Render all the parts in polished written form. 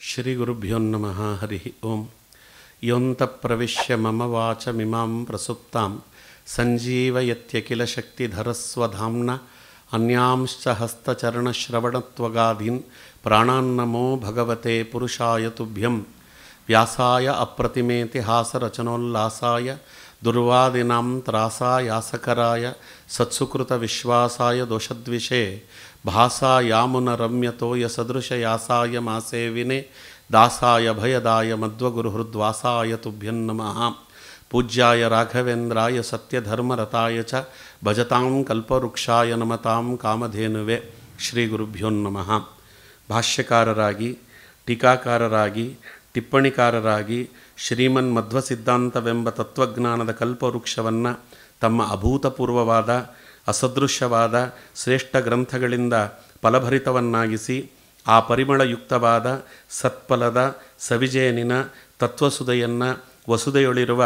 ಶ್ರೀಗುರುಭ್ಯೋ ನಮಃ ಹರಿ ಓಂ. ಯೋಂತಃಪ್ರವಿಶ್ಯ ಮಮ ವಾಚಮಿಮಾಂ ಪ್ರಸುಪ್ತಾಂ ಸಂಜೀವಯತ್ಯಖಿಲ ಶಕ್ತಿಧರಸ್ವಧಾಮ್ನ ಅನ್ಯಾಂಶ್ಚ ಹಸ್ತಚರಣಶ್ರವಣತ್ವಗಾದೀನ್ ಪ್ರಾಣಾನ್ನಮೋ ಭಗವತೆ ಪುರುಷಾಯ ತುಭ್ಯಂ. ವ್ಯಾಸಾಯ ಅಪ್ರತಿಮೇತಿಹಾಸರಚನೋಲ್ಲಾಸಾಯ ದುರ್ವಾದಿನಾಂ ತ್ರಾಸಾಯಾಸಕರಾಯ ಸತ್ಸುಕೃತವಿಶ್ವಾಸಾಯ ದೋಷದ್ವಿಷೇ ಭಾಸಾಯಾಮುನರಮ್ಯತೋ ಯಸದೃಶಯಾಸಾಯ ಮಾಸೇವಿನೇ ದಾಸಾಯ ಭಯದಾಯ ಮಧ್ವಗುರುಹೃದ್ವಾಸಾಯ ತುಭ್ಯಂ ನಮಃ. ಪೂಜ್ಯಾಯ ರಾಘವೇಂದ್ರಾಯ ಸತ್ಯಧರ್ಮರತಾಯ ಚ ಭಜತಾಂ ಕಲ್ಪವೃಕ್ಷಾಯ ನಮತಾಂ ಕಾಮಧೇನುವೆ. ಶ್ರೀ ಗುರುಭ್ಯೋ ನಮಃ. ಭಾಷ್ಯಕಾರರಾಗಿ, ಟೀಕಾಕಾರರಾಗಿ, ಟಿಪ್ಪಣಿಕಾರರಾಗಿ ಶ್ರೀಮನ್ ಮಧ್ವ ಸಿದ್ಧಾಂತವೆಂಬ ತತ್ವಜ್ಞಾನದ ಕಲ್ಪವೃಕ್ಷವನ್ನು ತಮ್ಮ ಅಭೂತಪೂರ್ವವಾದ ಅಸದೃಶ್ಯವಾದ ಶ್ರೇಷ್ಠ ಗ್ರಂಥಗಳಿಂದ ಫಲಭರಿತವನ್ನಾಗಿಸಿ ಆ ಪರಿಮಳಯುಕ್ತವಾದ ಸತ್ಫಲದ ಸವಿಜಯನಿನ ತತ್ವಸುಧೆಯನ್ನು ವಸುದೆಯೊಳಿರುವ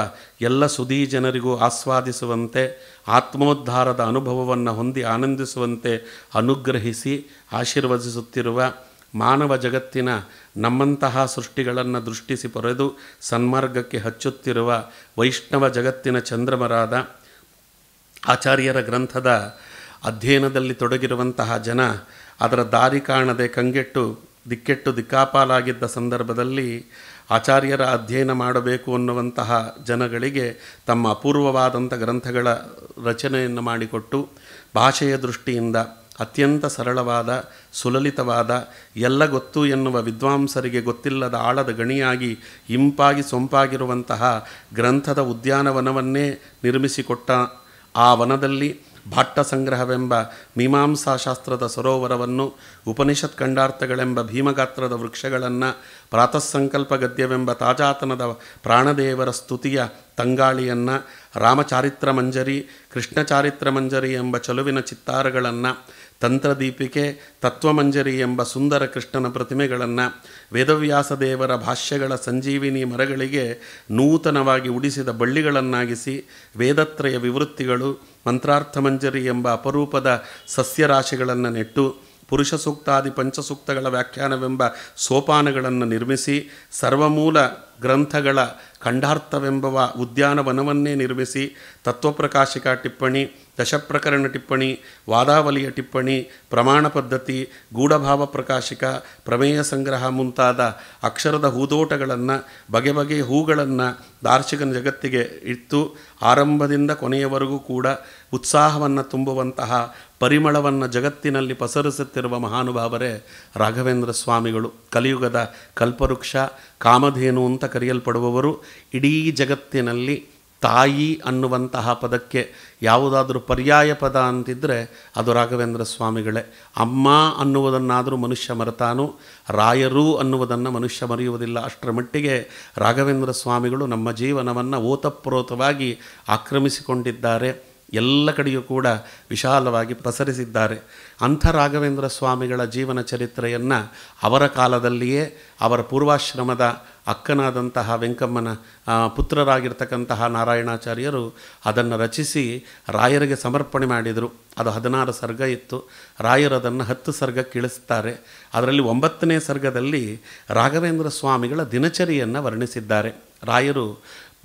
ಎಲ್ಲ ಸುಧೀ ಜನರಿಗೂ ಆಸ್ವಾದಿಸುವಂತೆ ಆತ್ಮೋದ್ಧಾರದ ಅನುಭವವನ್ನು ಹೊಂದಿ ಆನಂದಿಸುವಂತೆ ಅನುಗ್ರಹಿಸಿ ಆಶೀರ್ವದಿಸುತ್ತಿರುವ ಮಾನವ ಜಗತ್ತಿನ ನಮ್ಮಂತಹ ಸೃಷ್ಟಿಗಳನ್ನು ದೃಷ್ಟಿಸಿ ಪೊರೆದು ಸನ್ಮಾರ್ಗಕ್ಕೆ ಹಚ್ಚುತ್ತಿರುವ ವೈಷ್ಣವ ಜಗತ್ತಿನ ಚಂದ್ರಮರಾದ ಆಚಾರ್ಯರ ಗ್ರಂಥದ ಅಧ್ಯಯನದಲ್ಲಿ ತೊಡಗಿರುವಂತಹ ಜನ ಅದರ ದಾರಿ ಕಾಣದೆ ಕಂಗೆಟ್ಟು ದಿಕ್ಕಾಪಾಲಾಗಿದ್ದ ಸಂದರ್ಭದಲ್ಲಿ ಆಚಾರ್ಯರ ಅಧ್ಯಯನ ಮಾಡಬೇಕು ಅನ್ನುವಂತಹ ಜನಗಳಿಗೆ ತಮ್ಮ ಅಪೂರ್ವವಾದಂಥ ಗ್ರಂಥಗಳ ರಚನೆಯನ್ನು ಮಾಡಿಕೊಟ್ಟು ಭಾಷೆಯ ದೃಷ್ಟಿಯಿಂದ ಅತ್ಯಂತ ಸರಳವಾದ ಸುಲಲಿತವಾದ ಎಲ್ಲ ಗೊತ್ತು ಎನ್ನುವ ವಿದ್ವಾಂಸರಿಗೆ ಗೊತ್ತಿಲ್ಲದ ಆಳದ ಗಣಿಯಾಗಿ ಇಂಪಾಗಿ ಸೊಂಪಾಗಿರುವಂತಹ ಗ್ರಂಥದ ಉದ್ಯಾನವನವನ್ನೇ ನಿರ್ಮಿಸಿಕೊಟ್ಟ ಆ ವನದಲ್ಲಿ ಭಾಟ್ಟ ಸಂಗ್ರಹವೆಂಬ ಮೀಮಾಂಸಾಶಾಸ್ತ್ರದ ಸರೋವರವನ್ನು, ಉಪನಿಷತ್ ಖಂಡಾರ್ಥಗಳೆಂಬ ಭೀಮಗಾತ್ರದ ವೃಕ್ಷಗಳನ್ನು, ಪ್ರಾತಃಸಂಕಲ್ಪ ಗದ್ಯವೆಂಬ ತಾಜಾತನದ ಪ್ರಾಣದೇವರ ಸ್ತುತಿಯ ತಂಗಾಳಿಯನ್ನು, ರಾಮಚಾರಿತ್ರ ಮಂಜರಿ, ಕೃಷ್ಣಚಾರಿತ್ರ ಮಂಜರಿ ಎಂಬ ಚಲುವಿನ ಚಿತ್ತಾರಗಳನ್ನು, ತಂತ್ರದೀಪಿಕೆ, ತತ್ವಮಂಜರಿ ಎಂಬ ಸುಂದರ ಕೃಷ್ಣನ ಪ್ರತಿಮೆಗಳನ್ನು, ವೇದವ್ಯಾಸ ದೇವರ ಭಾಷ್ಯಗಳ ಸಂಜೀವಿನಿ ಮರಗಳಿಗೆ ನೂತನವಾಗಿ ಉಡಿಸಿದ ಬಳ್ಳಿಗಳನ್ನಾಗಿಸಿ, ವೇದತ್ರಯ ವಿವೃತ್ತಿಗಳು, ಮಂತ್ರಾರ್ಥಮಂಜರಿ ಎಂಬ ಅಪರೂಪದ ಸಸ್ಯರಾಶಿಗಳನ್ನು ನೆಟ್ಟು, ಪುರುಷ ಸೂಕ್ತಾದಿ ಪಂಚಸೂಕ್ತಗಳ ವ್ಯಾಖ್ಯಾನವೆಂಬ ಸೋಪಾನಗಳನ್ನು ನಿರ್ಮಿಸಿ, ಸರ್ವಮೂಲ ಗ್ರಂಥಗಳ ಖಂಡಾರ್ಥವೆಂಬ ಉದ್ಯಾನವನವನ್ನೇ ನಿರ್ಮಿಸಿ, ತತ್ವಪ್ರಕಾಶಿಕ ಟಿಪ್ಪಣಿ, ದಶಪ್ರಕರಣ ಟಿಪ್ಪಣಿ, ವಾದಾವಲಿಯ ಟಿಪ್ಪಣಿ, ಪ್ರಮಾಣ ಪದ್ಧತಿ, ಗೂಢಭಾವ ಪ್ರಕಾಶಿಕ, ಪ್ರಮೇಯ ಸಂಗ್ರಹ ಮುಂತಾದ ಅಕ್ಷರದ ಹೂದೋಟಗಳನ್ನು, ಬಗೆ ಬಗೆಯ ಹೂಗಳನ್ನು ದಾರ್ಶನಿಕ ಜಗತ್ತಿಗೆ ಇಟ್ಟು ಆರಂಭದಿಂದ ಕೊನೆಯವರೆಗೂ ಕೂಡ ಉತ್ಸಾಹವನ್ನು ತುಂಬುವಂತಹ ಪರಿಮಳವನ್ನು ಜಗತ್ತಿನಲ್ಲಿ ಪಸರಿಸುತ್ತಿರುವ ಮಹಾನುಭಾವರೇ ರಾಘವೇಂದ್ರ ಸ್ವಾಮಿಗಳು. ಕಲಿಯುಗದ ಕಲ್ಪವೃಕ್ಷ, ಕಾಮಧೇನು ಅಂತ ಕರೆಯಲ್ಪಡುವವರು. ಇಡೀ ಜಗತ್ತಿನಲ್ಲಿ ತಾಯಿ ಅನ್ನುವಂತಹ ಪದಕ್ಕೆ ಯಾವುದಾದ್ರೂ ಪರ್ಯಾಯ ಪದ ಅಂತಿದ್ದರೆ ಅದು ರಾಘವೇಂದ್ರ ಸ್ವಾಮಿಗಳೇ. ಅಮ್ಮ ಅನ್ನುವುದನ್ನಾದರೂ ಮನುಷ್ಯ ಮರೆತಾನು, ರಾಯರು ಅನ್ನುವುದನ್ನು ಮನುಷ್ಯ ಮರೆಯುವುದಿಲ್ಲ. ಅಷ್ಟರ ಮಟ್ಟಿಗೆ ರಾಘವೇಂದ್ರ ಸ್ವಾಮಿಗಳು ನಮ್ಮ ಜೀವನವನ್ನು ಓತಪ್ರೋತವಾಗಿ ಆಕ್ರಮಿಸಿಕೊಂಡಿದ್ದಾರೆ. ಎಲ್ಲ ಕಡೆಯೂ ಕೂಡ ವಿಶಾಲವಾಗಿ ಪಸರಿಸಿದ್ದಾರೆ. ಅಂಥ ರಾಘವೇಂದ್ರ ಸ್ವಾಮಿಗಳ ಜೀವನ ಚರಿತ್ರೆಯನ್ನು ಅವರ ಕಾಲದಲ್ಲಿಯೇ ಅವರ ಪೂರ್ವಾಶ್ರಮದ ಅಕ್ಕನಾದಂತಹ ವೆಂಕಮ್ಮನ ಪುತ್ರರಾಗಿರ್ತಕ್ಕಂತಹ ನಾರಾಯಣಾಚಾರ್ಯರು ಅದನ್ನು ರಚಿಸಿ ರಾಯರಿಗೆ ಸಮರ್ಪಣೆ ಮಾಡಿದರು. ಅದು 16 ಸರ್ಗ ಇತ್ತು. ರಾಯರು ಅದನ್ನು 10 ಸರ್ಗಕ್ಕೆ ಇಳಿಸ್ತಾರೆ. ಅದರಲ್ಲಿ 9ನೇ ಸರ್ಗದಲ್ಲಿ ರಾಘವೇಂದ್ರ ಸ್ವಾಮಿಗಳ ದಿನಚರಿಯನ್ನು ವರ್ಣಿಸಿದ್ದಾರೆ. ರಾಯರು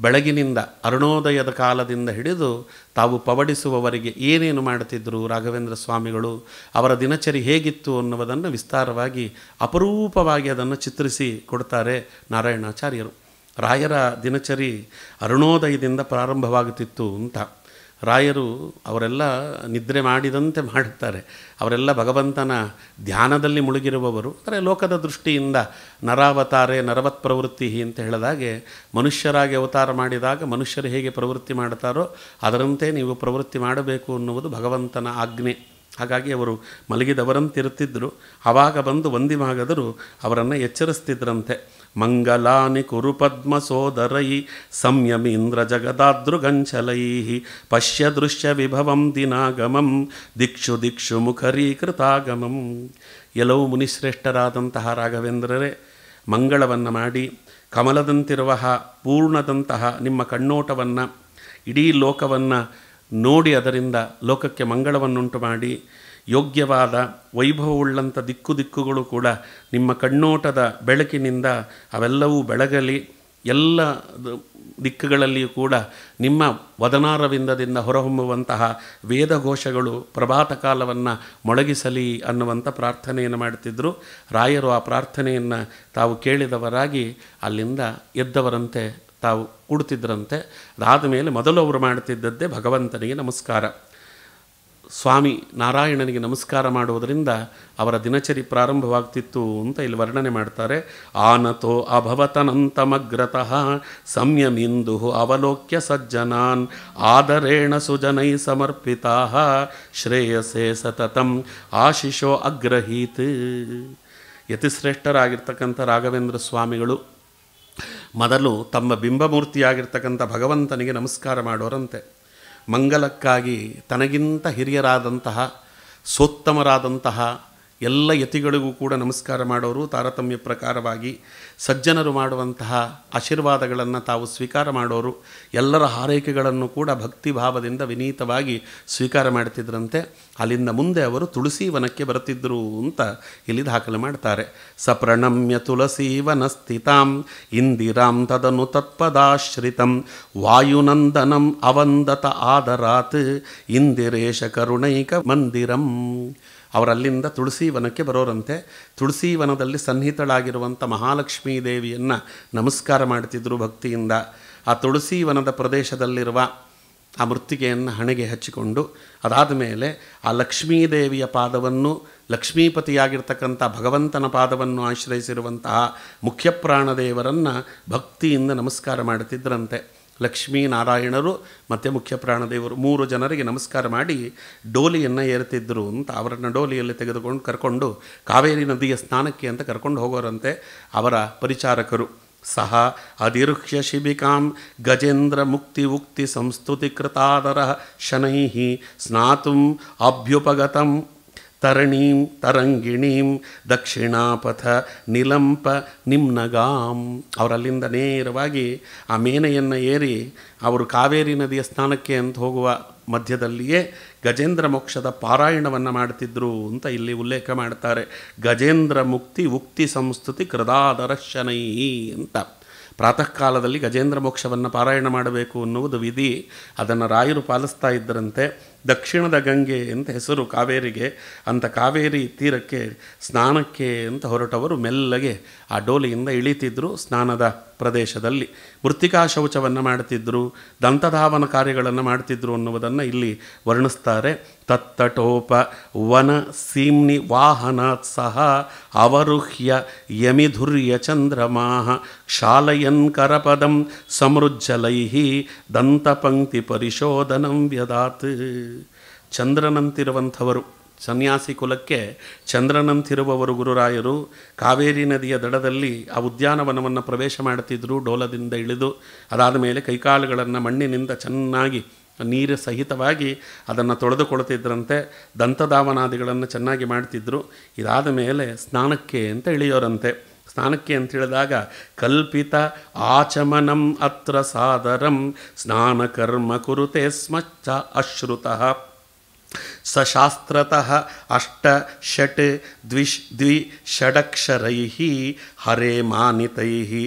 ಬೆಳಗಿನಿಂದ ಅರುಣೋದಯದ ಕಾಲದಿಂದ ಹಿಡಿದು ತಾವು ಪವಡಿಸುವವರೆಗೆ ಏನೇನು ಮಾಡುತ್ತಿದ್ದರು ರಾಘವೇಂದ್ರ ಸ್ವಾಮಿಗಳು, ಅವರ ದಿನಚರಿ ಹೇಗಿತ್ತು ಅನ್ನುವುದನ್ನು ವಿಸ್ತಾರವಾಗಿ ಅಪರೂಪವಾಗಿ ಅದನ್ನು ಚಿತ್ರಿಸಿ ಕೊಡ್ತಾರೆ ನಾರಾಯಣಾಚಾರ್ಯರು. ರಾಯರ ದಿನಚರಿ ಅರುಣೋದಯದಿಂದ ಪ್ರಾರಂಭವಾಗುತ್ತಿತ್ತು ಅಂತ. ರಾಯರು ಅವರೆಲ್ಲ ನಿದ್ರೆ ಮಾಡಿದಂತೆ ಮಾಡುತ್ತಾರೆ. ಅವರೆಲ್ಲ ಭಗವಂತನ ಧ್ಯಾನದಲ್ಲಿ ಮುಳುಗಿರುವವರು. ಅಂದರೆ ಲೋಕದ ದೃಷ್ಟಿಯಿಂದ ನರಾವತಾರೆ ನರವತ್ ಪ್ರವೃತ್ತಿ ಅಂತ ಹೇಳಿದಾಗೆ ಮನುಷ್ಯರಾಗಿ ಅವತಾರ ಮಾಡಿದಾಗ ಮನುಷ್ಯರು ಹೇಗೆ ಪ್ರವೃತ್ತಿ ಮಾಡ್ತಾರೋ ಅದರಂತೆ ನೀವು ಪ್ರವೃತ್ತಿ ಮಾಡಬೇಕು ಅನ್ನುವುದು ಭಗವಂತನ ಆಜ್ಞೆ. ಹಾಗಾಗಿ ಅವರು ಮಲಗಿದವರಂತಿರುತ್ತಿದ್ದರು. ಆವಾಗ ಬಂದು ವಂದಿಮಾಗದರು ಅವರನ್ನು ಎಚ್ಚರಿಸ್ತಿದ್ರಂತೆ. ಮಂಗಲಾನಿ ಕುರು ಪದ್ಮ ಸೋದರೈ ಸಂಯಮೀಂದ್ರ ಜಗದಾದೃಗಂಚಲೈ ಪಶ್ಯ ದೃಶ್ಯ ವಿಭವಂ ದಿನಾಗಮಂ ದಿಕ್ಷು ದಿಕ್ಷು ಮುಖರೀಕೃತಾಗಮಂ. ಎಲ್ಲವೂ ಮುನಿಶ್ರೇಷ್ಠರಾದಂತಹ ರಾಘವೇಂದ್ರರೇ, ಮಂಗಳವನ್ನು ಮಾಡಿ ಕಮಲದಂತಿರುವ ಪೂರ್ಣದಂತಹ ನಿಮ್ಮ ಕಣ್ಣೋಟವನ್ನು ಇಡೀ ಲೋಕವನ್ನು ನೋಡಿ ಅದರಿಂದ ಲೋಕಕ್ಕೆ ಮಂಗಳವನ್ನುಂಟು ಮಾಡಿ ಯೋಗ್ಯವಾದ ವೈಭವವುಳ್ಳಂಥ ದಿಕ್ಕುಗಳು ಕೂಡ ನಿಮ್ಮ ಕಣ್ಣೋಟದ ಬೆಳಕಿನಿಂದ ಅವೆಲ್ಲವೂ ಬೆಳಗಲಿ. ಎಲ್ಲ ದಿಕ್ಕುಗಳಲ್ಲಿಯೂ ಕೂಡ ನಿಮ್ಮ ವದನಾರವಿಂದದಿಂದ ಹೊರಹೊಮ್ಮುವಂತಹ ವೇದಘೋಷಗಳು ಪ್ರಭಾತ ಕಾಲವನ್ನು ಮೊಳಗಿಸಲಿ ಅನ್ನುವಂಥ ಪ್ರಾರ್ಥನೆಯನ್ನು ಮಾಡುತ್ತಿದ್ದರು. ರಾಯರು ಆ ಪ್ರಾರ್ಥನೆಯನ್ನು ತಾವು ಕೇಳಿದವರಾಗಿ ಅಲ್ಲಿಂದ ಎದ್ದವರಂತೆ ತಾವು ಕೂಡುತ್ತಿದ್ದರಂತೆ. ಅದಾದ ಮೇಲೆ ಮೊದಲು ಅವರು ಮಾಡುತ್ತಿದ್ದದ್ದೇ ಭಗವಂತನಿಗೆ ನಮಸ್ಕಾರ. ಸ್ವಾಮಿ ನಾರಾಯಣನಿಗೆ ನಮಸ್ಕಾರ ಮಾಡುವುದರಿಂದ ಅವರ ದಿನಚರಿ ಪ್ರಾರಂಭವಾಗ್ತಿತ್ತು ಅಂತ ಇಲ್ಲಿ ವರ್ಣನೆ ಮಾಡ್ತಾರೆ. ಆನತೋ ಅಭವತನಂತಮಗ್ರತಃ ಸಂಯಮಿಂದು ಅವಲೋಕ್ಯ ಸಜ್ಜನಾನ್ ಆದರೇಣ ಸುಜನೈ ಸಮರ್ಪಿತಾ ಶ್ರೇಯಸೇ ಸತತಂ ಆಶಿಷೋ ಅಗ್ರಹೀತ್. ಯತಿಶ್ರೇಷ್ಠರಾಗಿರ್ತಕ್ಕಂಥ ರಾಘವೇಂದ್ರ ಸ್ವಾಮಿಗಳು ಮೊದಲು ತಮ್ಮ ಬಿಂಬಮೂರ್ತಿಯಾಗಿರ್ತಕ್ಕಂಥ ಭಗವಂತನಿಗೆ ನಮಸ್ಕಾರ ಮಾಡೋರಂತೆ. ಮಂಗಲಕ್ಕಾಗಿ ತನಗಿಂತ ಹಿರಿಯರಾದಂತಹ ಸೋತ್ತಮರಾದಂತಹ ಎಲ್ಲ ಯತಿಗಳಿಗೂ ಕೂಡ ನಮಸ್ಕಾರ ಮಾಡೋರು. ತಾರತಮ್ಯ ಪ್ರಕಾರವಾಗಿ ಸಜ್ಜನರು ಮಾಡುವಂತಹ ಆಶೀರ್ವಾದಗಳನ್ನು ತಾವು ಸ್ವೀಕಾರ ಮಾಡೋರು. ಎಲ್ಲರ ಹಾರೈಕೆಗಳನ್ನು ಕೂಡ ಭಕ್ತಿ ಭಾವದಿಂದ ವಿನೀತವಾಗಿ ಸ್ವೀಕಾರ ಮಾಡ್ತಿದ್ರಂತೆ. ಅಲ್ಲಿಂದ ಮುಂದೆ ಅವರು ತುಳಸಿ ವನಕ್ಕೆ ಬರುತ್ತಿದ್ದರು ಅಂತ ಇಲ್ಲಿ ದಾಖಲೆ ಮಾಡ್ತಾರೆ. ಸಪ್ರಣಮ್ಯ ತುಳಸಿ ವನಸ್ಥಿತಾಂ ಇಂದಿರಾಂ ತದನು ತತ್ಪದಾಶ್ರಿತಂ ವಾಯುನಂದನಂ ಅವಂದತ ಆದರಾತ್ ಇಂದಿರೇಶ ಕರುಣೈಕ ಮಂದಿರಂ. ಅವರಲ್ಲಿಂದ ತುಳಸಿ ವನಕ್ಕೆ ಬರೋರಂತೆ. ತುಳಸಿ ವನದಲ್ಲಿ ಸನ್ನಿಹಿತಳಾಗಿರುವಂಥ ಮಹಾಲಕ್ಷ್ಮೀ ದೇವಿಯನ್ನು ನಮಸ್ಕಾರ ಮಾಡ್ತಿದ್ದರು ಭಕ್ತಿಯಿಂದ. ಆ ತುಳಸಿ ವನದ ಪ್ರದೇಶದಲ್ಲಿರುವ ಆ ಮೃತ್ತಿಗೆಯನ್ನು ಹಣೆಗೆ ಹಚ್ಚಿಕೊಂಡು ಅದಾದ ಮೇಲೆ ಆ ಲಕ್ಷ್ಮೀದೇವಿಯ ಪಾದವನ್ನು, ಲಕ್ಷ್ಮೀಪತಿಯಾಗಿರ್ತಕ್ಕಂಥ ಭಗವಂತನ ಪಾದವನ್ನು ಆಶ್ರಯಿಸಿರುವಂತಹ ಮುಖ್ಯಪ್ರಾಣದೇವರನ್ನು ಭಕ್ತಿಯಿಂದ ನಮಸ್ಕಾರ ಮಾಡುತ್ತಿದ್ದರಂತೆ. ಲಕ್ಷ್ಮೀನಾರಾಯಣರು ಮತ್ತು ಮುಖ್ಯ ಪ್ರಾಣದೇವರು 3 ಜನರಿಗೆ ನಮಸ್ಕಾರ ಮಾಡಿ ಡೋಲಿಯನ್ನು ಏರುತ್ತಿದ್ದರು ಅಂತ. ಅವರನ್ನು ಡೋಲಿಯಲ್ಲಿ ತೆಗೆದುಕೊಂಡು ಕರ್ಕೊಂಡು ಕಾವೇರಿ ನದಿಯ ಸ್ನಾನಕ್ಕೆ ಅಂತ ಕರ್ಕೊಂಡು ಹೋಗೋರಂತೆ ಅವರ ಪರಿಚಾರಕರು. ಸಹ ಅಧಿರುಹ್ಯ ಶಿಬಿಕಾಂ ಗಜೇಂದ್ರ ಮುಕ್ತಿ ಉಕ್ತಿ ಸಂಸ್ತುತಿ ಕೃತಾದರ ಶನೈ ಸ್ನಾತುಂ ಅಭ್ಯುಪಗತಂ ತರಣೀಂ ತರಂಗಿಣೀಂ ದಕ್ಷಿಣಾಪಥ ನಿಲಂಪ ನಿಮ್ನಗಾಂ. ಅವರಲ್ಲಿಂದ ನೇರವಾಗಿ ಆ ಮೇನೆಯನ್ನು ಏರಿ ಅವರು ಕಾವೇರಿ ನದಿಯ ಸ್ನಾನಕ್ಕೆ ಅಂತ ಹೋಗುವ ಮಧ್ಯದಲ್ಲಿಯೇ ಗಜೇಂದ್ರ ಮೋಕ್ಷದ ಪಾರಾಯಣವನ್ನು ಮಾಡ್ತಿದ್ರು ಅಂತ ಇಲ್ಲಿ ಉಲ್ಲೇಖ ಮಾಡ್ತಾರೆ. ಗಜೇಂದ್ರ ಮುಕ್ತಿ ಉಕ್ತಿ ಸಂಸ್ತುತಿ ಕೃದಾದರಶನೈ ಅಂತ. ಪ್ರಾತಃ ಕಾಲದಲ್ಲಿ ಗಜೇಂದ್ರ ಮೋಕ್ಷವನ್ನು ಪಾರಾಯಣ ಮಾಡಬೇಕು ಅನ್ನುವುದು ವಿಧಿ. ಅದನ್ನು ರಾಯರು ಪಾಲಿಸ್ತಾ ಇದ್ದರಂತೆ. ದಕ್ಷಿಣದ ಗಂಗೆ ಅಂತ ಹೆಸರು ಕಾವೇರಿಗೆ. ಅಂಥ ಕಾವೇರಿ ತೀರಕ್ಕೆ ಸ್ನಾನಕ್ಕೆ ಅಂತ ಹೊರಟವರು ಮೆಲ್ಲಗೆ ಆ ಡೋಲಿಯಿಂದ ಇಳಿತಿದ್ದರು. ಸ್ನಾನದ ಪ್ರದೇಶದಲ್ಲಿ ಮೃತ್ತಿಕಾ ಶೌಚವನ್ನು ಮಾಡ್ತಿದ್ದರು, ದಂತಧಾವನ ಕಾರ್ಯಗಳನ್ನು ಮಾಡ್ತಿದ್ರು ಅನ್ನುವುದನ್ನು ಇಲ್ಲಿ ವರ್ಣಿಸ್ತಾರೆ. ತತ್ತಟೋಪ ವನ ಸೀಮ್ನಿ ವಾಹನಾತ್ ಸಹ ಅವರುಹ್ಯ ಯಮಿಧುರ್ಯ ಚಂದ್ರಮಾಹ ಕ್ಷಾಲಯನ್ ಕರಪದಂ ಸಮೃಜ್ಜಲೈ ದಂತಪಂಕ್ತಿ ಪರಿಶೋಧನಂ ವ್ಯದಾತ್. ಚಂದ್ರನಂತಿರುವಂಥವರು, ಸನ್ಯಾಸಿ ಕುಲಕ್ಕೆ ಚಂದ್ರನಂತಿರುವವರು ಗುರುರಾಯರು. ಕಾವೇರಿ ನದಿಯ ದಡದಲ್ಲಿ ಆ ಉದ್ಯಾನವನವನ್ನು ಪ್ರವೇಶ ಮಾಡುತ್ತಿದ್ದರು ಡೋಲದಿಂದ ಇಳಿದು. ಅದಾದ ಮೇಲೆ ಕೈಕಾಲುಗಳನ್ನು ಮಣ್ಣಿನಿಂದ ಚೆನ್ನಾಗಿ ನೀರು ಸಹಿತವಾಗಿ ಅದನ್ನು ತೊಳೆದುಕೊಳ್ತಿದ್ರಂತೆ. ದಂತಧಾವನಾದಿಗಳನ್ನು ಚೆನ್ನಾಗಿ ಮಾಡ್ತಿದ್ರು. ಇದಾದ ಮೇಲೆ ಸ್ನಾನಕ್ಕೆ ಅಂತ ಇಳಿಯೋರಂತೆ. ಸ್ನಾನಕ್ಕೆ ಅಂತ ಹೇಳಿದಾಗ ಕಲ್ಪಿತ ಆಚಮನಂ ಅತ್ರ ಸಾದರಂ ಸ್ನಾನಕರ್ಮ ಕುರುತೆ ಸ್ಮಚ್ಚ ಅಶ್ರುತಃ ಸಶಾಸ್ತ್ರತಃ ಅಷ್ಟ ಷಟ್ ದ್ವಿಷಡಕ್ಷರೈ ಹರೇ ಮಾನಿತೈ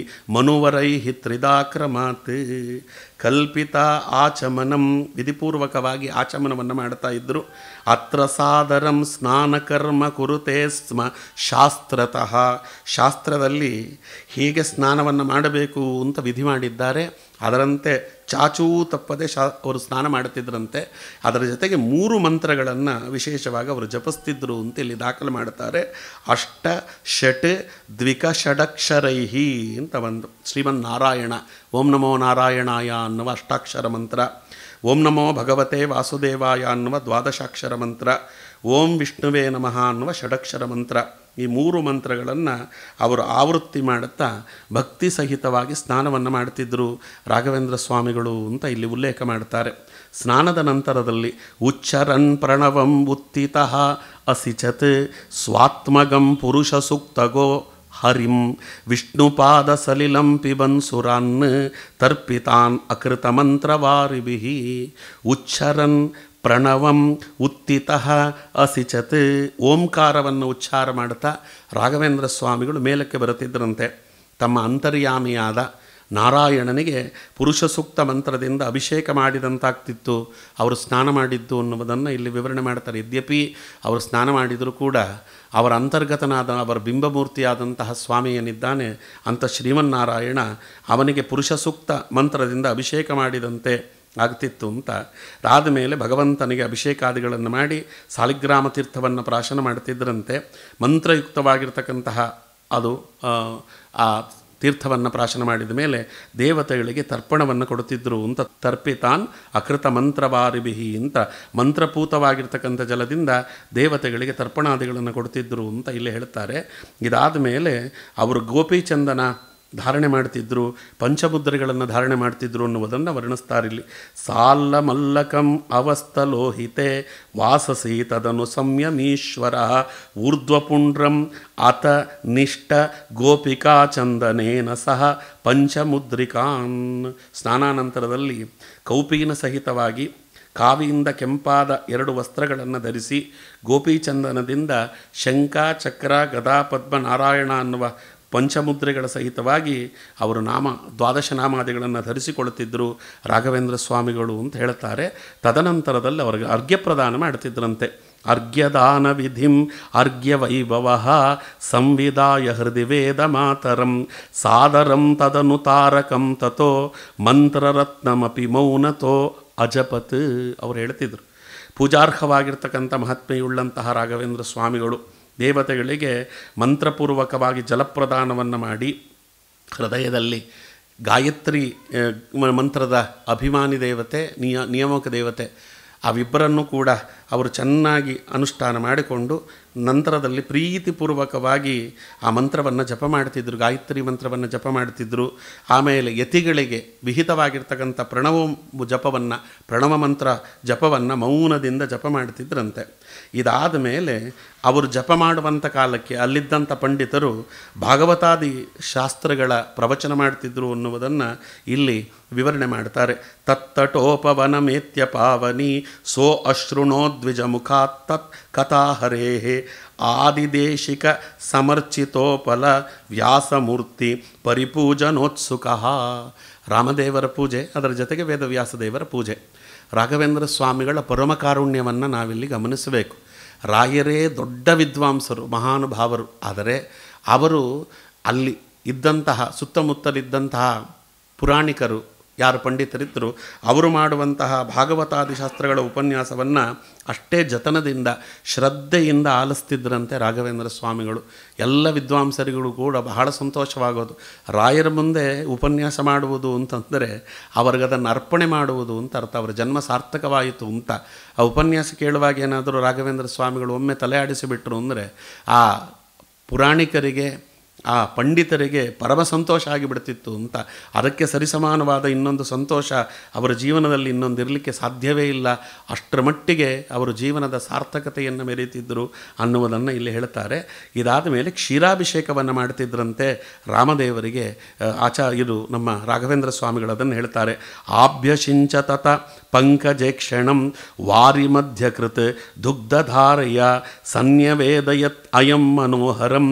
ಮನುವರೈ ತ್ರಿದಾಕ್ರಮಾತ್. ಕಲ್ಪಿತ ಆಚಮನಂ, ವಿಧಿಪೂರ್ವಕವಾಗಿ ಆಚಮನವನ್ನು ಮಾಡ್ತಾ ಇದ್ದರು. ಅತ್ರ ಸಾದರಂ ಸ್ನಾನಕರ್ಮ ಕುರುತೆ ಸ್ಮ ಶಾಸ್ತ್ರತಃ, ಶಾಸ್ತ್ರದಲ್ಲಿ ಹೀಗೆ ಸ್ನಾನವನ್ನು ಮಾಡಬೇಕು ಅಂತ ವಿಧಿ ಮಾಡಿದ್ದಾರೆ. ಅದರಂತೆ ಚಾಚೂ ತಪ್ಪದೆ ಅವರು ಸ್ನಾನ ಮಾಡುತ್ತಿದ್ದರಂತೆ. ಅದರ ಜೊತೆಗೆ 3 ಮಂತ್ರಗಳನ್ನು ವಿಶೇಷವಾಗಿ ಅವರು ಜಪಿಸ್ತಿದ್ರು ಅಂತ ಇಲ್ಲಿ ದಾಖಲೆ ಮಾಡ್ತಾರೆ. ಅಷ್ಟ ಷಟ್ ದ್ವಿಕಷಡಕ್ಷರೈಹಿ ಅಂತ ಒಂದು ಶ್ರೀಮನ್ನಾರಾಯಣ ಓಂ ನಮೋ ನಾರಾಯಣಾಯ ಅನ್ನುವ ಅಷ್ಟಾಕ್ಷರ ಮಂತ್ರ, ಓಂ ನಮೋ ಭಗವತೆ ವಾಸುದೇವಾಯ ಅನ್ನುವ 12 ಮಂತ್ರ, ಓಂ ವಿಷ್ಣುವೇ ನಮಃ ಅನ್ನುವ ಷಡಕ್ಷರ ಮಂತ್ರ. ಈ 3 ಮಂತ್ರಗಳನ್ನು ಅವರು ಆವೃತ್ತಿ ಮಾಡುತ್ತಾ ಭಕ್ತಿ ಸಹಿತವಾಗಿ ಸ್ನಾನವನ್ನು ಮಾಡ್ತಿದ್ದರು ರಾಘವೇಂದ್ರ ಸ್ವಾಮಿಗಳು ಅಂತ ಇಲ್ಲಿ ಉಲ್ಲೇಖ ಮಾಡ್ತಾರೆ. ಸ್ನಾನದ ನಂತರದಲ್ಲಿ ಉಚ್ಚರನ್ ಪ್ರಣವಂ ಉತ್ತಿತಃ ಅಸಿಚತ್ ಸ್ವಾತ್ಮಗಂ ಪುರುಷ ಸೂಕ್ತಗೋ ಹರಿಂ ವಿಷ್ಣುಪಾದ ಸಲಿಲಂ ಪಿಬನ್ ಸುರಾನ್ ತರ್ಪಿತಾನ್ ಅಕೃತ ಮಂತ್ರವಾರಿಭಿ. ಉಚ್ಚರನ್ ಪ್ರಣವಂ ಉತ್ತಿತಃ ಅಸಿಚತ್. ಓಂಕಾರವನ್ನು ಉಚ್ಚಾರ ಮಾಡುತ್ತಾ ರಾಘವೇಂದ್ರ ಸ್ವಾಮಿಗಳು ಮೇಲಕ್ಕೆ ಬರುತ್ತಿದ್ದರಂತೆ. ತಮ್ಮ ಅಂತರ್ಯಾಮಿಯಾದ ನಾರಾಯಣನಿಗೆ ಪುರುಷ ಸೂಕ್ತ ಮಂತ್ರದಿಂದ ಅಭಿಷೇಕ ಮಾಡಿದಂತಾಗ್ತಿತ್ತು ಅವರು ಸ್ನಾನ ಮಾಡಿದ್ದು ಅನ್ನುವುದನ್ನು ಇಲ್ಲಿ ವಿವರಣೆ ಮಾಡ್ತಾರೆ. ಯದ್ಯಪಿ ಅವರು ಸ್ನಾನ ಮಾಡಿದರೂ ಕೂಡ ಅವರ ಅಂತರ್ಗತನಾದ ಅವರ ಬಿಂಬಮೂರ್ತಿಯಾದಂತಹ ಸ್ವಾಮಿ ಏನಿದ್ದಾನೆ ಅಂಥ ಶ್ರೀಮನ್ನಾರಾಯಣ ಅವನಿಗೆ ಪುರುಷ ಸೂಕ್ತ ಮಂತ್ರದಿಂದ ಅಭಿಷೇಕ ಮಾಡಿದಂತೆ ಆಗ್ತಿತ್ತು ಅಂತ. ಅದಾದ ಮೇಲೆ ಭಗವಂತನಿಗೆ ಅಭಿಷೇಕಾದಿಗಳನ್ನು ಮಾಡಿ ಸಾಲಿಗ್ರಾಮ ತೀರ್ಥವನ್ನು ಪ್ರಾಶನ ಮಾಡ್ತಿದ್ದರಂತೆ. ಮಂತ್ರಯುಕ್ತವಾಗಿರ್ತಕ್ಕಂತಹ ಅದು ಆ ತೀರ್ಥವನ್ನು ಪ್ರಾಶನ ಮಾಡಿದ ಮೇಲೆ ದೇವತೆಗಳಿಗೆ ತರ್ಪಣವನ್ನು ಕೊಡುತ್ತಿದ್ದರು ಅಂತ. ತರ್ಪಿತಾನ್ ಅಕೃತ ಮಂತ್ರವಾರಿಬಿಹಿ ಅಂತ ಮಂತ್ರಪೂತವಾಗಿರ್ತಕ್ಕಂಥ ಜಲದಿಂದ ದೇವತೆಗಳಿಗೆ ತರ್ಪಣಾದಿಗಳನ್ನು ಕೊಡುತ್ತಿದ್ದರು ಅಂತ ಇಲ್ಲಿ ಹೇಳ್ತಾರೆ. ಇದಾದ ಮೇಲೆ ಅವರು ಗೋಪಿಚಂದನ ಧಾರಣೆ ಮಾಡ್ತಿದ್ರು, ಪಂಚಮುದ್ರೆಗಳನ್ನು ಧಾರಣೆ ಮಾಡ್ತಿದ್ರು ಅನ್ನುವುದನ್ನು ವರ್ಣಿಸ್ತಾರಿಲ್ಲಿ. ಸಾಲ್ಲ ಮಲ್ಲಕಂ ಅವಸ್ಥಲೋಹಿತೆ ವಾಸಸಿ ತದನು ಸಂಯಮೀಶ್ವರ ಊರ್ಧ್ವಪುಂಡ್ರಂ ಅತ ನಿಷ್ಠ ಗೋಪಿಕಾ ಚಂದನೇನ ಸಹ ಪಂಚಮುದ್ರಿಕಾನ್. ಸ್ನಾನಾನಂತರದಲ್ಲಿ ಕೌಪೀನ ಸಹಿತವಾಗಿ ಕಾವಿಯಿಂದ ಕೆಂಪಾದ 2 ವಸ್ತ್ರಗಳನ್ನು ಧರಿಸಿ ಗೋಪೀಚಂದನದಿಂದ ಶಂಖ ಚಕ್ರ ಗದಾ ಪದ್ಮ ನಾರಾಯಣ ಅನ್ನುವ ಪಂಚಮುದ್ರೆಗಳ ಸಹಿತವಾಗಿ ಅವರು ದ್ವಾದಶ ನಾಮಾದಿಗಳನ್ನು ಧರಿಸಿಕೊಳ್ಳುತ್ತಿದ್ದರು ರಾಘವೇಂದ್ರ ಸ್ವಾಮಿಗಳು ಅಂತ ಹೇಳ್ತಾರೆ. ತದನಂತರದಲ್ಲಿ ಅವರಿಗೆ ಅರ್ಘ್ಯ ಪ್ರದಾನ ಮಾಡ್ತಿದ್ರಂತೆ. ಅರ್ಘ್ಯದಾನ ವಿಧಿಂ ಅರ್ಘ್ಯವೈಭವ ಸಂವಿಧಾಯ ಹೃದಯ ವೇದ ಮಾತರಂ ಸಾದರಂ ತದನು ತಾರಕಂ ತಥೋ ಮಂತ್ರರತ್ನಮಪಿ ಮೌನತೋ ಅಜಪತ್. ಅವರು ಹೇಳ್ತಿದ್ರು ಪೂಜಾರ್ಹವಾಗಿರ್ತಕ್ಕಂಥ ಮಹಾತ್ಮೆಯುಳ್ಳಂತಹ ರಾಘವೇಂದ್ರ ಸ್ವಾಮಿಗಳು ದೇವತೆಗಳಿಗೆ ಮಂತ್ರಪೂರ್ವಕವಾಗಿ ಜಲಪ್ರದಾನವನ್ನು ಮಾಡಿ ಹೃದಯದಲ್ಲಿ ಗಾಯತ್ರಿ ಮಂತ್ರದ ಅಭಿಮಾನಿ ದೇವತೆ ನಿಯಾಮಕ ದೇವತೆ ಅವಿಬ್ಬರನ್ನು ಕೂಡ ಅವರು ಚೆನ್ನಾಗಿ ಅನುಷ್ಠಾನ ಮಾಡಿಕೊಂಡು ನಂತರದಲ್ಲಿ ಪ್ರೀತಿಪೂರ್ವಕವಾಗಿ ಆ ಮಂತ್ರವನ್ನು ಜಪ ಮಾಡ್ತಿದ್ರು, ಗಾಯತ್ರಿ ಮಂತ್ರವನ್ನು ಜಪ ಮಾಡ್ತಿದ್ರು. ಆಮೇಲೆ ಯತಿಗಳಿಗೆ ವಿಹಿತವಾಗಿರ್ತಕ್ಕಂಥ ಪ್ರಣವ ಮಂತ್ರ ಜಪವನ್ನು ಮೌನದಿಂದ ಜಪ ಮಾಡ್ತಿದ್ರಂತೆ. ಇದಾದ ಮೇಲೆ ಅವರು ಜಪ ಮಾಡುವಂಥ ಕಾಲಕ್ಕೆ ಅಲ್ಲಿದ್ದಂಥ ಪಂಡಿತರು ಭಾಗವತಾದಿ ಶಾಸ್ತ್ರಗಳ ಪ್ರವಚನ ಮಾಡ್ತಿದ್ರು ಅನ್ನುವುದನ್ನು ಇಲ್ಲಿ ವಿವರಣೆ ಮಾಡ್ತಾರೆ. ತತ್ತಟೋಪವನ ಮೇತ್ಯ ಪಾವನಿ ಸೋ ಅಶ್ರುಣೋ ದ್ವಿಜ ಮುಖಾತ್ ತತ್ ಕಥಾಹರೇ ಆದಿದೇಶಿಕ ಸಮರ್ಚಿತೋಪಲ ವ್ಯಾಸಮೂರ್ತಿ ಪರಿಪೂಜನೋತ್ಸುಕ. ರಾಮದೇವರ ಪೂಜೆ, ಅದರ ಜೊತೆಗೆ ವೇದವ್ಯಾಸದೇವರ ಪೂಜೆ. ರಾಘವೇಂದ್ರ ಸ್ವಾಮಿಗಳ ಪರಮಕಾರುಣ್ಯವನ್ನು ನಾವಿಲ್ಲಿ ಗಮನಿಸಬೇಕು. ರಾಯರೇ ದೊಡ್ಡ ವಿದ್ವಾಂಸರು, ಮಹಾನುಭಾವರು. ಆದರೆ ಅವರು ಅಲ್ಲಿ ಇದ್ದಂತಹ ಸುತ್ತಮುತ್ತಲಿದ್ದಂತಹ ಪುರಾಣಿಕರು ಯಾರು ಪಂಡಿತರಿದ್ದರು ಅವರು ಮಾಡುವಂತಹ ಭಾಗವತಾದಿ ಶಾಸ್ತ್ರಗಳ ಉಪನ್ಯಾಸವನ್ನು ಅಷ್ಟೇ ಜತನದಿಂದ ಶ್ರದ್ಧೆಯಿಂದ ಆಲಿಸ್ತಿದ್ದರಂತೆ ರಾಘವೇಂದ್ರ ಸ್ವಾಮಿಗಳು. ಎಲ್ಲ ವಿದ್ವಾಂಸರಿಗಳು ಕೂಡ ಬಹಳ ಸಂತೋಷವಾಗೋದು. ರಾಯರ ಮುಂದೆ ಉಪನ್ಯಾಸ ಮಾಡುವುದು ಅಂತಂದರೆ ಅವ್ರಿಗದನ್ನು ಅರ್ಪಣೆ ಮಾಡುವುದು ಅಂತ ಅರ್ಥ. ಅವರ ಜನ್ಮ ಸಾರ್ಥಕವಾಯಿತು ಅಂತ. ಆ ಉಪನ್ಯಾಸ ಕೇಳುವಾಗ ಏನಾದರೂ ರಾಘವೇಂದ್ರ ಸ್ವಾಮಿಗಳು ಒಮ್ಮೆ ತಲೆ ಆಡಿಸಿಬಿಟ್ರು ಅಂದರೆ ಆ ಪುರಾಣಿಕರಿಗೆ ಆ ಪಂಡಿತರಿಗೆ ಪರಮ ಸಂತೋಷ ಆಗಿಬಿಡ್ತಿತ್ತು ಅಂತ. ಅದಕ್ಕೆ ಸರಿಸಮಾನವಾದ ಇನ್ನೊಂದು ಸಂತೋಷ ಅವರ ಜೀವನದಲ್ಲಿ ಇನ್ನೊಂದು ಇರಲಿಕ್ಕೆ ಸಾಧ್ಯವೇ ಇಲ್ಲ. ಅಷ್ಟರ ಮಟ್ಟಿಗೆ ಅವರು ಜೀವನದ ಸಾರ್ಥಕತೆಯನ್ನು ಮೆರೀತಿದ್ದರು ಅನ್ನುವುದನ್ನು ಇಲ್ಲಿ ಹೇಳ್ತಾರೆ. ಇದಾದ ಮೇಲೆ ಕ್ಷೀರಾಭಿಷೇಕವನ್ನು ಮಾಡ್ತಿದ್ರಂತೆ ರಾಮದೇವರಿಗೆ. ಇದು ನಮ್ಮ ರಾಘವೇಂದ್ರ ಸ್ವಾಮಿಗಳದನ್ನು ಹೇಳ್ತಾರೆ. ಆಭ್ಯಸಿಂಚ ತತ ಪಂಕಜೇಕ್ಷಣಂ ವಾರಿ ಮಧ್ಯಕೃತ್ ದುಗ್ಧಧಾರಯ ಸನ್ಯವೇದಯತ್ ಅಯಂ ಮನೋಹರಂ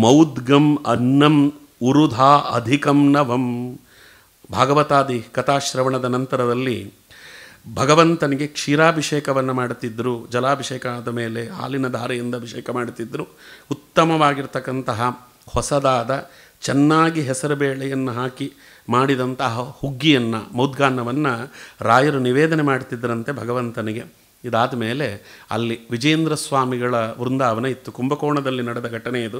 ಮೌದ್ಗಂ ಅನ್ನಂ ಉರುಧಾ ಅಧಿಕಂ ನವಂ. ಭಾಗವತಾದಿ ಕಥಾಶ್ರವಣದ ನಂತರದಲ್ಲಿ ಭಗವಂತನಿಗೆ ಕ್ಷೀರಾಭಿಷೇಕವನ್ನು ಮಾಡುತ್ತಿದ್ದರು. ಜಲಾಭಿಷೇಕ ಆದ ಮೇಲೆ ಹಾಲಿನ ಧಾರೆಯಿಂದ ಅಭಿಷೇಕ ಮಾಡುತ್ತಿದ್ದರು. ಉತ್ತಮವಾಗಿರ್ತಕ್ಕಂತಹ ಹೊಸದಾದ ಚೆನ್ನಾಗಿ ಹೆಸರುಬೇಳೆಯನ್ನು ಹಾಕಿ ಮಾಡಿದಂತಹ ಹುಗ್ಗಿಯನ್ನು ಮೌದ್ಗಾನ್ನವನ್ನು ರಾಯರು ನಿವೇದನೆ ಮಾಡ್ತಿದ್ದರಂತೆ ಭಗವಂತನಿಗೆ. ಇದಾದ ಮೇಲೆ ಅಲ್ಲಿ ವಿಜೇಂದ್ರ ಸ್ವಾಮಿಗಳ ವೃಂದಾವನ ಇತ್ತು. ಕುಂಭಕೋಣದಲ್ಲಿ ನಡೆದ ಘಟನೆ ಇದು.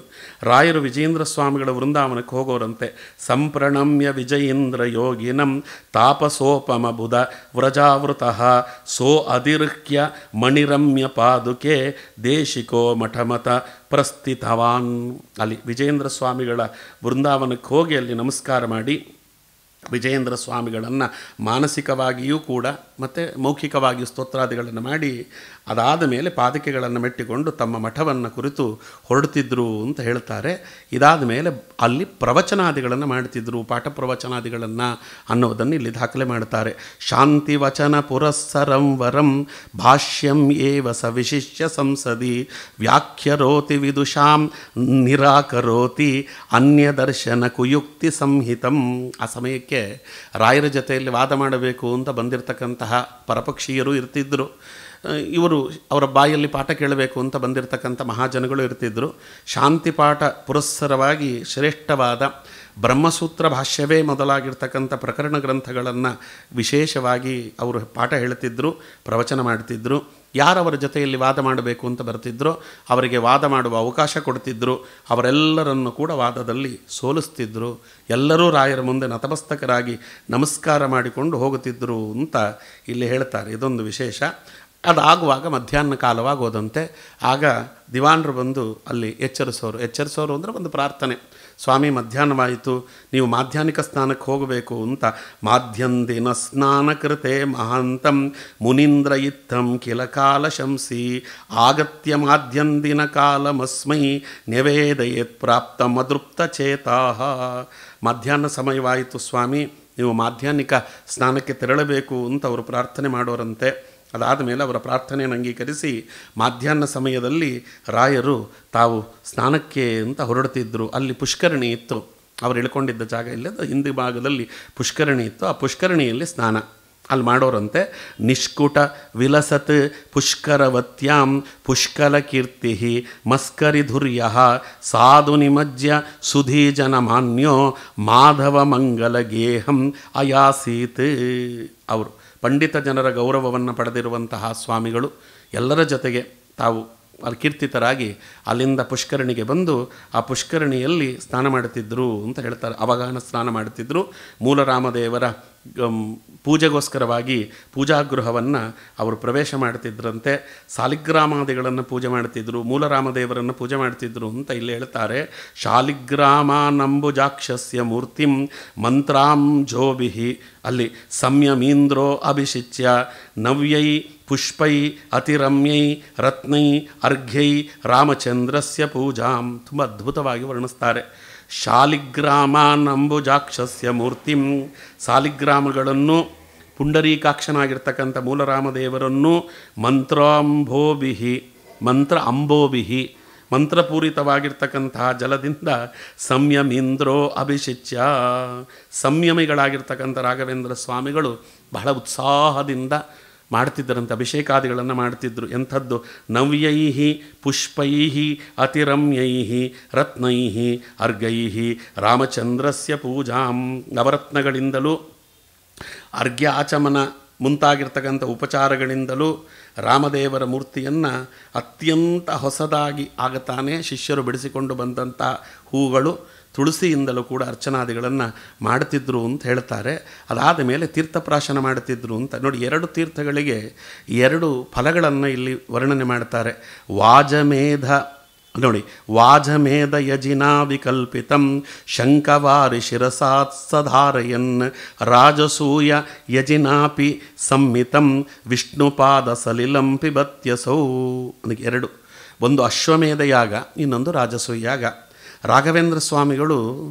ರಾಯರು ವಿಜೇಂದ್ರ ಸ್ವಾಮಿಗಳ ವೃಂದಾವನಕ್ಕೆ ಹೋಗೋರಂತೆ. ಸಂಪ್ರಣಮ್ಯ ವಿಜಯೇಂದ್ರ ಯೋಗಿನಂ ತಾಪಸೋಪಮ ಬುಧ ವ್ರಜಾವೃತಃ ಸೋ ಅಧಿರ್ಹ್ಯ ಮಣಿರಮ್ಯ ಪಾದುಕೆ ದೇಶಿಕೋ ಮಠಮತ ಪ್ರಸ್ಥಿತವಾನ್. ಅಲ್ಲಿ ವಿಜೇಂದ್ರ ಸ್ವಾಮಿಗಳ ವೃಂದಾವನಕ್ಕೆ ಹೋಗಿ ಅಲ್ಲಿ ನಮಸ್ಕಾರ ಮಾಡಿ ವಿಜಯೇಂದ್ರ ಸ್ವಾಮಿಗಳನ್ನು ಮಾನಸಿಕವಾಗಿಯೂ ಕೂಡ ಮತ್ತು ಮೌಖಿಕವಾಗಿಯೂ ಸ್ತೋತ್ರಾದಿಗಳನ್ನು ಮಾಡಿ ಅದಾದ ಮೇಲೆ ಪಾದಕೆಗಳನ್ನು ಮೆಟ್ಟಿಕೊಂಡು ತಮ್ಮ ಮಠವನ್ನು ಕುರಿತು ಹೊರಡುತ್ತಿದ್ದರು ಅಂತ ಹೇಳ್ತಾರೆ. ಇದಾದ ಮೇಲೆ ಅಲ್ಲಿ ಪ್ರವಚನಾದಿಗಳನ್ನು ಮಾಡ್ತಿದ್ದರು, ಪಾಠ ಪ್ರವಚನಾದಿಗಳನ್ನು ಅನ್ನೋದನ್ನು ಇಲ್ಲಿ ದಾಖಲೆ ಮಾಡ್ತಾರೆ. ಶಾಂತಿ ವಚನ ಪುರಸ್ಸರಂ ವರಂ ಭಾಷ್ಯಂ ಏವ ಸ ವಿಶಿಷ್ಯ ಸಂಸದಿ ವ್ಯಾಖ್ಯರೋತಿ ವಿದುಷಾಂ ನಿರಾಕರೋತಿ ಅನ್ಯದರ್ಶನ ಕುಯುಕ್ತಿ ಸಂಹಿತಂ. ಆ ಸಮಯಕ್ಕೆ ರಾಯರ ಜೊತೆಯಲ್ಲಿ ವಾದ ಮಾಡಬೇಕು ಅಂತ ಬಂದಿರತಕ್ಕಂತಹ ಪರಪಕ್ಷೀಯರು ಇರ್ತಿದ್ದರು. ಇವರು ಅವರ ಬಾಯಲ್ಲಿ ಪಾಠ ಕೇಳಬೇಕು ಅಂತ ಬಂದಿರತಕ್ಕಂಥ ಮಹಾಜನಗಳು ಇರ್ತಿದ್ದರು. ಶಾಂತಿ ಪಾಠ ಪುರಸ್ಸರವಾಗಿ ಶ್ರೇಷ್ಠವಾದ ಬ್ರಹ್ಮಸೂತ್ರ ಭಾಷ್ಯವೇ ಮೊದಲಾಗಿರ್ತಕ್ಕಂಥ ಪ್ರಕರಣ ಗ್ರಂಥಗಳನ್ನು ವಿಶೇಷವಾಗಿ ಅವರು ಪಾಠ ಹೇಳ್ತಿದ್ದರು, ಪ್ರವಚನ ಮಾಡ್ತಿದ್ದರು. ಯಾರವರ ಜೊತೆಯಲ್ಲಿ ವಾದ ಮಾಡಬೇಕು ಅಂತ ಬರ್ತಿದ್ರೋ ಅವರಿಗೆ ವಾದ ಮಾಡುವ ಅವಕಾಶ ಕೊಡ್ತಿದ್ದರು. ಅವರೆಲ್ಲರನ್ನು ಕೂಡ ವಾದದಲ್ಲಿ ಸೋಲಿಸ್ತಿದ್ದರು. ಎಲ್ಲರೂ ರಾಯರ ಮುಂದೆ ನತಮಸ್ತಕರಾಗಿ ನಮಸ್ಕಾರ ಮಾಡಿಕೊಂಡು ಹೋಗುತ್ತಿದ್ದರು ಅಂತ ಇಲ್ಲಿ ಹೇಳ್ತಾರೆ. ಇದೊಂದು ವಿಶೇಷ. ಅದಾಗುವಾಗ ಮಧ್ಯಾಹ್ನ ಕಾಲವಾಗೋದಂತೆ. ಆಗ ದಿವಾನರು ಬಂದು ಅಲ್ಲಿ ಎಚ್ಚರಿಸೋರು ಅಂದರೆ ಒಂದು ಪ್ರಾರ್ಥನೆ, ಸ್ವಾಮಿ ಮಧ್ಯಾಹ್ನವಾಯಿತು, ನೀವು ಮಾಧ್ಯಾಹ್ನಿಕ ಸ್ನಾನಕ್ಕೆ ಹೋಗಬೇಕು ಅಂತ. ಮಾಧ್ಯಂದಿನ ಸ್ನಾನ ಕೃತೆ ಮಹಾಂತಂ ಮುನೀಂದ್ರ ಇತ್ತಂ ಕಿಲ ಕಾಲ ಶಂಸಿ ಆಗತ್ಯ ಮಾಧ್ಯಂದಿನ ಕಾಲಮಸ್ಮೈ ನಿವೇದಯೇತ್ ಪ್ರಾಪ್ತ ಮದೃಪ್ತ ಚೇತಾಹ. ಮಧ್ಯಾಹ್ನ ಸಮಯವಾಯಿತು ಸ್ವಾಮಿ, ನೀವು ಮಾಧ್ಯಾಹ್ನಿಕ ಸ್ನಾನಕ್ಕೆ ತೆರಳಬೇಕು ಅಂತ ಅವರು ಪ್ರಾರ್ಥನೆ ಮಾಡೋರಂತೆ. ಅದಾದ ಮೇಲೆ ಅವರ ಪ್ರಾರ್ಥನೆಯನ್ನು ಅಂಗೀಕರಿಸಿ ಮಾಧ್ಯಾಹ್ನ ಸಮಯದಲ್ಲಿ ರಾಯರು ತಾವು ಸ್ನಾನಕ್ಕೆ ಅಂತ ಹೊರಡ್ತಿದ್ದರು. ಅಲ್ಲಿ ಪುಷ್ಕರಣಿ ಇತ್ತು, ಅವರು ಇಳ್ಕೊಂಡಿದ್ದ ಜಾಗ ಇಲ್ಲದ ಹಿಂದಿ ಭಾಗದಲ್ಲಿ ಪುಷ್ಕರಣಿ ಇತ್ತು. ಆ ಪುಷ್ಕರಣಿಯಲ್ಲಿ ಸ್ನಾನ ಅಲ್ಲಿ ಮಾಡೋರಂತೆ. ನಿಷ್ಕುಟ ವಿಲಸತ್ ಪುಷ್ಕರವತ್ಯಾಂ ಪುಷ್ಕಲ ಕೀರ್ತಿ ಮಸ್ಕರಿಧುರ್ಯ ಸಾಧು ನಿಮಜ್ಯ ಸುಧೀಜನ ಮಾನ್ಯೋ ಮಾಧವ ಮಂಗಲ ಗೇಹಂ ಅಯಾಸೀತ್. ಅವರು ಪಂಡಿತ ಜನರ ಗೌರವವನ್ನು ಪಡೆದಿರುವಂತಹ ಸ್ವಾಮಿಗಳು ಎಲ್ಲರ ಜೊತೆಗೆ ತಾವು ಅಲ್ಲಿ ಕೀರ್ತಿತರಾಗಿ ಅಲ್ಲಿಂದ ಪುಷ್ಕರಣಿಗೆ ಬಂದು ಆ ಪುಷ್ಕರಣಿಯಲ್ಲಿ ಸ್ನಾನ ಮಾಡುತ್ತಿದ್ದರು ಅಂತ ಹೇಳ್ತಾರೆ. ಅವಗಾಹನ ಸ್ನಾನ ಮಾಡುತ್ತಿದ್ದರು. ಮೂಲರಾಮದೇವರ ಪೂಜೆಗೋಸ್ಕರವಾಗಿ ಪೂಜಾಗೃಹವನ್ನು ಅವರು ಪ್ರವೇಶ ಮಾಡ್ತಿದ್ರಂತೆ. ಸಾಲಿಗ್ರಾಮಾದಿಗಳನ್ನು ಪೂಜೆ ಮಾಡ್ತಿದ್ರು, ಮೂಲರಾಮದೇವರನ್ನು ಪೂಜೆ ಮಾಡ್ತಿದ್ರು ಅಂತ ಇಲ್ಲಿ ಹೇಳ್ತಾರೆ. ಶಾಲಿಗ್ರಾಮಾನಂಬುಜಾಕ್ಷಸ್ಯ ಮೂರ್ತಿಂ ಮಂತ್ರಾಂ ಜೋಭಿಹಿ ಅಲ್ಲಿ ಸಂಯಮೀಂದ್ರೋ ಅಭಿಷಿಚ್ಯ ನವ್ಯೈ ಪುಷ್ಪೈ ಅತಿರಮ್ಯೈ ರತ್ನೈ ಅರ್ಘ್ಯೈ ರಾಮಚಂದ್ರಸ್ಯ ಪೂಜಾಂ. ತುಂಬ ಅದ್ಭುತವಾಗಿ ವರ್ಣಿಸ್ತಾರೆ. ಶಾಲಿಗ್ರಾಮಾನಂಬುಜಾಕ್ಷಸ್ಯ ಮೂರ್ತಿಂ, ಸಾಲಿಗ್ರಾಮಗಳನ್ನು ಪುಂಡರೀಕಾಕ್ಷನಾಗಿರ್ತಕ್ಕಂಥ ಮೂಲರಾಮದೇವರನ್ನು ಮಂತ್ರಾಂಬೋಭಿಹಿ ಅಂಬೋಭಿಹಿ ಮಂತ್ರಪೂರಿತವಾಗಿರ್ತಕ್ಕಂತಹ ಜಲದಿಂದ ಸಂಯಮೀಂದ್ರೋ ಅಭಿಷಿಚ್ಯ. ಸಂಯಮಿಗಳಾಗಿರ್ತಕ್ಕಂಥ ರಾಘವೇಂದ್ರ ಸ್ವಾಮಿಗಳು ಬಹಳ ಉತ್ಸಾಹದಿಂದ ಮಾಡ್ತಿದ್ದರಂತೆ, ಅಭಿಷೇಕಾದಿಗಳನ್ನು ಮಾಡ್ತಿದ್ದರು. ಎಂಥದ್ದು? ನವ್ಯೈ ಪುಷ್ಪೈ ಅತಿರಮ್ಯೈ ರತ್ನೈ ಅರ್ಘೈ ರಾಮಚಂದ್ರಸ್ಯ ಪೂಜಾಂ. ನವರತ್ನಗಳಿಂದಲೂ ಅರ್ಘ್ಯಾಚಮನ ಮುಂತಾಗಿರ್ತಕ್ಕಂಥ ಉಪಚಾರಗಳಿಂದಲೂ ರಾಮದೇವರ ಮೂರ್ತಿಯನ್ನು ಅತ್ಯಂತ ಹೊಸದಾಗಿ ಆಗತಾನೆ ಶಿಷ್ಯರು ಬಿಡಿಸಿಕೊಂಡು ಬಂದಂಥ ಹೂಗಳು ತುಳಸಿಯಿಂದಲೂ ಕೂಡ ಅರ್ಚನಾದಿಗಳನ್ನು ಮಾಡ್ತಿದ್ರು ಅಂತ ಹೇಳ್ತಾರೆ. ಅದಾದ ಮೇಲೆ ತೀರ್ಥಪ್ರಾಶನ ಮಾಡ್ತಿದ್ರು ಅಂತ ನೋಡಿ. 2 ತೀರ್ಥಗಳಿಗೆ 2 ಫಲಗಳನ್ನು ಇಲ್ಲಿ ವರ್ಣನೆ ಮಾಡ್ತಾರೆ. ವಾಜಮೇಧ ನೋಡಿ, ವಾಜಮೇಧ ಯಜಿನಾ ವಿಕಲ್ಪಿತಂ ಶಂಕವಾರಿ ಶಿರಸಾತ್ ಸಧಾರಯನ್ ರಾಜಸೂಯ ಯಜಿನಾಪಿ ಸಂಮಿತಂ ವಿಷ್ಣುಪಾದ ಸಲಿಲಂ ಪಿಬತ್ಯಸೌ. ನನಗೆ 2, ಒಂದು ಅಶ್ವಮೇಧ ಯಾಗ, ಇನ್ನೊಂದು ರಾಜಸೂಯ ಯಾಗ. ರಾಘವೇಂದ್ರ ಸ್ವಾಮಿಗಳು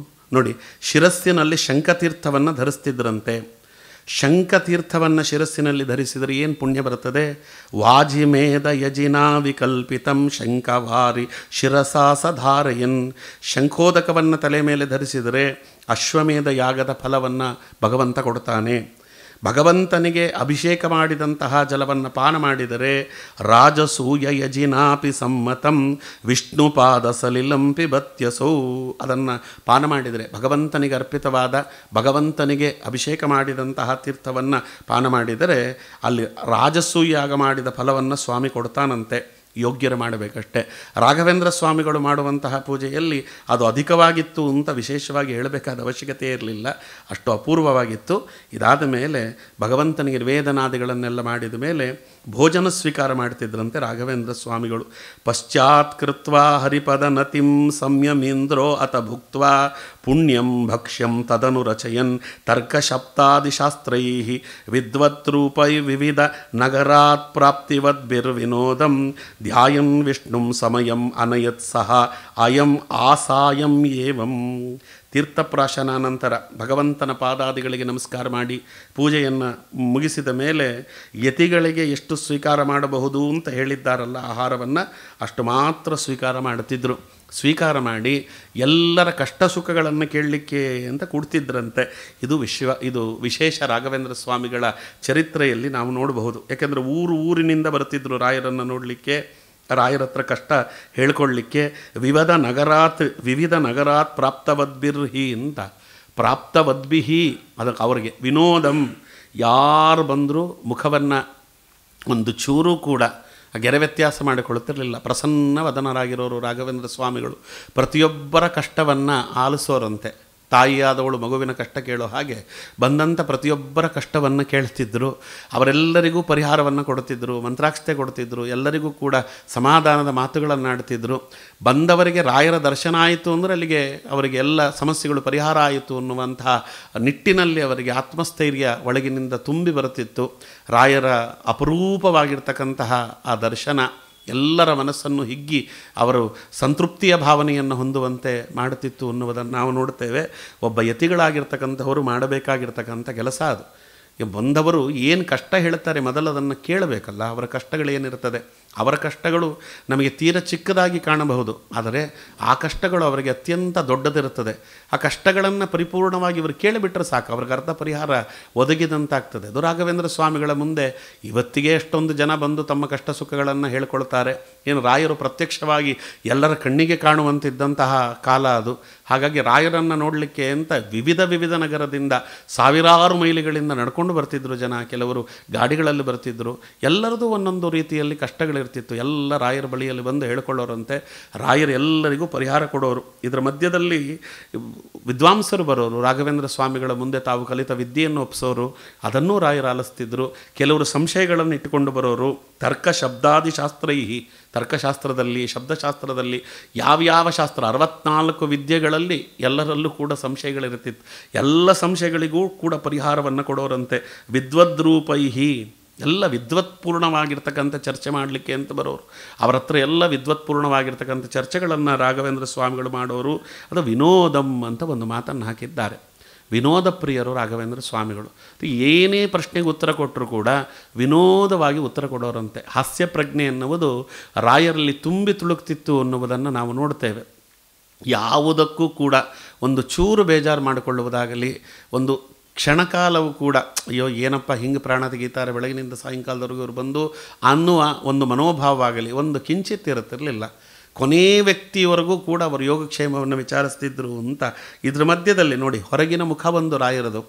ನೋಡಿ ಶಿರಸ್ಸಿನಲ್ಲಿ ಶಂಖತೀರ್ಥವನ್ನು ಧರಿಸ್ತಿದ್ರಂತೆ. ಶಂಖತೀರ್ಥವನ್ನು ಶಿರಸ್ಸಿನಲ್ಲಿ ಧರಿಸಿದರೆ ಏನು ಪುಣ್ಯ ಬರುತ್ತದೆ? ವಾಜಿಮೇಧ ಯಜಿನಾ ವಿಕಲ್ಪಿತಂ ಶಂಖವಾರಿ ಶಿರಸಾ ಸಧಾರಯನ್. ಶಂಖೋದಕವನ್ನು ತಲೆ ಮೇಲೆ ಧರಿಸಿದರೆ ಅಶ್ವಮೇಧ ಯಾಗದ ಫಲವನ್ನು ಭಗವಂತ ಕೊಡ್ತಾನೆ. ಭಗವಂತನಿಗೆ ಅಭಿಷೇಕ ಮಾಡಿದಂತಹ ಜಲವನ್ನು ಪಾನ ಮಾಡಿದರೆ ರಾಜಸೂಯ ಯಜಿನಾಪಿ ಸಮ್ಮತಂ ವಿಷ್ಣುಪಾದ ಸಲಿಲಂ ಪಿಬತ್ಯಸೌ. ಅದನ್ನು ಪಾನ ಮಾಡಿದರೆ ಭಗವಂತನಿಗೆ ಅರ್ಪಿತವಾದ, ಭಗವಂತನಿಗೆ ಅಭಿಷೇಕ ಮಾಡಿದಂತಹ ತೀರ್ಥವನ್ನು ಪಾನ ಮಾಡಿದರೆ ಅಲ್ಲಿ ರಾಜಸೂಯಾಗ ಮಾಡಿದ ಫಲವನ್ನು ಸ್ವಾಮಿ ಕೊಡ್ತಾನಂತೆ. ಯೋಗ್ಯರು ಮಾಡಬೇಕಷ್ಟೆ. ರಾಘವೇಂದ್ರ ಸ್ವಾಮಿಗಳು ಮಾಡುವಂತಹ ಪೂಜೆಯಲ್ಲಿ ಅದು ಅಧಿಕವಾಗಿತ್ತು ಅಂತ ವಿಶೇಷವಾಗಿ ಹೇಳಬೇಕಾದ ಅವಶ್ಯಕತೆ ಇರಲಿಲ್ಲ, ಅಷ್ಟು ಅಪೂರ್ವವಾಗಿತ್ತು. ಇದಾದ ಮೇಲೆ ಭಗವಂತನಿಗೆ ನಿವೇದನಾದಿಗಳನ್ನೆಲ್ಲ ಮಾಡಿದ ಮೇಲೆ ಭೋಜನ ಸ್ವೀಕಾರ ಮಾಡ್ತಿದ್ರಂತೆ ರಾಘವೇಂದ್ರ ಸ್ವಾಮಿಗಳು. ಪಶ್ಚಾತ್ ಕೃತ್ವಾ ಹರಿಪದ ನತಿಂ ಸಂಯಮೀಂದ್ರೋ ಅತ ಭುಕ್ತ್ವಾ ಪುಣ್ಯಂ ಭಕ್ಷ್ಯಂ ತದನು ರಚಯನ್ ತರ್ಕಶಬ್ದಾದಿಶಾಸ್ತ್ರೈ ವಿದ್ವತ್ರೂಪೈ ವಿವಿಧ ನಗರಾತ್ ಪ್ರಾಪ್ತಿವದ್ಭಿರ್ವಿನೋದಂ ಧ್ಯಾಯನ್ ವಿಷ್ಣುಂ ಸಮಯಂ ಅನಯತ್ ಸಹ ಅಯಂ ಆಸಾಯಂ ಏವಂ. ತೀರ್ಥಪ್ರಾಶನ ನಂತರ ಭಗವಂತನ ಪಾದಾದಿಗಳಿಗೆ ನಮಸ್ಕಾರ ಮಾಡಿ ಪೂಜೆಯನ್ನು ಮುಗಿಸಿದ ಮೇಲೆ ಯತಿಗಳಿಗೆ ಎಷ್ಟು ಸ್ವೀಕಾರ ಮಾಡಬಹುದು ಅಂತ ಹೇಳಿದ್ದಾರಲ್ಲ ಆಹಾರವನ್ನು, ಅಷ್ಟು ಮಾತ್ರ ಸ್ವೀಕಾರ ಮಾಡುತ್ತಿದ್ದರು. ಸ್ವೀಕಾರ ಮಾಡಿ ಎಲ್ಲರ ಕಷ್ಟ ಸುಖಗಳನ್ನು ಕೇಳಲಿಕ್ಕೆ ಅಂತ ಕೂಡ್ತಿದ್ರಂತೆ. ಇದು ವಿಶೇಷ ರಾಘವೇಂದ್ರ ಸ್ವಾಮಿಗಳ ಚರಿತ್ರೆಯಲ್ಲಿ ನಾವು ನೋಡಬಹುದು. ಯಾಕೆಂದರೆ ಊರಿನಿಂದ ಬರ್ತಿದ್ದರು ರಾಯರನ್ನು ನೋಡಲಿಕ್ಕೆ, ರಾಯರ ಹತ್ರ ಕಷ್ಟ ಹೇಳ್ಕೊಳ್ಳಿಕ್ಕೆ. ವಿವಿಧ ನಗರಾತ್ ಪ್ರಾಪ್ತವದ್ಭಿರ್ಹಿ ಅಂತ, ಪ್ರಾಪ್ತವದ್ಭಿಹಿ ಅದಕ್ಕೆ ಅವರಿಗೆ ವಿನೋದಂ, ಯಾರು ಬಂದರೂ ಮುಖವನ್ನು ಒಂದು ಚೂರು ಕೂಡ ಗೆರೆ ವ್ಯತ್ಯಾಸ ಮಾಡಿಕೊಳ್ಳುತ್ತಿರಲಿಲ್ಲ. ಪ್ರಸನ್ನ ವದನರಾಗಿರೋರು ರಾಘವೇಂದ್ರ ಸ್ವಾಮಿಗಳು. ಪ್ರತಿಯೊಬ್ಬರ ಕಷ್ಟವನ್ನು ಆಲಿಸೋರಂತೆ. ತಾಯಿಯಾದವಳು ಮಗುವಿನ ಕಷ್ಟ ಕೇಳೋ ಹಾಗೆ ಬಂದಂಥ ಪ್ರತಿಯೊಬ್ಬರ ಕಷ್ಟವನ್ನು ಕೇಳ್ತಿದ್ದರು. ಅವರೆಲ್ಲರಿಗೂ ಪರಿಹಾರವನ್ನು ಕೊಡುತ್ತಿದ್ದರು, ಮಂತ್ರಾಕ್ಷತೆ ಕೊಡ್ತಿದ್ದರು, ಎಲ್ಲರಿಗೂ ಕೂಡ ಸಮಾಧಾನದ ಮಾತುಗಳನ್ನು ಆಡ್ತಿದ್ದರು. ಬಂದವರಿಗೆ ರಾಯರ ದರ್ಶನ ಆಯಿತು ಅಂದರೆ ಅಲ್ಲಿಗೆ ಅವರಿಗೆ ಎಲ್ಲ ಸಮಸ್ಯೆಗಳು ಪರಿಹಾರ ಆಯಿತು ಅನ್ನುವಂತಹ ನಿಟ್ಟಿನಲ್ಲಿ ಅವರಿಗೆ ಆತ್ಮಸ್ಥೈರ್ಯ ಒಳಗಿನಿಂದ ತುಂಬಿ ಬರುತ್ತಿತ್ತು. ರಾಯರ ಅಪರೂಪವಾಗಿರ್ತಕ್ಕಂತಹ ಆ ದರ್ಶನ ಎಲ್ಲರ ಮನಸ್ಸನ್ನು ಹಿಗ್ಗಿ ಅವರು ಸಂತೃಪ್ತಿಯ ಭಾವನೆಯನ್ನು ಹೊಂದುವಂತೆ ಮಾಡುತ್ತಿತ್ತು ಅನ್ನುವುದನ್ನು ನಾವು ನೋಡ್ತೇವೆ. ಒಬ್ಬ ಯತಿಗಳಾಗಿರ್ತಕ್ಕಂಥವರು ಮಾಡಬೇಕಾಗಿರ್ತಕ್ಕಂಥ ಕೆಲಸ ಅದು. ಬಂದವರು ಏನು ಕಷ್ಟ ಹೇಳ್ತಾರೆ ಮೊದಲು ಅದನ್ನು ಕೇಳಬೇಕಲ್ಲ. ಅವರ ಕಷ್ಟಗಳೇನಿರ್ತದೆ, ಅವರ ಕಷ್ಟಗಳು ನಮಗೆ ತೀರ ಚಿಕ್ಕದಾಗಿ ಕಾಣಬಹುದು, ಆದರೆ ಆ ಕಷ್ಟಗಳು ಅವರಿಗೆ ಅತ್ಯಂತ ದೊಡ್ಡದಿರುತ್ತದೆ. ಆ ಕಷ್ಟಗಳನ್ನು ಪರಿಪೂರ್ಣವಾಗಿ ಇವರು ಕೇಳಿಬಿಟ್ರೆ ಸಾಕು, ಅವ್ರಿಗೆ ಅರ್ಥ ಪರಿಹಾರ ಒದಗಿದಂತಾಗ್ತದೆ. ಅದು ರಾಘವೇಂದ್ರ ಸ್ವಾಮಿಗಳ ಮುಂದೆ ಇವತ್ತಿಗೆ ಎಷ್ಟೊಂದು ಜನ ಬಂದು ತಮ್ಮ ಕಷ್ಟ ಸುಖಗಳನ್ನು ಹೇಳ್ಕೊಳ್ತಾರೆ. ಏನು ರಾಯರು ಪ್ರತ್ಯಕ್ಷವಾಗಿ ಎಲ್ಲರ ಕಣ್ಣಿಗೆ ಕಾಣುವಂತಿದ್ದಂತಹ ಕಾಲ ಅದು. ಹಾಗಾಗಿ ರಾಯರನ್ನು ನೋಡಲಿಕ್ಕೆ ಅಂತ ವಿವಿಧ ನಗರದಿಂದ ಸಾವಿರಾರು ಮೈಲಿಗಳಿಂದ ನಡ್ಕೊಂಡು ಬರ್ತಿದ್ರು ಜನ. ಕೆಲವರು ಗಾಡಿಗಳಲ್ಲಿ ಬರ್ತಿದ್ದರು. ಎಲ್ಲರದು ಒಂದೊಂದು ರೀತಿಯಲ್ಲಿ ಕಷ್ಟಗಳಿರ್ತಿತ್ತು. ಎಲ್ಲ ರಾಯರ ಬಳಿಯಲ್ಲಿ ಬಂದು ಹೇಳ್ಕೊಳ್ಳೋರಂತೆ. ರಾಯರು ಎಲ್ಲರಿಗೂ ಪರಿಹಾರ ಕೊಡೋರು. ಇದರ ಮಧ್ಯದಲ್ಲಿ ವಿದ್ವಾಂಸರು ಬರೋರು, ರಾಘವೇಂದ್ರ ಸ್ವಾಮಿಗಳ ಮುಂದೆ ತಾವು ಕಲಿತ ವಿದ್ಯೆಯನ್ನು ಒಪ್ಪಿಸೋರು. ಅದನ್ನೂ ರಾಯರು ಆಲಿಸ್ತಿದ್ರು. ಕೆಲವರು ಸಂಶಯಗಳನ್ನು ಇಟ್ಟುಕೊಂಡು ಬರೋರು. ತರ್ಕ ಶಬ್ದಾದಿಶಾಸ್ತ್ರೈ, ತರ್ಕಶಾಸ್ತ್ರದಲ್ಲಿ, ಶಬ್ದಶಾಸ್ತ್ರದಲ್ಲಿ, ಯಾವ್ಯಾವ ಶಾಸ್ತ್ರ 64 ವಿದ್ಯೆಗಳಲ್ಲಿ ಎಲ್ಲರಲ್ಲೂ ಕೂಡ ಸಂಶಯಗಳಿರ್ತಿತ್ತು. ಎಲ್ಲ ಸಂಶಯಗಳಿಗೂ ಕೂಡ ಪರಿಹಾರವನ್ನು ಕೊಡೋರಂತೆ. ವಿದ್ವದ್ರೂಪೈಹಿ, ಎಲ್ಲ ವಿದ್ವತ್ಪೂರ್ಣವಾಗಿರ್ತಕ್ಕಂಥ ಚರ್ಚೆ ಮಾಡಲಿಕ್ಕೆ ಅಂತ ಬರೋರು. ಅವರ ಹತ್ರ ಎಲ್ಲ ವಿದ್ವತ್ಪೂರ್ಣವಾಗಿರ್ತಕ್ಕಂಥ ಚರ್ಚೆಗಳನ್ನು ರಾಘವೇಂದ್ರ ಸ್ವಾಮಿಗಳು ಮಾಡೋರು. ಅದು ವಿನೋದಂ ಅಂತ ಒಂದು ಮಾತನ್ನು ಹಾಕಿದ್ದಾರೆ. ವಿನೋದ ಪ್ರಿಯರು ರಾಘವೇಂದ್ರ ಸ್ವಾಮಿಗಳು. ಏನೇ ಪ್ರಶ್ನೆಗೆ ಉತ್ತರ ಕೊಟ್ಟರೂ ಕೂಡ ವಿನೋದವಾಗಿ ಉತ್ತರ ಕೊಡೋರಂತೆ. ಹಾಸ್ಯ ಪ್ರಜ್ಞೆ ಎನ್ನುವುದು ರಾಯರಲ್ಲಿ ತುಂಬಿ ತುಳುಕ್ತಿತ್ತು ಅನ್ನುವುದನ್ನು ನಾವು ನೋಡ್ತೇವೆ. ಯಾವುದಕ್ಕೂ ಕೂಡ ಒಂದು ಚೂರು ಬೇಜಾರು ಮಾಡಿಕೊಳ್ಳುವುದಾಗಲಿ, ಒಂದು ಕ್ಷಣಕಾಲವೂ ಕೂಡ ಅಯ್ಯೋ ಏನಪ್ಪ ಹಿಂಗೆ ಪ್ರಾಣ ತೆಗೀತಾರೆ ಬೆಳಗಿನಿಂದ ಸಾಯಂಕಾಲದವರೆಗೂ ಇವರು ಬಂದು ಅನ್ನುವ ಒಂದು ಮನೋಭಾವವಾಗಲಿ ಒಂದು ಕಿಂಚಿತ್ ಇರುತ್ತಿರಲಿಲ್ಲ. ಕೊನೇ ವ್ಯಕ್ತಿಯವರೆಗೂ ಕೂಡ ಅವರು ಯೋಗಕ್ಷೇಮವನ್ನು ವಿಚಾರಿಸ್ತಿದ್ರು ಅಂತ. ಇದ್ರ ಮಧ್ಯದಲ್ಲಿ ನೋಡಿ, ಹೊರಗಿನ ಮುಖ ಒಂದು ರಾಯರದು,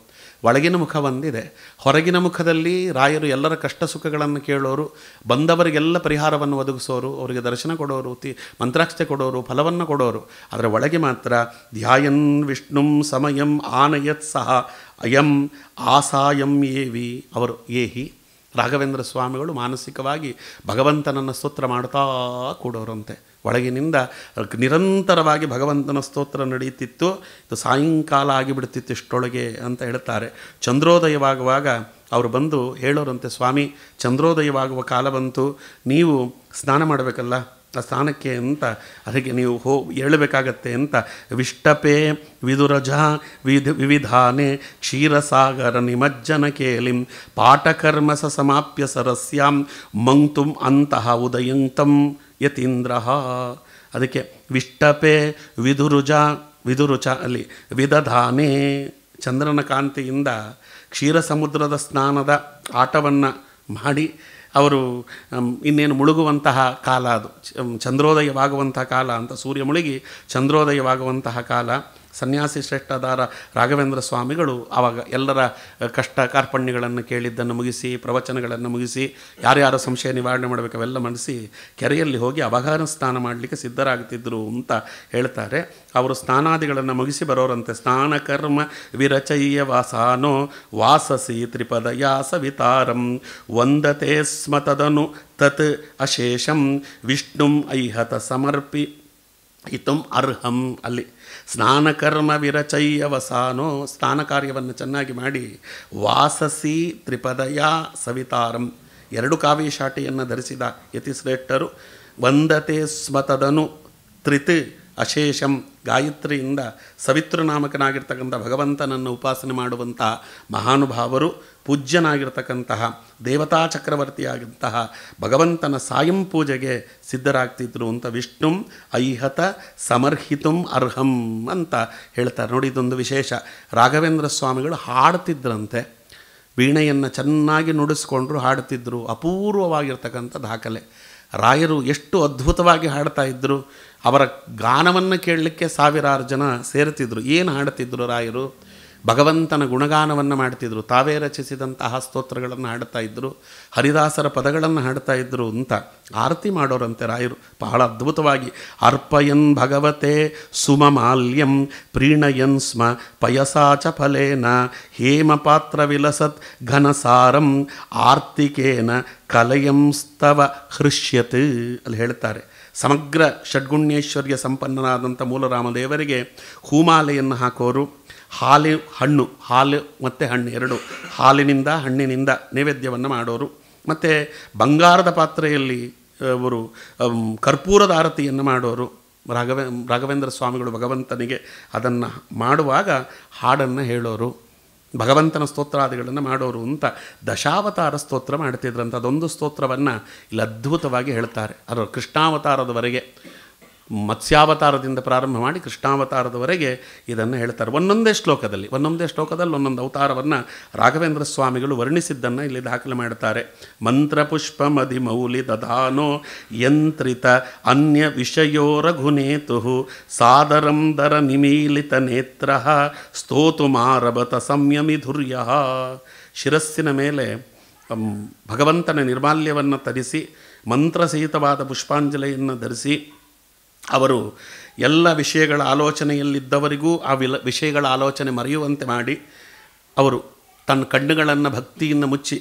ಒಳಗಿನ ಮುಖ ಒಂದಿದೆ. ಹೊರಗಿನ ಮುಖದಲ್ಲಿ ರಾಯರು ಎಲ್ಲರ ಕಷ್ಟ ಸುಖಗಳನ್ನು ಕೇಳೋರು, ಬಂದವರಿಗೆಲ್ಲ ಪರಿಹಾರವನ್ನು ಒದಗಿಸೋರು, ಅವರಿಗೆ ದರ್ಶನ ಕೊಡೋರು, ಮಂತ್ರಾಕ್ಷತೆ ಕೊಡೋರು, ಫಲವನ್ನು ಕೊಡೋರು. ಅದರ ಒಳಗೆ ಮಾತ್ರ ಧ್ಯಾಯನ್ ವಿಷ್ಣುಂ ಸಮಯಂ ಆನಯತ್ ಸಹ ಅಯಂ ಆಸಾಯಂ ಏವಿ. ಅವರು ಏಹಿ ರಾಘವೇಂದ್ರ ಸ್ವಾಮಿಗಳು ಮಾನಸಿಕವಾಗಿ ಭಗವಂತನನ್ನು ಸ್ತೋತ್ರ ಮಾಡ್ತಾ ಕೂಡೋರಂತೆ. ಒಳಗಿನಿಂದ ನಿರಂತರವಾಗಿ ಭಗವಂತನ ಸ್ತೋತ್ರ ನಡೆಯುತ್ತಿತ್ತು. ಇದು ಸಾಯಂಕಾಲ ಆಗಿಬಿಡ್ತಿತ್ತು ಇಷ್ಟೊಳಗೆ ಅಂತ ಹೇಳ್ತಾರೆ. ಚಂದ್ರೋದಯವಾಗುವಾಗ ಅವರು ಬಂದು ಹೇಳೋರಂತೆ, ಸ್ವಾಮಿ ಚಂದ್ರೋದಯವಾಗುವ ಕಾಲ ಬಂತು, ನೀವು ಸ್ನಾನ ಮಾಡಬೇಕಲ್ಲ, ಆ ಸ್ನಾನಕ್ಕೆ ಅಂತ ಅದಕ್ಕೆ ನೀವು ಹೇಳಬೇಕಾಗತ್ತೆ ಅಂತ. ವಿಷ್ಟಪೆ ವಿದುರಜ ವಿವಿಧಾನೆ ಕ್ಷೀರಸಾಗರ ನಿಮಜ್ಜನ ಕೇಲಿಂ ಪಾಠಕರ್ಮ ಸಮಾಪ್ಯ ಸರಸ್ಯಾಂ ಮಂಕ್ತುಂ ಅಂತಹ ಉದಯಂತಂ ಯತೀಂದ್ರ. ಅದಕ್ಕೆ ವಿಷ್ಟಪೆ ವಿದುರುಚ ಅಲ್ಲಿ ವಿದಧಾನೆ, ಚಂದ್ರನ ಕಾಂತಿಯಿಂದ ಕ್ಷೀರ ಸಮುದ್ರದ ಸ್ನಾನದ ಆಟವನ್ನು ಮಾಡಿ ಅವರು ಇನ್ನೇನು ಮುಳುಗುವಂತಹ ಕಾಲ ಅದು, ಚಂದ್ರೋದಯವಾಗುವಂತಹ ಕಾಲ ಅಂತ. ಸೂರ್ಯ ಮುಳುಗಿ ಚಂದ್ರೋದಯವಾಗುವಂತಹ ಕಾಲ. ಸನ್ಯಾಸಿ ಶ್ರೇಷ್ಠದಾರ ರಾಘವೇಂದ್ರ ಸ್ವಾಮಿಗಳು ಆವಾಗ ಎಲ್ಲರ ಕಷ್ಟ ಕಾರ್ಪಣ್ಯಗಳನ್ನು ಕೇಳಿದ್ದನ್ನು ಮುಗಿಸಿ, ಪ್ರವಚನಗಳನ್ನು ಮುಗಿಸಿ, ಯಾರ್ಯಾರ ಸಂಶಯ ನಿವಾರಣೆ ಮಾಡಬೇಕು ಅವೆಲ್ಲ ಮನಸಿ ಕೆರೆಯಲ್ಲಿ ಹೋಗಿ ಅವಘಾನ ಸ್ನಾನ ಮಾಡಲಿಕ್ಕೆ ಸಿದ್ಧರಾಗ್ತಿದ್ರು ಅಂತ ಹೇಳ್ತಾರೆ. ಅವರು ಸ್ನಾನಾದಿಗಳನ್ನು ಮುಗಿಸಿ ಬರೋರಂತೆ. ಸ್ನಾನ ಕರ್ಮ ವಿರಚಯ್ಯ ವಾಸಾನೋ ವಾಸಸಿ ತ್ರಿಪದಯ ಸವಿತಾರಂ ವಂದತೆ ಸ್ಮ ತದನು ತತ್ ಅಶೇಷಂ ವಿಷ್ಣುಂ ಐಹತ ಸಮರ್ಪಿ ಹಿತಂ ಅರ್ಹಂ. ಅಲ್ಲಿ ಸ್ನಾನಕರ್ಮ ವಿರಚಯ್ಯ ವಸಾನೋ, ಸ್ನಾನ ಕಾರ್ಯವನ್ನು ಚೆನ್ನಾಗಿ ಮಾಡಿ, ವಾಸಸಿ ತ್ರಿಪದಯ ಸವಿತಾರಂ, 2 ಕಾವಿ ಶಾಟಿಯನ್ನು ಧರಿಸಿದ ಯತಿಶ್ರೇಷ್ಠರು, ವಂದತೆ ಸ್ಮತದನು ತ್ರಿತ್ ಅಶೇಷಂ, ಗಾಯತ್ರಿಯಿಂದ ಸವಿತೃನಾಮಕನಾಗಿರ್ತಕ್ಕಂಥ ಭಗವಂತನನ್ನು ಉಪಾಸನೆ ಮಾಡುವಂಥ ಮಹಾನುಭಾವರು, ಪೂಜ್ಯನಾಗಿರ್ತಕ್ಕಂತಹ ದೇವತಾ ಚಕ್ರವರ್ತಿಯಾದಂತಹ ಭಗವಂತನ ಸಾಯಂ ಪೂಜೆಗೆ ಸಿದ್ಧರಾಗ್ತಿದ್ರು ಅಂತ ವಿಷ್ಣುಂ ಐಹತ ಸಮರ್ಹಿತುಂ ಅರ್ಹಂ ಅಂತ ಹೇಳ್ತಾರೆ. ನೋಡಿ, ಇದೊಂದು ವಿಶೇಷ. ರಾಘವೇಂದ್ರ ಸ್ವಾಮಿಗಳು ಹಾಡ್ತಿದ್ರಂತೆ, ವೀಣೆಯನ್ನು ಚೆನ್ನಾಗಿ ನುಡಿಸ್ಕೊಂಡ್ರು, ಹಾಡ್ತಿದ್ರು. ಅಪೂರ್ವವಾಗಿರ್ತಕ್ಕಂಥ ದಾಖಲೆ. ರಾಯರು ಎಷ್ಟು ಅದ್ಭುತವಾಗಿ ಹಾಡ್ತಾ ಇದ್ದರು. ಅವರ ಗಾನವನ್ನು ಕೇಳಲಿಕ್ಕೆ ಸಾವಿರಾರು ಜನ ಸೇರ್ತಿದ್ರು. ಏನು ಹಾಡ್ತಿದ್ರು ರಾಯರು? ಭಗವಂತನ ಗುಣಗಾನವನ್ನು ಮಾಡ್ತಿದ್ರು. ತಾವೇ ರಚಿಸಿದಂತಹ ಸ್ತೋತ್ರಗಳನ್ನು ಹಾಡ್ತಾ ಇದ್ದರು, ಹರಿದಾಸರ ಪದಗಳನ್ನು ಹಾಡ್ತಾ ಇದ್ದರು ಅಂತ ಆರತಿ ಮಾಡೋರಂತೆ ರಾಯರು ಬಹಳ ಅದ್ಭುತವಾಗಿ. ಅರ್ಪಯನ್ ಭಗವತೆ ಸುಮಮಾಲ್ಯಂ ಪ್ರೀಣಯನ್ ಸ್ಮ ಪಯಸಾಚ ಫಲೇನ ಹೇಮಪಾತ್ರ ವಿಲಸತ್ ಘನಸಾರಂ ಆರ್ತಿಕೇನ ಕಲಯಂಸ್ತವ ಹೃಷ್ಯತ್. ಅಲ್ಲಿ ಹೇಳ್ತಾರೆ, ಸಮಗ್ರ ಷಡ್ಗುಣ್ಯೈಶ್ವರ್ಯ ಸಂಪನ್ನನಾದಂಥ ಮೂಲರಾಮದೇವರಿಗೆ ಹೂಮಾಲೆಯನ್ನು ಹಾಕೋರು. ಹಾಲು ಮತ್ತು ಹಣ್ಣು 2, ಹಾಲಿನಿಂದ ಹಣ್ಣಿನಿಂದ ನೈವೇದ್ಯವನ್ನು ಮಾಡೋರು. ಮತ್ತು ಬಂಗಾರದ ಪಾತ್ರೆಯಲ್ಲಿ ಅವರು ಕರ್ಪೂರದ ಆರತಿಯನ್ನು ಮಾಡೋರು. ರಾಘವೇಂದ್ರ ಸ್ವಾಮಿಗಳು ಭಗವಂತನಿಗೆ ಅದನ್ನು ಮಾಡುವಾಗ ಹಾಡನ್ನು ಹೇಳೋರು, ಭಗವಂತನ ಸ್ತೋತ್ರಾದಿಗಳನ್ನು ಮಾಡೋರು ಅಂತ ದಶಾವತಾರ ಸ್ತೋತ್ರ ಮಾಡ್ತಿದ್ರಂತ. ಅದೊಂದು ಸ್ತೋತ್ರವನ್ನು ಇಲ್ಲಿ ಅದ್ಭುತವಾಗಿ ಹೇಳ್ತಾರೆ. ಅದರ ಕೃಷ್ಣಾವತಾರದವರೆಗೆ, ಮತ್ಸ್ಯಾವತಾರದಿಂದ ಪ್ರಾರಂಭ ಮಾಡಿ ಕೃಷ್ಣಾವತಾರದವರೆಗೆ ಇದನ್ನು ಹೇಳ್ತಾರೆ. ಒಂದೊಂದೇ ಶ್ಲೋಕದಲ್ಲಿ ಒಂದೊಂದು ಅವತಾರವನ್ನು ರಾಘವೇಂದ್ರ ಸ್ವಾಮಿಗಳು ವರ್ಣಿಸಿದ್ದನ್ನು ಇಲ್ಲಿ ದಾಖಲೆ ಮಾಡ್ತಾರೆ. ಮಂತ್ರಪುಷ್ಪ ಮಧಿಮೌಲಿ ದಧಾನೋ ಯಂತ್ರಿತ ಅನ್ಯ ವಿಷಯೋ ರಘುನೇತು ಸಾದರಂ ದರ ನಿಮೀಲಿತ ನೇತ್ರ ಸ್ತೋತುಮಾರಭತ ಸಂಯಮಿಧುರ್ಯ. ಶಿರಸ್ಸಿನ ಮೇಲೆ ಭಗವಂತನ ನಿರ್ಮಾಲ್ಯವನ್ನು ತರಿಸಿ, ಮಂತ್ರಸಹಿತವಾದ ಪುಷ್ಪಾಂಜಲಿಯನ್ನು ಧರಿಸಿ, ಅವರು ಎಲ್ಲ ವಿಷಯಗಳ ಆಲೋಚನೆಯಲ್ಲಿದ್ದವರಿಗೂ ಆ ವಿಷಯಗಳ ಆಲೋಚನೆ ಮರೆಯುವಂತೆ ಮಾಡಿ, ಅವರು ತನ್ನ ಕಣ್ಣುಗಳನ್ನು ಭಕ್ತಿಯಿಂದ ಮುಚ್ಚಿ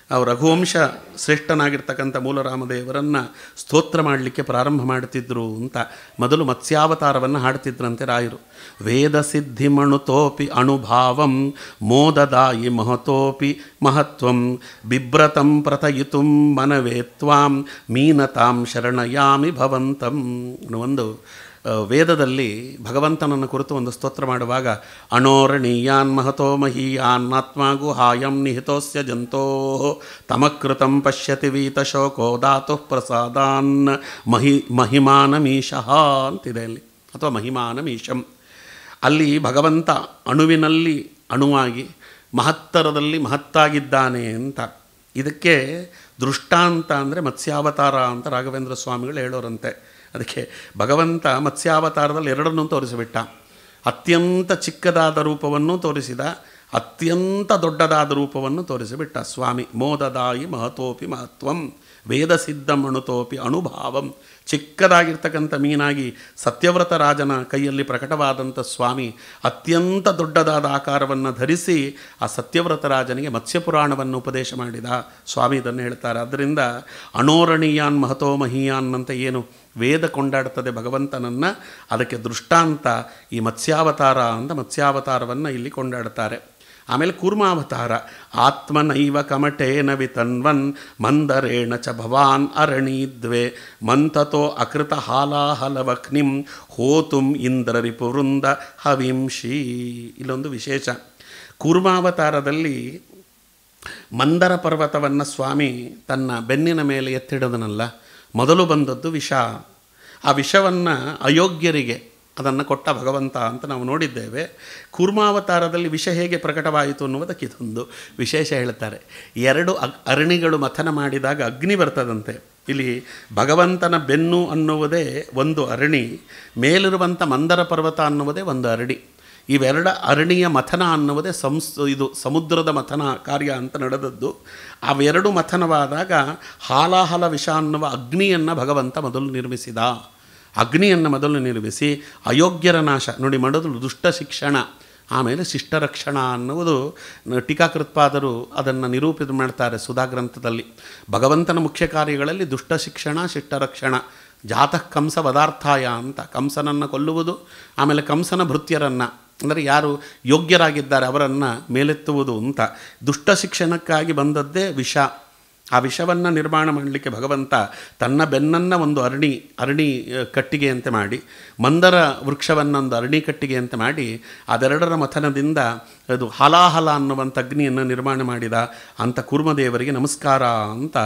ಅವರು ರಘುವಂಶ ಶ್ರೇಷ್ಠನಾಗಿರ್ತಕ್ಕಂಥ ಮೂಲರಾಮದೇವರನ್ನು ಸ್ತೋತ್ರ ಮಾಡಲಿಕ್ಕೆ ಪ್ರಾರಂಭ ಮಾಡ್ತಿದ್ರು ಅಂತ. ಮೊದಲು ಮತ್ಸ್ಯಾವತಾರವನ್ನು ಹಾಡ್ತಿದ್ರಂತೆ ರಾಯರು. ವೇದ ಸಿದ್ಧಿಮಣುತೋಪಿ ಅಣುಭಾವಂ ಮೋದದಾಯಿ ಮಹತೋಪಿ ಮಹತ್ವಂ ಬಿಭ್ರತಂ ಪ್ರಥಯಿತುಂ ಮನವೇ ತ್ವಾಂ ಮೀನತಾಂ ಶರಣಯಾಮಿ ಭವಂತಂ. ಒಂದು ವೇದದಲ್ಲಿ ಭಗವಂತನನ್ನು ಕುರಿತು ಒಂದು ಸ್ತೋತ್ರ ಮಾಡುವಾಗ ಅಣೋರಣೀಯಾನ್ ಮಹತೋ ಮಹೀಯಾನ್ ಆತ್ಮ ಗುಹಾಯಂ ನಿಹಿತೋಸ್ಯ ಜಂತೋ ತಮಕೃತಂ ಪಶ್ಯತಿ ವೀತಶೋಕೋ ಧಾತು ಪ್ರಸಾದಾನ್ ಮಹಿಮಾನಮೀಶಃ ಅಂತಿದೆ ಅಲ್ಲಿ, ಅಥವಾ ಮಹಿಮಾನಮೀಶಂ. ಅಲ್ಲಿ ಭಗವಂತ ಅಣುವಿನಲ್ಲಿ ಅಣುವಾಗಿ ಮಹತ್ತರದಲ್ಲಿ ಮಹತ್ತಾಗಿದ್ದಾನೆ ಅಂತ. ಇದಕ್ಕೆ ದೃಷ್ಟಾಂತ ಅಂದರೆ ಮತ್ಸ್ಯಾವತಾರ ಅಂತ ರಾಘವೇಂದ್ರ ಸ್ವಾಮಿಗಳು ಹೇಳೋರಂತೆ. ಅದಕ್ಕೆ ಭಗವಂತ ಮತ್ಸ್ಯಾವತಾರದಲ್ಲಿ 2 ತೋರಿಸಿಬಿಟ್ಟ. ಅತ್ಯಂತ ಚಿಕ್ಕದಾದ ರೂಪವನ್ನು ತೋರಿಸಿದ, ಅತ್ಯಂತ ದೊಡ್ಡದಾದ ರೂಪವನ್ನು ತೋರಿಸಿಬಿಟ್ಟ ಸ್ವಾಮಿ. ಮೋದದಾಯಿ ಮಹತೋಪಿ ಮಹತ್ವಂ ವೇದಸಿದ್ಧಮಣುತೋಪಿ ಅಣುಭಾವಂ. ಚಿಕ್ಕದಾಗಿರ್ತಕ್ಕಂಥ ಮೀನಾಗಿ ಸತ್ಯವ್ರತ ರಾಜನ ಕೈಯಲ್ಲಿ ಪ್ರಕಟವಾದಂಥ ಸ್ವಾಮಿ ಅತ್ಯಂತ ದೊಡ್ಡದಾದ ಆಕಾರವನ್ನು ಧರಿಸಿ ಆ ಸತ್ಯವ್ರತ ರಾಜನಿಗೆ ಮತ್ಸ್ಯಪುರಾಣವನ್ನು ಉಪದೇಶ ಮಾಡಿದ ಸ್ವಾಮಿ ಇದನ್ನು ಹೇಳ್ತಾರೆ. ಆದ್ದರಿಂದ ಅಣೋರಣೀಯಾನ್ ಮಹತೋ ಮಹೀಯಾನ್ ಅಂತ ಏನು ವೇದ ಕೊಂಡಾಡ್ತದೆ ಭಗವಂತನನ್ನು, ಅದಕ್ಕೆ ದೃಷ್ಟಾಂತ ಈ ಮತ್ಸ್ಯಾವತಾರ ಅಂತ ಮತ್ಸ್ಯಾವತಾರವನ್ನು ಇಲ್ಲಿ ಕೊಂಡಾಡ್ತಾರೆ. ಆಮೇಲೆ ಕೂರ್ಮಾವತಾರ. ಆತ್ಮನೈವ ಕಮಟೇನ ವಿತನ್ವನ್ ಮಂದರೇಣ ಚ ಭವಾನ್ ಅರಣೀದ್ವೆ ಮಂತತೋ ಅಕೃತ ಹಾಲಾಹಲವಕ್ನಿಂ ಹೋತುಂ ಇಂದ್ರರಿಪುವೃಂದ ಹವಿಂಶಿ. ಇಲ್ಲೊಂದು ವಿಶೇಷ. ಕೂರ್ಮಾವತಾರದಲ್ಲಿ ಮಂದರ ಪರ್ವತವನ್ನು ಸ್ವಾಮಿ ತನ್ನ ಬೆನ್ನಿನ ಮೇಲೆ ಎತ್ತಿಡೋದನಲ್ಲ, ಮೊದಲು ಬಂದದ್ದು ವಿಷ. ಆ ವಿಷವನ್ನು ಅಯೋಗ್ಯರಿಗೆ ಅದನ್ನು ಕೊಟ್ಟ ಭಗವಂತ ಅಂತ ನಾವು ನೋಡಿದ್ದೇವೆ. ಕೂರ್ಮಾವತಾರದಲ್ಲಿ ವಿಷ ಹೇಗೆ ಪ್ರಕಟವಾಯಿತು ಅನ್ನುವುದಕ್ಕೆ ಇದೊಂದು ವಿಶೇಷ ಹೇಳ್ತಾರೆ. 2 ಅರಣಿಗಳು ಮಥನ ಮಾಡಿದಾಗ ಅಗ್ನಿ ಬರ್ತದಂತೆ. ಇಲ್ಲಿ ಭಗವಂತನ ಬೆನ್ನು ಅನ್ನುವುದೇ ಒಂದು ಅರಣಿ, ಮೇಲಿರುವಂಥ ಮಂದರ ಪರ್ವತ ಅನ್ನುವುದೇ ಒಂದು ಅರಳಿ. ಇವೆರಡ ಅರಣಿಯ ಮಥನ ಅನ್ನುವುದೇ ಇದು ಸಮುದ್ರದ ಮಥನ ಕಾರ್ಯ ಅಂತ ನಡೆದದ್ದು. ಅವೆರಡು ಮಥನವಾದಾಗ ಹಾಲಾಹಲ ವಿಷ ಅನ್ನುವ ಅಗ್ನಿಯನ್ನು ಭಗವಂತ ಮೊದಲು ನಿರ್ಮಿಸಿದ. ಅಗ್ನಿಯನ್ನು ಮೊದಲು ನಿರ್ಮಿಸಿ ಅಯೋಗ್ಯರ ನಾಶ ನೋಡಿ ಮೊದಲು ದುಷ್ಟ ಶಿಕ್ಷಣ, ಆಮೇಲೆ ಶಿಷ್ಟರಕ್ಷಣ ಅನ್ನುವುದು ಟೀಕಾಕೃತ್ಪಾದರು ಅದನ್ನು ನಿರೂಪಿತ ಮಾಡ್ತಾರೆ ಸುಧಾಗ್ರಂಥದಲ್ಲಿ. ಭಗವಂತನ ಮುಖ್ಯ ಕಾರ್ಯಗಳಲ್ಲಿ ದುಷ್ಟ ಶಿಕ್ಷಣ, ಶಿಷ್ಟರಕ್ಷಣ. ಜಾತಃ ಕಂಸ ವದಾರ್ಥಾಯ ಅಂತ ಕಂಸನನ್ನು ಕೊಲ್ಲುವುದು, ಆಮೇಲೆ ಕಂಸನ ಭೃತ್ಯರನ್ನು ಅಂದರೆ ಯಾರು ಯೋಗ್ಯರಾಗಿದ್ದಾರೆ ಅವರನ್ನು ಮೇಲೆತ್ತುವುದು ಅಂತ. ದುಷ್ಟ ಶಿಕ್ಷಣಕ್ಕಾಗಿ ಬಂದದ್ದೇ ವಿಷ. ಆ ವಿಷವನ್ನು ನಿರ್ಮಾಣ ಮಾಡಲಿಕ್ಕೆ ಭಗವಂತ ತನ್ನ ಬೆನ್ನನ್ನು ಒಂದು ಅರಣಿ ಕಟ್ಟಿಗೆಯಂತೆ ಮಾಡಿ, ಮಂದರ ವೃಕ್ಷವನ್ನೊಂದು ಅರಣಿ ಕಟ್ಟಿಗೆಯಂತೆ ಮಾಡಿ, ಅದೆರಡರ ಮಥನದಿಂದ ಅದು ಹಲಾಹಲ ಅನ್ನುವಂಥ ಅಗ್ನಿಯನ್ನು ನಿರ್ಮಾಣ ಮಾಡಿದ ಅಂತ ಕೂರ್ಮದೇವರಿಗೆ ನಮಸ್ಕಾರ ಅಂತ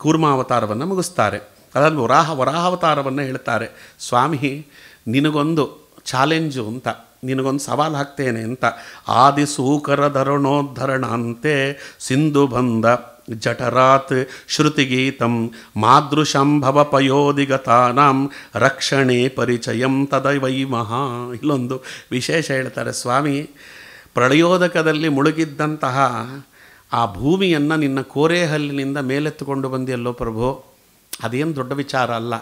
ಕೂರ್ಮಾವತಾರವನ್ನು ಮುಗಿಸ್ತಾರೆ. ಅದನ್ನು ವರಾಹಾವತಾರವನ್ನು ಹೇಳ್ತಾರೆ. ಸ್ವಾಮಿ ನಿನಗೊಂದು ಚಾಲೆಂಜು ಅಂತ, ನಿನಗೊಂದು ಸವಾಲು ಹಾಕ್ತೇನೆ ಅಂತ. ಆದಿಸೂಕರ ಧರಣೋದ್ಧರಣ ಅಂತೆ ಸಿಂಧು ಬಂದ ಜಠರಾತ್ ಶ್ರುತಿಗೀತಂ ಮಾದೃಶಂಭವ ಪಯೋಧಿಗತಾನಾಂ ರಕ್ಷಣೆ ಪರಿಚಯಂ ತದವೈ ಮಹಾ. ಇಲ್ಲೊಂದು ವಿಶೇಷ ಹೇಳ್ತಾರೆ ಸ್ವಾಮಿ, ಪ್ರಳಯೋದಕದಲ್ಲಿ ಮುಳುಗಿದ್ದಂತಹ ಆ ಭೂಮಿಯನ್ನು ನಿನ್ನ ಕೋರೆಹಲ್ಲಿನಿಂದ ಮೇಲೆತ್ತುಕೊಂಡು ಬಂದಿಯಲ್ಲೋ ಪ್ರಭು, ಅದೇನು ದೊಡ್ಡ ವಿಚಾರ ಅಲ್ಲ.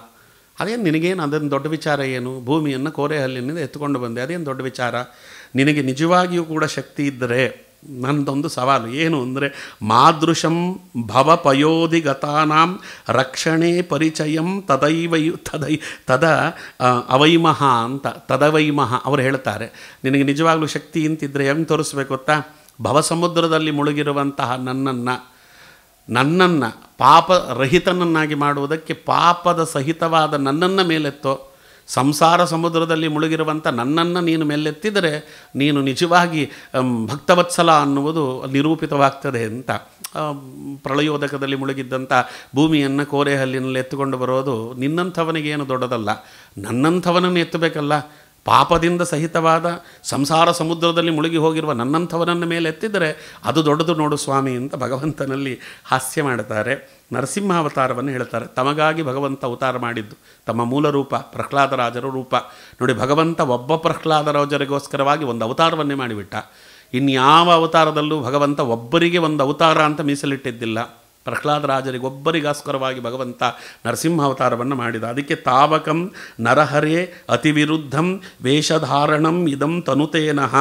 ಅದೇನು ನಿನಗೇನು ಅದನ್ನು ದೊಡ್ಡ ವಿಚಾರ ಏನು? ಭೂಮಿಯನ್ನು ಕೋರೆಹಲ್ಲಿನಿಂದ ಎತ್ತುಕೊಂಡು ಬಂದೆ, ಅದೇನು ದೊಡ್ಡ ವಿಚಾರ? ನಿನಗೆ ನಿಜವಾಗಿಯೂ ಕೂಡ ಶಕ್ತಿ ಇದ್ದರೆ ನನ್ನದೊಂದು ಸವಾಲು ಏನು ಅಂದರೆ ಮಾದೃಶಂ ಭವ ಪಯೋಧಿಗತಾನಾಂ ರಕ್ಷಣೆ ಪರಿಚಯಂ ತದ ಅವೈಮಹ ಅಂತ. ತದವೈಮಹ ಅವರು ಹೇಳ್ತಾರೆ, ನಿನಗೆ ನಿಜವಾಗ್ಲೂ ಶಕ್ತಿ ಇಂತಿದ್ದರೆ ಹೆಂಗೆ ತೋರಿಸ್ಬೇಕು ಗೊತ್ತಾ? ಭವಸಮುದ್ರದಲ್ಲಿ ಮುಳುಗಿರುವಂತಹ ನನ್ನನ್ನು ಪಾಪರಹಿತನನ್ನಾಗಿ ಮಾಡುವುದಕ್ಕೆ ಪಾಪದ ಸಹಿತವಾದ ನನ್ನನ್ನು ಮೇಲೆತ್ತೋ. ಸಂಸಾರ ಸಮುದ್ರದಲ್ಲಿ ಮುಳುಗಿರುವಂಥ ನನ್ನನ್ನು ನೀನು ಮೇಲೆತ್ತಿದರೆ ನೀನು ನಿಜವಾಗಿ ಭಕ್ತವತ್ಸಲ ಅನ್ನುವುದು ನಿರೂಪಿತವಾಗ್ತದೆ ಅಂತ. ಪ್ರಳಯೋದಕದಲ್ಲಿ ಮುಳುಗಿದ್ದಂಥ ಭೂಮಿಯನ್ನು ಕೋರೆಹಲ್ಲಿನಲ್ಲಿ ಎತ್ತುಕೊಂಡು ಬರೋದು ನಿನ್ನಂಥವನಿಗೇನು ದೊಡ್ಡದಲ್ಲ, ನನ್ನಂಥವನನ್ನು ಎತ್ತಬೇಕಲ್ಲ. ಪಾಪದಿಂದ ಸಹಿತವಾದ ಸಂಸಾರ ಸಮುದ್ರದಲ್ಲಿ ಮುಳುಗಿ ಹೋಗಿರುವ ನನ್ನಂಥವನನ್ನು ಮೇಲೆ ಎತ್ತಿದರೆ ಅದು ದೊಡ್ಡದು ನೋಡು ಸ್ವಾಮಿ ಅಂತ ಭಗವಂತನಲ್ಲಿ ಹಾಸ್ಯ ಮಾಡ್ತಾರೆ. ನರಸಿಂಹಾವತಾರವನ್ನು ಹೇಳ್ತಾರೆ. ತಮಗಾಗಿ ಭಗವಂತ ಅವತಾರ ಮಾಡಿದ್ದು ತಮ್ಮ ಮೂಲ ರೂಪ ಪ್ರಹ್ಲಾದರಾಜರ ರೂಪ. ನೋಡಿ, ಭಗವಂತ ಒಬ್ಬ ಪ್ರಹ್ಲಾದರಾಜರಿಗೋಸ್ಕರವಾಗಿ ಒಂದು ಅವತಾರವನ್ನೇ ಮಾಡಿಬಿಟ್ಟ. ಇನ್ಯಾವ ಅವತಾರದಲ್ಲೂ ಭಗವಂತ ಒಬ್ಬರಿಗೆ ಒಂದು ಅವತಾರ ಅಂತ ಮೀಸಲಿಟ್ಟಿದ್ದಿಲ್ಲ. ಪ್ರಹ್ಲಾದರಾಜರಿಗೊಬ್ಬರಿಗೋಸ್ಕರವಾಗಿ ಭಗವಂತ ನರಸಿಂಹಾವತಾರವನ್ನು ಮಾಡಿದ. ಅದಕ್ಕೆ ತಾವಕಂ ನರಹರೇ ಅತಿವಿರುದ್ಧಂ ವೇಷಧಾರಣಂ ಇದಂ ತನುತೇನಃ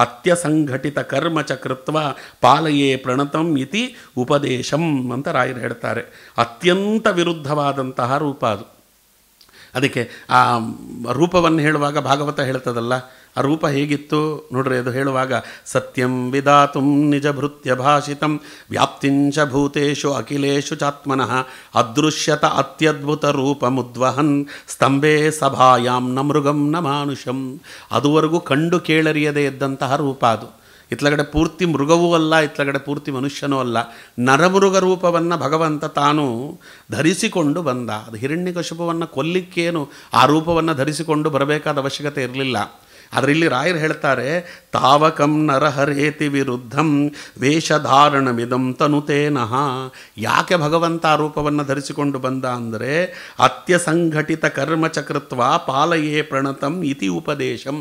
ಅತ್ಯಸಂಘಟಿತ ಕರ್ಮ ಚಕೃತ್ವ ಪಾಲಯೇ ಪ್ರಣತಂ ಇತಿ ಉಪದೇಶಂ ಅಂತ ರಾಯರು ಹೇಳ್ತಾರೆ. ಅತ್ಯಂತ ವಿರುದ್ಧವಾದಂತಹ ರೂಪ ಅದು. ಅದಕ್ಕೆ ಆ ರೂಪವನ್ನು ಹೇಳುವಾಗ ಭಾಗವತ ಹೇಳ್ತದಲ್ಲ, ಆ ರೂಪ ಹೇಗಿತ್ತು ನೋಡ್ರಿ. ಅದು ಹೇಳುವಾಗ ಸತ್ಯಂ ವಿಧಾತುಂ ನಿಜ ಭೃತ್ಯ ಭಾಷಿತಂ ವ್ಯಾಪ್ತಿಂಚ ಭೂತೇಶು ಅಖಿಲೇಶು ಚಾತ್ಮನಃ ಅದೃಶ್ಯತ ಅತ್ಯದ್ಭುತ ರೂಪ ಮುದ್ವಹನ್ ಸ್ತಂಭೆ ಸಭಾಯಾಂ ನ ಮೃಗಂ ನ ಮಾನುಷಂ. ಅದುವರೆಗೂ ಕಂಡು ಕೇಳರಿಯದೇ ಇದ್ದಂತಹ ರೂಪ ಅದು. ಇತ್ಲಗಡೆ ಪೂರ್ತಿ ಮೃಗವೂ ಅಲ್ಲ, ಇತ್ಲಗಡೆ ಪೂರ್ತಿ ಮನುಷ್ಯನೂ ಅಲ್ಲ. ನರಮೃಗ ರೂಪವನ್ನು ಭಗವಂತ ತಾನು ಧರಿಸಿಕೊಂಡು ಬಂದ. ಅದು ಹಿರಣ್ಯಕಶಿಪುವನ್ನು ಕೊಲ್ಲಿಕ್ಕೇನು ಆ ರೂಪವನ್ನು ಧರಿಸಿಕೊಂಡು ಬರಬೇಕಾದ ಅವಶ್ಯಕತೆ ಇರಲಿಲ್ಲ. ಆದರೆ ಇಲ್ಲಿ ರಾಯರು ಹೇಳ್ತಾರೆ, ತಾವಕಂ ನರಹರೇತಿ ವಿರುದ್ಧಂ ವೇಷಧಾರಣಮಿದಂ ತನುತೇನಃ. ಯಾಕೆ ಭಗವಂತ ಆ ರೂಪವನ್ನು ಧರಿಸಿಕೊಂಡು ಬಂದ ಅಂದರೆ ಅತ್ಯಸಂಘಟಿತ ಕರ್ಮಚಕೃತ್ವ ಪಾಲಯೇ ಪ್ರಣತಂ ಇತಿ ಉಪದೇಶಂ.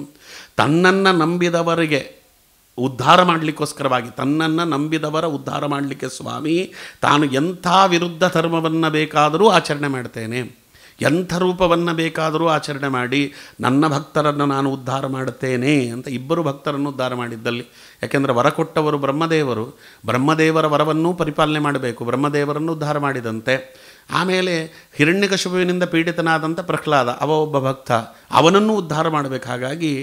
ತನ್ನನ್ನು ನಂಬಿದವರಿಗೆ ಉದ್ಧಾರ ಮಾಡಲಿಕ್ಕೋಸ್ಕರವಾಗಿ, ತನ್ನನ್ನು ನಂಬಿದವರ ಉದ್ಧಾರ ಮಾಡಲಿಕ್ಕೆ ಸ್ವಾಮಿ ತಾನು ಎಂಥ ವಿರುದ್ಧ ಧರ್ಮವನ್ನು ಬೇಕಾದರೂ ಆಚರಣೆ ಮಾಡ್ತೇನೆ, ಎಂಥ ರೂಪವನ್ನು ಬೇಕಾದರೂ ಆಚರಣೆ ಮಾಡಿ ನನ್ನ ಭಕ್ತರನ್ನು ನಾನು ಉದ್ಧಾರ ಮಾಡುತ್ತೇನೆ ಅಂತ ಇಬ್ಬರು ಭಕ್ತರನ್ನು ಉದ್ಧಾರ ಮಾಡಿದ್ದಲ್ಲಿ. ಯಾಕೆಂದರೆ ವರ ಕೊಟ್ಟವರು ಬ್ರಹ್ಮದೇವರು, ಬ್ರಹ್ಮದೇವರ ವರವನ್ನೂ ಪರಿಪಾಲನೆ ಮಾಡಬೇಕು. ಬ್ರಹ್ಮದೇವರನ್ನು ಉದ್ಧಾರ ಮಾಡಿದಂತೆ. ಆಮೇಲೆ ಹಿರಣ್ಯಕಶಿಪುವಿನಿಂದ ಪೀಡಿತನಾದಂಥ ಪ್ರಹ್ಲಾದ, ಅವ ಒಬ್ಬ ಭಕ್ತ, ಅವನನ್ನು ಉದ್ಧಾರ ಮಾಡಬೇಕು. ಹಾಗಾಗಿ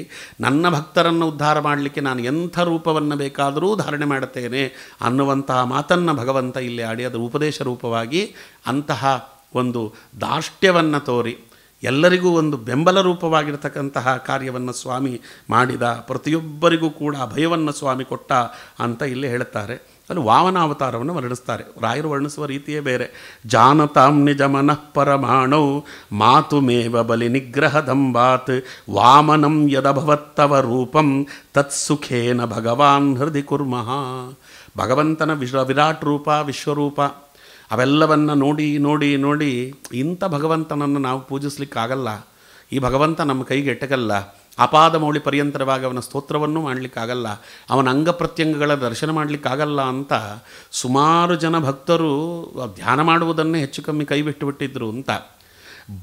ನನ್ನ ಭಕ್ತರನ್ನು ಉದ್ಧಾರ ಮಾಡಲಿಕ್ಕೆ ನಾನು ಎಂಥ ರೂಪವನ್ನು ಬೇಕಾದರೂ ಧಾರಣೆ ಮಾಡುತ್ತೇನೆ ಅನ್ನುವಂತಹ ಮಾತನ್ನು ಭಗವಂತ ಇಲ್ಲಿ ಆಡಿ ಅದರ ಉಪದೇಶ ರೂಪವಾಗಿ ಅಂತಹ ಒಂದು ದಾಷ್ಟ್ಯವನ್ನು ತೋರಿ ಎಲ್ಲರಿಗೂ ಒಂದು ಬೆಂಬಲ ರೂಪವಾಗಿರ್ತಕ್ಕಂತಹ ಕಾರ್ಯವನ್ನು ಸ್ವಾಮಿ ಮಾಡಿದ. ಪ್ರತಿಯೊಬ್ಬರಿಗೂ ಕೂಡ ಅಭಯವನ್ನು ಸ್ವಾಮಿ ಕೊಟ್ಟ ಅಂತ ಇಲ್ಲಿ ಹೇಳುತ್ತಾರೆ. ಅಲ್ಲಿ ವಾಮನಾವತಾರವನ್ನು ವರ್ಣಿಸ್ತಾರೆ. ರಾಯರು ವರ್ಣಿಸುವ ರೀತಿಯೇ ಬೇರೆ. ಜಾನತಾಂ ನಿಜ ಮನಃ ಪರಮಾಣೌ ಮಾತುಮೇವ ಬಲಿ ನಿಗ್ರಹದಂಬಾತ್ ವಾಮನಂ ಯದಭವತ್ತವ ರೂಪಂ ತತ್ಸುಖೇನ ಭಗವಾನ್ ಹೃದಯ ಕುರ್ಮಃ. ಭಗವಂತನ ವಿರಾಟ್ ರೂಪ, ವಿಶ್ವರೂಪ ಅವೆಲ್ಲವನ್ನು ನೋಡಿ ನೋಡಿ ನೋಡಿ ಇಂಥ ಭಗವಂತನನ್ನು ನಾವು ಪೂಜಿಸ್ಲಿಕ್ಕಾಗಲ್ಲ. ಈ ಭಗವಂತ ನಮ್ಮ ಕೈಗೆ ಎಟಕಲ್ಲ. ಅಪಾದಮೌಳಿ ಪರ್ಯಂತರವಾಗಿ ಅವನ ಸ್ತೋತ್ರವನ್ನು ಮಾಡಲಿಕ್ಕಾಗಲ್ಲ, ಅವನ ಅಂಗ ಪ್ರತ್ಯಂಗಗಳ ದರ್ಶನ ಮಾಡಲಿಕ್ಕಾಗಲ್ಲ ಅಂತ ಸುಮಾರು ಜನ ಭಕ್ತರು ಧ್ಯಾನ ಮಾಡುವುದನ್ನೇ ಹೆಚ್ಚು ಕಮ್ಮಿ ಕೈಬಿಟ್ಟು ಬಿಟ್ಟಿದ್ರು ಅಂತ.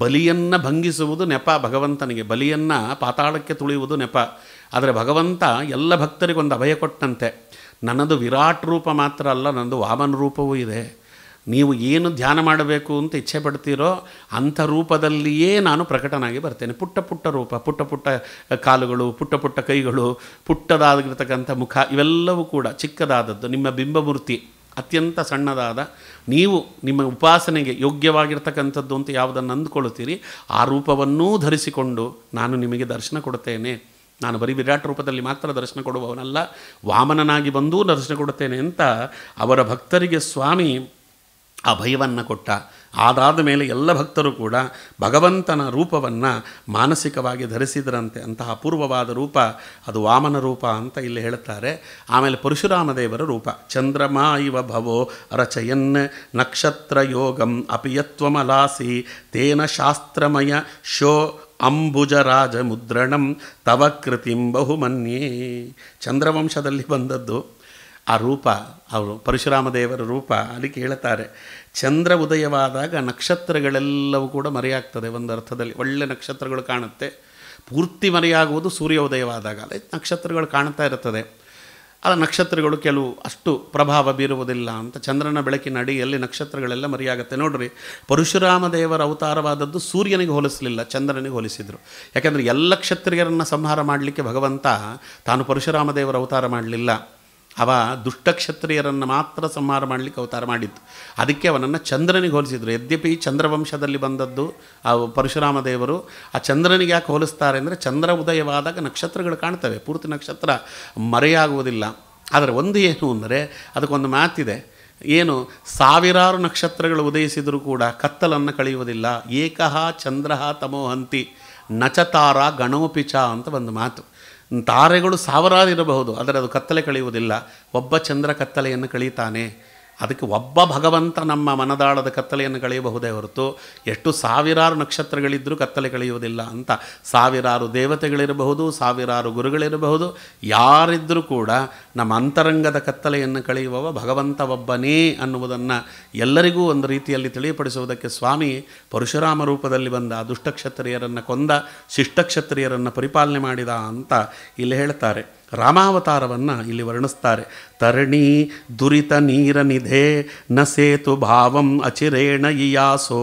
ಬಲಿಯನ್ನು ಭಂಗಿಸುವುದು ನೆಪ ಭಗವಂತನಿಗೆ, ಬಲಿಯನ್ನು ಪಾತಾಳಕ್ಕೆ ತುಳಿಯುವುದು ನೆಪ. ಆದರೆ ಭಗವಂತ ಎಲ್ಲ ಭಕ್ತರಿಗೊಂದು ಅಭಯ ಕೊಟ್ಟಂತೆ, ನನ್ನದು ವಿರಾಟ್ ರೂಪ ಮಾತ್ರ ಅಲ್ಲ, ನನ್ನದು ವಾಮನ ರೂಪವೂ ಇದೆ. ನೀವು ಏನು ಧ್ಯಾನ ಮಾಡಬೇಕು ಅಂತ ಇಚ್ಛೆ ಪಡ್ತೀರೋ ಅಂಥ ರೂಪದಲ್ಲಿಯೇ ನಾನು ಪ್ರಕಟನಾಗಿ ಬರ್ತೇನೆ. ಪುಟ್ಟ ಪುಟ್ಟ ರೂಪ, ಪುಟ್ಟ ಪುಟ್ಟ ಕಾಲುಗಳು, ಪುಟ್ಟ ಪುಟ್ಟ ಕೈಗಳು, ಪುಟ್ಟದಾಗಿರ್ತಕ್ಕಂಥ ಮುಖ, ಇವೆಲ್ಲವೂ ಕೂಡ ಚಿಕ್ಕದಾದದ್ದು. ನಿಮ್ಮ ಬಿಂಬಮೂರ್ತಿ ಅತ್ಯಂತ ಸಣ್ಣದಾದ, ನೀವು ನಿಮ್ಮ ಉಪಾಸನೆಗೆ ಯೋಗ್ಯವಾಗಿರ್ತಕ್ಕಂಥದ್ದು ಅಂತ ಯಾವುದನ್ನು ಅಂದುಕೊಳ್ಳುತ್ತೀರಿ ಆ ರೂಪವನ್ನೂ ಧರಿಸಿಕೊಂಡು ನಾನು ನಿಮಗೆ ದರ್ಶನ ಕೊಡುತ್ತೇನೆ. ನಾನು ಬರೀ ವಿರಾಟ್ ರೂಪದಲ್ಲಿ ಮಾತ್ರ ದರ್ಶನ ಕೊಡುವವನಲ್ಲ, ವಾಮನನಾಗಿ ಬಂದೂ ದರ್ಶನ ಕೊಡುತ್ತೇನೆ ಅಂತ ಅವರ ಭಕ್ತರಿಗೆ ಸ್ವಾಮಿ ಅಭಯವನ್ನು ಕೊಟ್ಟ. ಅದಾದ ಮೇಲೆ ಎಲ್ಲ ಭಕ್ತರು ಕೂಡ ಭಗವಂತನ ರೂಪವನ್ನು ಮಾನಸಿಕವಾಗಿ ಧರಿಸಿದರಂತೆ. ಅಂತಹ ಅಪೂರ್ವವಾದ ರೂಪ ಅದು ವಾಮನ ರೂಪ ಅಂತ ಇಲ್ಲಿ ಹೇಳುತ್ತಾರೆ. ಆಮೇಲೆ ಪರಶುರಾಮ ದೇವರ ರೂಪ, ಚಂದ್ರಮಾ ಇವ ಭವೋ ರಚಯನ್ ನಕ್ಷತ್ರ ಯೋಗಂ ಅಪಿಯತ್ವಮಲಾಸಿ ತೇನ ಶಾಸ್ತ್ರಮಯ ಶೋ ಅಂಬುಜರಾಜ ಮುದ್ರಣಂ ತವ ಕೃತಿಂ ಬಹುಮನ್ಯೇ. ಚಂದ್ರವಂಶದಲ್ಲಿ ಬಂದದ್ದು ಆ ರೂಪ, ಅವರು ಪರಶುರಾಮ ದೇವರ ರೂಪ. ಅದಕ್ಕೆ ಹೇಳ್ತಾರೆ, ಚಂದ್ರ ಉದಯವಾದಾಗ ನಕ್ಷತ್ರಗಳೆಲ್ಲವೂ ಕೂಡ ಮರೆಯಾಗ್ತದೆ. ಒಂದು ಅರ್ಥದಲ್ಲಿ ಒಳ್ಳೆ ನಕ್ಷತ್ರಗಳು ಕಾಣುತ್ತೆ. ಪೂರ್ತಿ ಮರೆಯಾಗುವುದು ಸೂರ್ಯ ಉದಯವಾದಾಗ. ಅದೇ ನಕ್ಷತ್ರಗಳು ಕಾಣ್ತಾ ಇರ್ತದೆ. ಆ ನಕ್ಷತ್ರಗಳು ಕೆಲವು ಅಷ್ಟು ಪ್ರಭಾವ ಬೀರುವುದಿಲ್ಲ ಅಂತ ಚಂದ್ರನ ಬೆಳಕಿನ ಅಡಿಯಲ್ಲಿ ನಕ್ಷತ್ರಗಳೆಲ್ಲ ಮರೆಯಾಗುತ್ತೆ. ನೋಡ್ರಿ, ಪರಶುರಾಮ ದೇವರ ಅವತಾರವಾದದ್ದು ಸೂರ್ಯನಿಗೆ ಹೋಲಿಸಲಿಲ್ಲ, ಚಂದ್ರನಿಗೆ ಹೋಲಿಸಿದರು. ಯಾಕೆಂದರೆ ಎಲ್ಲ ಕ್ಷತ್ರಿಯರನ್ನು ಸಂಹಾರ ಮಾಡಲಿಕ್ಕೆ ಭಗವಂತ ತಾನು ಪರಶುರಾಮ ದೇವರ ಅವತಾರ ಮಾಡಲಿಲ್ಲ. ಅವ ದುಷ್ಟಕ್ಷತ್ರಿಯರನ್ನು ಮಾತ್ರ ಸಂಹಾರ ಮಾಡಲಿಕ್ಕೆ ಅವತಾರ ಮಾಡಿದ್ದು. ಅದಕ್ಕೆ ಅವನನ್ನು ಚಂದ್ರನಿಗೆ ಹೋಲಿಸಿದರು. ಯದ್ಯಪಿ ಚಂದ್ರವಂಶದಲ್ಲಿ ಬಂದದ್ದು ಆ ಪರಶುರಾಮ ದೇವರು, ಆ ಚಂದ್ರನಿಗೆ ಯಾಕೆ ಹೋಲಿಸ್ತಾರೆ ಅಂದರೆ ಚಂದ್ರ ಉದಯವಾದಾಗ ನಕ್ಷತ್ರಗಳು ಕಾಣ್ತವೆ, ಪೂರ್ತಿ ನಕ್ಷತ್ರ ಮರೆಯಾಗುವುದಿಲ್ಲ. ಆದರೆ ಒಂದು ಏನು ಅಂದರೆ ಅದಕ್ಕೊಂದು ಮಾತಿದೆ, ಏನು ಸಾವಿರಾರು ನಕ್ಷತ್ರಗಳು ಉದಯಿಸಿದರೂ ಕೂಡ ಕತ್ತಲನ್ನು ಕಳೆಯುವುದಿಲ್ಲ. ಏಕಃ ಚಂದ್ರ ತಮೋಹಂತಿ ನಚತಾರ ಗಣೋಪಿಚ ಅಂತ ಒಂದು ಮಾತು. ತಾರೆಗಳು ಸಾವಿರಾರು ಇರಬಹುದು, ಆದರೆ ಅದು ಕತ್ತಲೆ ಕಳೆಯುವುದಿಲ್ಲ. ಒಬ್ಬ ಚಂದ್ರ ಕತ್ತಲೆಯನ್ನು ಕಳೀತಾನೆ. ಅದಕ್ಕೆ ಒಬ್ಬ ಭಗವಂತ ನಮ್ಮ ಮನದಾಳದ ಕತ್ತಲೆಯನ್ನು ಕಳೆಯಬಹುದೇ ಹೊರತು ಎಷ್ಟು ಸಾವಿರಾರು ನಕ್ಷತ್ರಗಳಿದ್ದರೂ ಕತ್ತಲೆ ಕಳೆಯುವುದಿಲ್ಲ ಅಂತ. ಸಾವಿರಾರು ದೇವತೆಗಳಿರಬಹುದು, ಸಾವಿರಾರು ಗುರುಗಳಿರಬಹುದು, ಯಾರಿದ್ದರೂ ಕೂಡ ನಮ್ಮ ಅಂತರಂಗದ ಕತ್ತಲೆಯನ್ನು ಕಳೆಯುವವ ಭಗವಂತ ಒಬ್ಬನೇ ಅನ್ನುವುದನ್ನು ಎಲ್ಲರಿಗೂ ಒಂದು ರೀತಿಯಲ್ಲಿ ತಿಳಿಯಪಡಿಸುವುದಕ್ಕೆ ಸ್ವಾಮಿ ಪರಶುರಾಮ ರೂಪದಲ್ಲಿ ಬಂದ, ದುಷ್ಟಕ್ಷತ್ರಿಯರನ್ನು ಕೊಂದ, ಶಿಷ್ಟಕ್ಷತ್ರಿಯರನ್ನು ಪರಿಪಾಲನೆ ಮಾಡಿದ ಅಂತ ಇಲ್ಲಿ ಹೇಳ್ತಾರೆ. ರಾಮಾವತಾರವನ್ನು ಇಲ್ಲಿ ವರ್ಣಿಸ್ತಾರೆ. ತರಣಿ ದುರಿತ ನೀರ ನಿಧೆ ನ ಸೇತು ಭಾವಂ ಅಚಿರೇಣ ಇಯಾಸೋ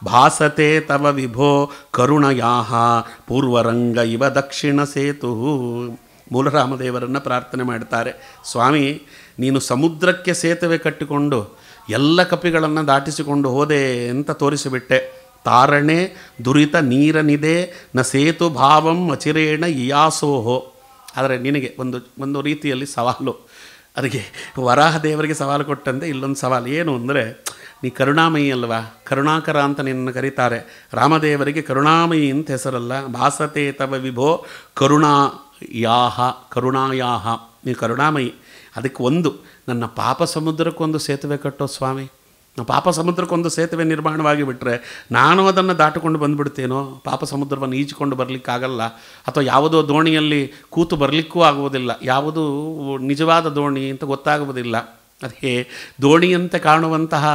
ಭಾಸತೆ ತವ ವಿಭೋ ಕರುಣಯಾಹ ಪೂರ್ವರಂಗ ಇವ ದಕ್ಷಿಣ ಸೇತು. ಮೂಲರಾಮದೇವರನ್ನು ಪ್ರಾರ್ಥನೆ ಮಾಡ್ತಾರೆ. ಸ್ವಾಮಿ, ನೀನು ಸಮುದ್ರಕ್ಕೆ ಸೇತುವೆ ಕಟ್ಟಿಕೊಂಡು ಎಲ್ಲ ಕಪಿಗಳನ್ನು ದಾಟಿಸಿಕೊಂಡು ಹೋದೆ ಅಂತ ತೋರಿಸಿಬಿಟ್ಟೆ. ತಾರಣೆ ದುರಿತ ನೀರನಿದೆ ನ ಸೇತು ಭಾವಂ ಅಚಿರೇಣ ಇಯಾಸೋಹೋ. ಆದರೆ ನಿನಗೆ ಒಂದು ರೀತಿಯಲ್ಲಿ ಸವಾಲು. ಅದಕ್ಕೆ ವರಾಹ ದೇವರಿಗೆ ಸವಾಲು ಕೊಟ್ಟಂತೆ ಇಲ್ಲೊಂದು ಸವಾಲು ಏನು ಅಂದರೆ, ನೀ ಕರುಣಾಮಯಿ ಅಲ್ವಾ, ಕರುಣಾಕರ ಅಂತ ನಿನ್ನನ್ನು ಕರೀತಾರೆ. ರಾಮದೇವರಿಗೆ ಕರುಣಾಮಯಿ ಅಂತ ಹೆಸರಲ್ಲ. ಭಾಸತೆ ತವ ವಿಭೋ ಕರುಣಾಯಾಹ, ನೀ ಕರುಣಾಮಯಿ. ಅದಕ್ಕೆ ನನ್ನ ಪಾಪ ಸಮುದ್ರಕ್ಕೊಂದು ಸೇತುವೆ ಕಟ್ಟೋ ಸ್ವಾಮಿ. ಪಾಪ ಸಮುದ್ರಕ್ಕೊಂದು ಸೇತುವೆ ನಿರ್ಮಾಣವಾಗಿ ಬಿಟ್ಟರೆ ನಾನು ಅದನ್ನು ದಾಟಿಕೊಂಡು ಬಂದುಬಿಡ್ತೇನೋ. ಪಾಪ ಸಮುದ್ರವನ್ನು ಈಜಿಕೊಂಡು ಬರಲಿಕ್ಕಾಗಲ್ಲ, ಅಥವಾ ಯಾವುದೋ ದೋಣಿಯಲ್ಲಿ ಕೂತು ಬರಲಿಕ್ಕೂ ಆಗುವುದಿಲ್ಲ. ಯಾವುದು ನಿಜವಾದ ದೋಣಿ ಅಂತ ಗೊತ್ತಾಗುವುದಿಲ್ಲ. ಅದೇ ದೋಣಿಯಂತೆ ಕಾಣುವಂತಹ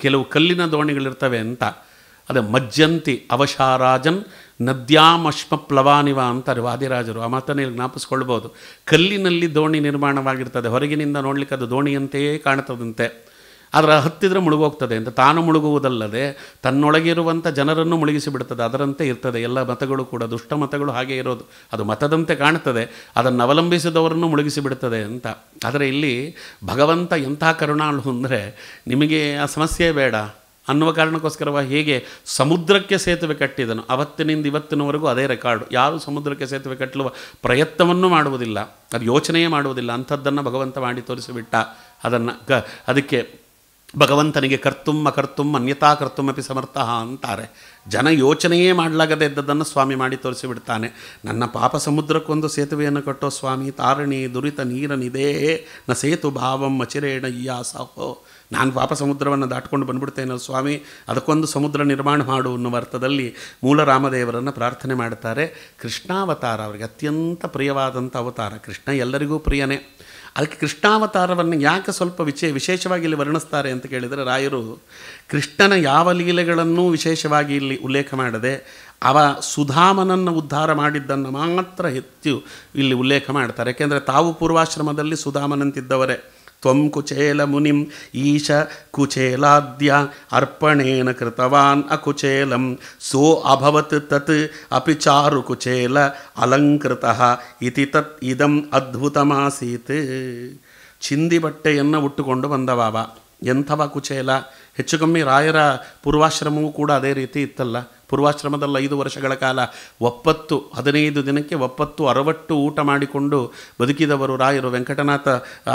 ಕೆಲವು ಕಲ್ಲಿನ ದೋಣಿಗಳಿರ್ತವೆ ಅಂತ. ಅದೇ ಮಜ್ಜಂತಿ ಅವಶಾರಾಜನ್ ನದ್ಯಾಮಶ್ಮ ಪ್ಲವಾನಿವ ಅಂತಾರೆ ವಾದಿರಾಜರು. ಆ ಮಾತನ್ನು ಜ್ಞಾಪಿಸ್ಕೊಳ್ಬೋದು. ಕಲ್ಲಿನಲ್ಲಿ ದೋಣಿ ನಿರ್ಮಾಣವಾಗಿರ್ತದೆ, ಹೊರಗಿನಿಂದ ನೋಡಲಿಕ್ಕೆ ಅದು ದೋಣಿಯಂತೆಯೇ ಕಾಣ್ತದಂತೆ. ಆದರೆ ಹತ್ತಿದ್ರೆ ಮುಳುಗೋಗ್ತದೆ ಅಂತ. ತಾನು ಮುಳುಗುವುದಲ್ಲದೆ ತನ್ನೊಳಗಿರುವಂಥ ಜನರನ್ನು ಮುಳುಗಿಸಿಬಿಡ್ತದೆ. ಅದರಂತೆ ಇರ್ತದೆ ಎಲ್ಲ ಮತಗಳು ಕೂಡ. ದುಷ್ಟ ಮತಗಳು ಹಾಗೆ ಇರೋದು, ಅದು ಮತದಂತೆ ಕಾಣ್ತದೆ, ಅದನ್ನು ಅವಲಂಬಿಸಿದವರನ್ನು ಮುಳುಗಿಸಿಬಿಡ್ತದೆ ಅಂತ. ಆದರೆ ಇಲ್ಲಿ ಭಗವಂತ ಎಂಥ ಕರುಣಾಳು ಅಂದರೆ, ನಿಮಗೆ ಆ ಸಮಸ್ಯೆ ಬೇಡ ಅನ್ನುವ ಕಾರಣಕ್ಕೋಸ್ಕರವಾಗಿ ಹೇಗೆ ಸಮುದ್ರಕ್ಕೆ ಸೇತುವೆ ಕಟ್ಟಿದನು, ಅವತ್ತಿನಿಂದ ಇವತ್ತಿನವರೆಗೂ ಅದೇ ರೆಕಾರ್ಡು. ಯಾರೂ ಸಮುದ್ರಕ್ಕೆ ಸೇತುವೆ ಕಟ್ಟುವ ಪ್ರಯತ್ನವನ್ನೂ ಮಾಡುವುದಿಲ್ಲ, ಅದು ಯೋಚನೆಯೇ ಮಾಡುವುದಿಲ್ಲ. ಅಂಥದ್ದನ್ನು ಭಗವಂತ ಮಾಡಿ ತೋರಿಸಿಬಿಟ್ಟ. ಅದಕ್ಕೆ ಭಗವಂತನಿಗೆ ಕರ್ತುಂ ಅಕರ್ತುಂ ಅನ್ಯತಾ ಕರ್ತುಮಪಿ ಸಮರ್ಥ ಅಂತಾರೆ. ಜನ ಯೋಚನೆಯೇ ಮಾಡಲಾಗದೇ ಇದ್ದದ್ದನ್ನು ಸ್ವಾಮಿ ಮಾಡಿ ತೋರಿಸಿಬಿಡ್ತಾನೆ. ನನ್ನ ಪಾಪ ಸಮುದ್ರಕ್ಕೊಂದು ಸೇತುವೆಯನ್ನು ಕಟ್ಟೋ ಸ್ವಾಮಿ. ತಾರಣಿ ದುರಿತ ನೀರನಿದೇ ನ ಸೇತು ಭಾವಂ ಅಚಿರೇಣ ಇಯಾಸಹೋ. ನಾನು ಪಾಪ ಸಮುದ್ರವನ್ನು ದಾಟ್ಕೊಂಡು ಬಂದುಬಿಡ್ತೇನಲ್ಲ ಸ್ವಾಮಿ, ಅದಕ್ಕೊಂದು ಸಮುದ್ರ ನಿರ್ಮಾಣ ಮಾಡು ಅನ್ನುವ ಅರ್ಥದಲ್ಲಿ ಮೂಲ ರಾಮದೇವರನ್ನು ಪ್ರಾರ್ಥನೆ ಮಾಡ್ತಾರೆ. ಕೃಷ್ಣಾವತಾರ ಅವರಿಗೆ ಅತ್ಯಂತ ಪ್ರಿಯವಾದಂಥ ಅವತಾರ. ಕೃಷ್ಣ ಎಲ್ಲರಿಗೂ ಪ್ರಿಯನೇ. ಅದಕ್ಕೆ ಕೃಷ್ಣಾವತಾರವನ್ನು ಯಾಕೆ ಸ್ವಲ್ಪ ವಿಶೇಷವಾಗಿ ಇಲ್ಲಿ ವರ್ಣಿಸ್ತಾರೆ ಅಂತ ಕೇಳಿದರೆ, ರಾಯರು ಕೃಷ್ಣನ ಯಾವ ಲೀಲೆಗಳನ್ನೂ ವಿಶೇಷವಾಗಿ ಇಲ್ಲಿ ಉಲ್ಲೇಖ ಮಾಡದೆ ಅವ ಸುಧಾಮನನ್ನು ಉದ್ಧಾರ ಮಾಡಿದ್ದನ್ನು ಮಾತ್ರ ಹೆಚ್ಚು ಇಲ್ಲಿ ಉಲ್ಲೇಖ ಮಾಡ್ತಾರೆ. ಯಾಕೆಂದರೆ ತಾವು ಪೂರ್ವಾಶ್ರಮದಲ್ಲಿ ಸುಧಾಮನಂತಿದ್ದವರೇ. ತ್ವಂ ಕುಚೇಲ ಮುನಿಂ ಈಶ ಕುಚೇಲಾದ್ಯ ಅರ್ಪಣೇನ ಕೃತವಾನ್ ಅಕುಚೇಲಂ ಸೋ ಅಭವತ್ ತತ್ ಅಪಿ ಚಾರು ಕುಚೇಲ ಅಲಂಕೃತಃ ಇತಿ ತತ್ ಇದಂ ಅದ್ಭುತಮಾಸೀತ್. ಚಿಂದಿ ಬಟ್ಟೆಯನ್ನು ಉಟ್ಟುಕೊಂಡು ಬಂದವಾವ. ಎಂಥವ ಕುಚೇಲ. ಹೆಚ್ಚು ಕಮ್ಮಿ ರಾಯರ ಪೂರ್ವಾಶ್ರಮವೂ ಕೂಡ ಅದೇ ರೀತಿ ಇತ್ತಲ್ಲ. ಪೂರ್ವಾಶ್ರಮದಲ್ಲಿ 5 ವರ್ಷಗಳ ಕಾಲ 15 ದಿನಕ್ಕೆ 60 ಊಟ ಮಾಡಿಕೊಂಡು ಬದುಕಿದವರು ರಾಯರು ವೆಂಕಟನಾಥ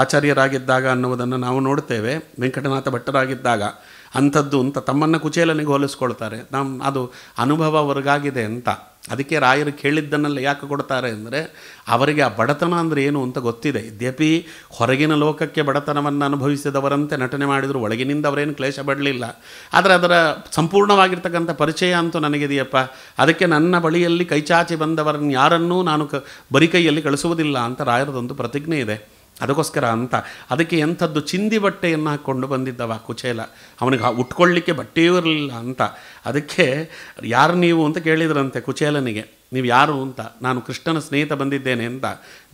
ಆಚಾರ್ಯರಾಗಿದ್ದಾಗ ಅನ್ನುವುದನ್ನು ನಾವು ನೋಡ್ತೇವೆ. ವೆಂಕಟನಾಥ ಭಟ್ಟರಾಗಿದ್ದಾಗ ಅಂಥದ್ದು ಅಂತ ತಮ್ಮನ್ನು ಕುಚೇಲನಿಗೆ ಹೋಲಿಸ್ಕೊಳ್ತಾರೆ. ಅದು ಅನುಭವ ಅವ್ರಿಗಾಗಿದೆ ಅಂತ. ಅದಕ್ಕೆ ರಾಯರು ಕೇಳಿದ್ದನ್ನೆಲ್ಲ ಯಾಕೆ ಕೊಡ್ತಾರೆ ಅಂದರೆ, ಅವರಿಗೆ ಆ ಬಡತನ ಅಂದರೆ ಏನು ಅಂತ ಗೊತ್ತಿದೆ. ಯದ್ಯಪಿ ಹೊರಗಿನ ಲೋಕಕ್ಕೆ ಬಡತನವನ್ನು ಅನುಭವಿಸಿದವರಂತೆ ನಟನೆ ಮಾಡಿದರೂ ಒಳಗಿನಿಂದ ಅವರೇನು ಕ್ಲೇಶ ಪಡಲಿಲ್ಲ. ಆದರೆ ಅದರ ಸಂಪೂರ್ಣವಾಗಿರ್ತಕ್ಕಂಥ ಪರಿಚಯ ಅಂತೂ ನನಗಿದೆಯಪ್ಪ. ಅದಕ್ಕೆ ನನ್ನ ಬಳಿಯಲ್ಲಿ ಕೈಚಾಚಿ ಬಂದವರನ್ನು ಯಾರನ್ನೂ ನಾನು ಬರಿ ಕೈಯಲ್ಲಿ ಕಳಿಸುವುದಿಲ್ಲ ಅಂತ ರಾಯರದೊಂದು ಪ್ರತಿಜ್ಞೆ ಇದೆ. ಅದಕ್ಕೋಸ್ಕರ ಅಂತ ಅದಕ್ಕೆ ಎಂಥದ್ದು ಚಿಂದಿ ಬಟ್ಟೆಯನ್ನು ಹಾಕ್ಕೊಂಡು ಬಂದಿದ್ದವ ಕುಚೇಲ. ಅವನಿಗೆ ಉಟ್ಕೊಳ್ಳಿಕ್ಕೆ ಬಟ್ಟೆಯೂ ಇರಲಿಲ್ಲ ಅಂತ. ಅದಕ್ಕೆ ಯಾರು ನೀವು ಅಂತ ಕೇಳಿದ್ರಂತೆ ಕುಚೇಲನಿಗೆ. ನೀವು ಯಾರು ಅಂತ. ನಾನು ಕೃಷ್ಣನ ಸ್ನೇಹಿತ ಬಂದಿದ್ದೇನೆ ಅಂತ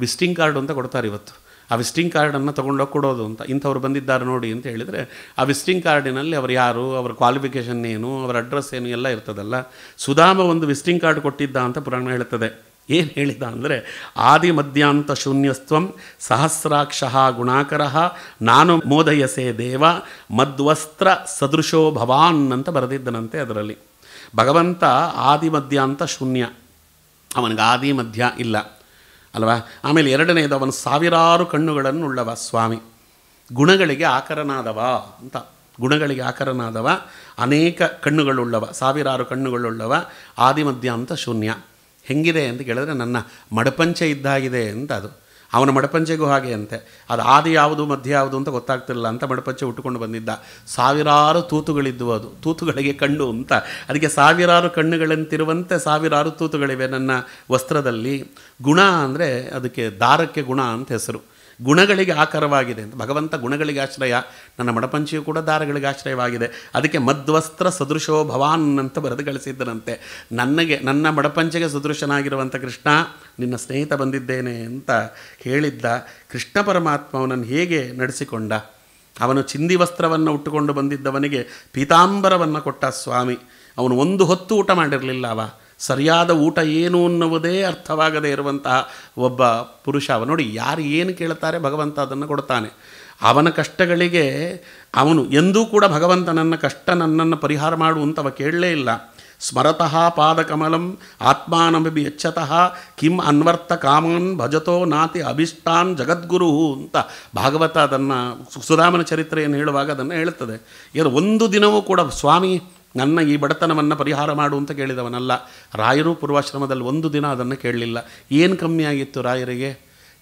ವಿಸಿಟಿಂಗ್ ಕಾರ್ಡು ಅಂತ ಕೊಡ್ತಾರೆ ಇವತ್ತು. ಆ ವಿಸಿಟಿಂಗ್ ಕಾರ್ಡನ್ನು ತೊಗೊಂಡೋಗಿ ಕೊಡೋದು ಅಂತ. ಇಂಥವ್ರು ಬಂದಿದ್ದಾರೆ ನೋಡಿ ಅಂತ ಹೇಳಿದರೆ ಆ ವಿಸಿಟಿಂಗ್ ಕಾರ್ಡಿನಲ್ಲಿ ಅವರು ಯಾರು, ಅವರ ಕ್ವಾಲಿಫಿಕೇಷನ್ ಏನು, ಅವರ ಅಡ್ರೆಸ್ ಏನು ಎಲ್ಲ ಇರ್ತದಲ್ಲ. ಸುಧಾಮ ಒಂದು ವಿಸಿಟಿಂಗ್ ಕಾರ್ಡ್ ಕೊಟ್ಟಿದ್ದ ಅಂತ ಪುರಾಣ ಹೇಳ್ತದೆ. ಏನು ಹೇಳಿದ ಅಂದರೆ, ಆದಿ ಮಧ್ಯಾಂತ ಶೂನ್ಯಸ್ತ್ವಂ ಸಹಸ್ರಾಕ್ಷ ಗುಣಾಕರ ನಾನು ಮೋದಯಸೆ ದೇವ ಮದ್ವಸ್ತ್ರ ಸದೃಶೋ ಭವಾನ್ ಅಂತ ಬರೆದಿದ್ದನಂತೆ. ಅದರಲ್ಲಿ ಭಗವಂತ ಆದಿ ಮಧ್ಯಾಂತ ಶೂನ್ಯ, ಅವನಿಗೆ ಆದಿ ಮಧ್ಯ ಇಲ್ಲ ಅಲ್ವಾ. ಆಮೇಲೆ ಎರಡನೇದು, ಅವನು 1000 ಕಣ್ಣುಗಳನ್ನುಳ್ಳವ ಸ್ವಾಮಿ. ಗುಣಗಳಿಗೆ ಆಕರನಾದವ ಅಂತ. ಗುಣಗಳಿಗೆ ಆಕರನಾದವ, ಅನೇಕ ಕಣ್ಣುಗಳುಳ್ಳವ, 1000 ಕಣ್ಣುಗಳುಳ್ಳವ, ಆದಿ ಮಧ್ಯಾಂತ ಶೂನ್ಯ. ಹೆಂಗಿದೆ ಅಂತ ಕೇಳಿದ್ರೆ ನನ್ನ ಮಡಪಂಚೆ ಇದ್ದಾಗಿದೆ ಅಂತ. ಅದು ಅವನ ಮಡಪಂಚೆಗೂ ಹಾಗೆ ಅಂತೆ. ಅದು ಆದಿ ಯಾವುದು ಮಧ್ಯ ಯಾವುದು ಅಂತ ಗೊತ್ತಾಗ್ತಿರಲಿಲ್ಲ ಅಂತ ಮಡಪಂಚೆ ಉಟ್ಟುಕೊಂಡು ಬಂದಿದ್ದ. 1000 ತೂತುಗಳಿದ್ದವು, ಅದು ತೂತುಗಳಿಗೆ ಕಣ್ಣು ಅಂತ. ಅದಕ್ಕೆ 1000 ಕಣ್ಣುಗಳಂತಿರುವಂತೆ 1000 ತೂತುಗಳಿವೆ ನನ್ನ ವಸ್ತ್ರದಲ್ಲಿ. ಗುಣ ಅಂದರೆ ಅದಕ್ಕೆ ದಾರಕ್ಕೆ ಗುಣ ಅಂತ ಹೆಸರು. ಗುಣಗಳಿಗೆ ಆಕರವಾಗಿದೆ ಅಂತ. ಭಗವಂತ ಗುಣಗಳಿಗೆ ಆಶ್ರಯ, ನನ್ನ ಮಡಪಂಚಿಯು ಕೂಡ ದಾರಗಳಿಗೆ ಆಶ್ರಯವಾಗಿದೆ. ಅದಕ್ಕೆ ಮದ್ವಸ್ತ್ರ ಸದೃಶೋ ಭವಾನ್ ಅಂತ ಬರೆದು ಗಳಿಸಿದ್ದನಂತೆ. ನನ್ನ ಮಡಪಂಚೆಗೆ ಸದೃಶನಾಗಿರುವಂಥ ಕೃಷ್ಣ, ನಿನ್ನ ಸ್ನೇಹಿತ ಬಂದಿದ್ದೇನೆ ಅಂತ ಹೇಳಿದ್ದ. ಕೃಷ್ಣ ಪರಮಾತ್ಮ ಅವನನ್ನು ಹೇಗೆ ನಡೆಸಿಕೊಂಡ. ಅವನು ಚಿಂದಿ ವಸ್ತ್ರವನ್ನು ಉಟ್ಟುಕೊಂಡು ಬಂದಿದ್ದವನಿಗೆ ಪೀತಾಂಬರವನ್ನು ಕೊಟ್ಟ ಸ್ವಾಮಿ. ಅವನು ಒಂದು ಹೊತ್ತು ಊಟ ಮಾಡಿರಲಿಲ್ಲ. ಅವ ಸರಿಯಾದ ಊಟ ಏನು ಅನ್ನುವುದೇ ಅರ್ಥವಾಗದೇ ಇರುವಂತಹ ಒಬ್ಬ ಪುರುಷ ಅವ. ನೋಡಿ, ಯಾರು ಏನು ಕೇಳ್ತಾರೆ ಭಗವಂತ ಅದನ್ನು ಕೊಡ್ತಾನೆ. ಅವನ ಕಷ್ಟಗಳಿಗೆ ಅವನು ಎಂದೂ ಕೂಡ ಭಗವಂತನನ್ನ ಕಷ್ಟ ನನ್ನನ್ನು ಪರಿಹಾರ ಮಾಡುವಂತವ ಕೇಳಲೇ ಇಲ್ಲ. ಸ್ಮರತಃ ಪಾದಕಮಲಂ ಆತ್ಮಾನಮಿ ಯಚ್ಚತಃ ಕಿಂ ಅನ್ವರ್ಥ ಕಾಮಾನ್ ಭಜತೋ ನಾತಿ ಅಭಿಷ್ಟಾನ್ ಜಗದ್ಗುರು ಅಂತ ಭಾಗವತ ಅದನ್ನು ಸುಧಾಮನ ಚರಿತ್ರೆಯನ್ನು ಹೇಳುವಾಗ ಅದನ್ನು ಹೇಳುತ್ತದೆ. ಏನು ಒಂದು ದಿನವೂ ಕೂಡ ಸ್ವಾಮಿ ನನ್ನ ಈ ಬಡತನವನ್ನು ಪರಿಹಾರ ಮಾಡು ಅಂತ ಕೇಳಿದವನಲ್ಲ. ರಾಯರು ಪೂರ್ವಾಶ್ರಮದಲ್ಲಿ ಒಂದು ದಿನ ಅದನ್ನು ಕೇಳಲಿಲ್ಲ. ಏನು ಕಮ್ಮಿ ಆಗಿತ್ತು ರಾಯರಿಗೆ?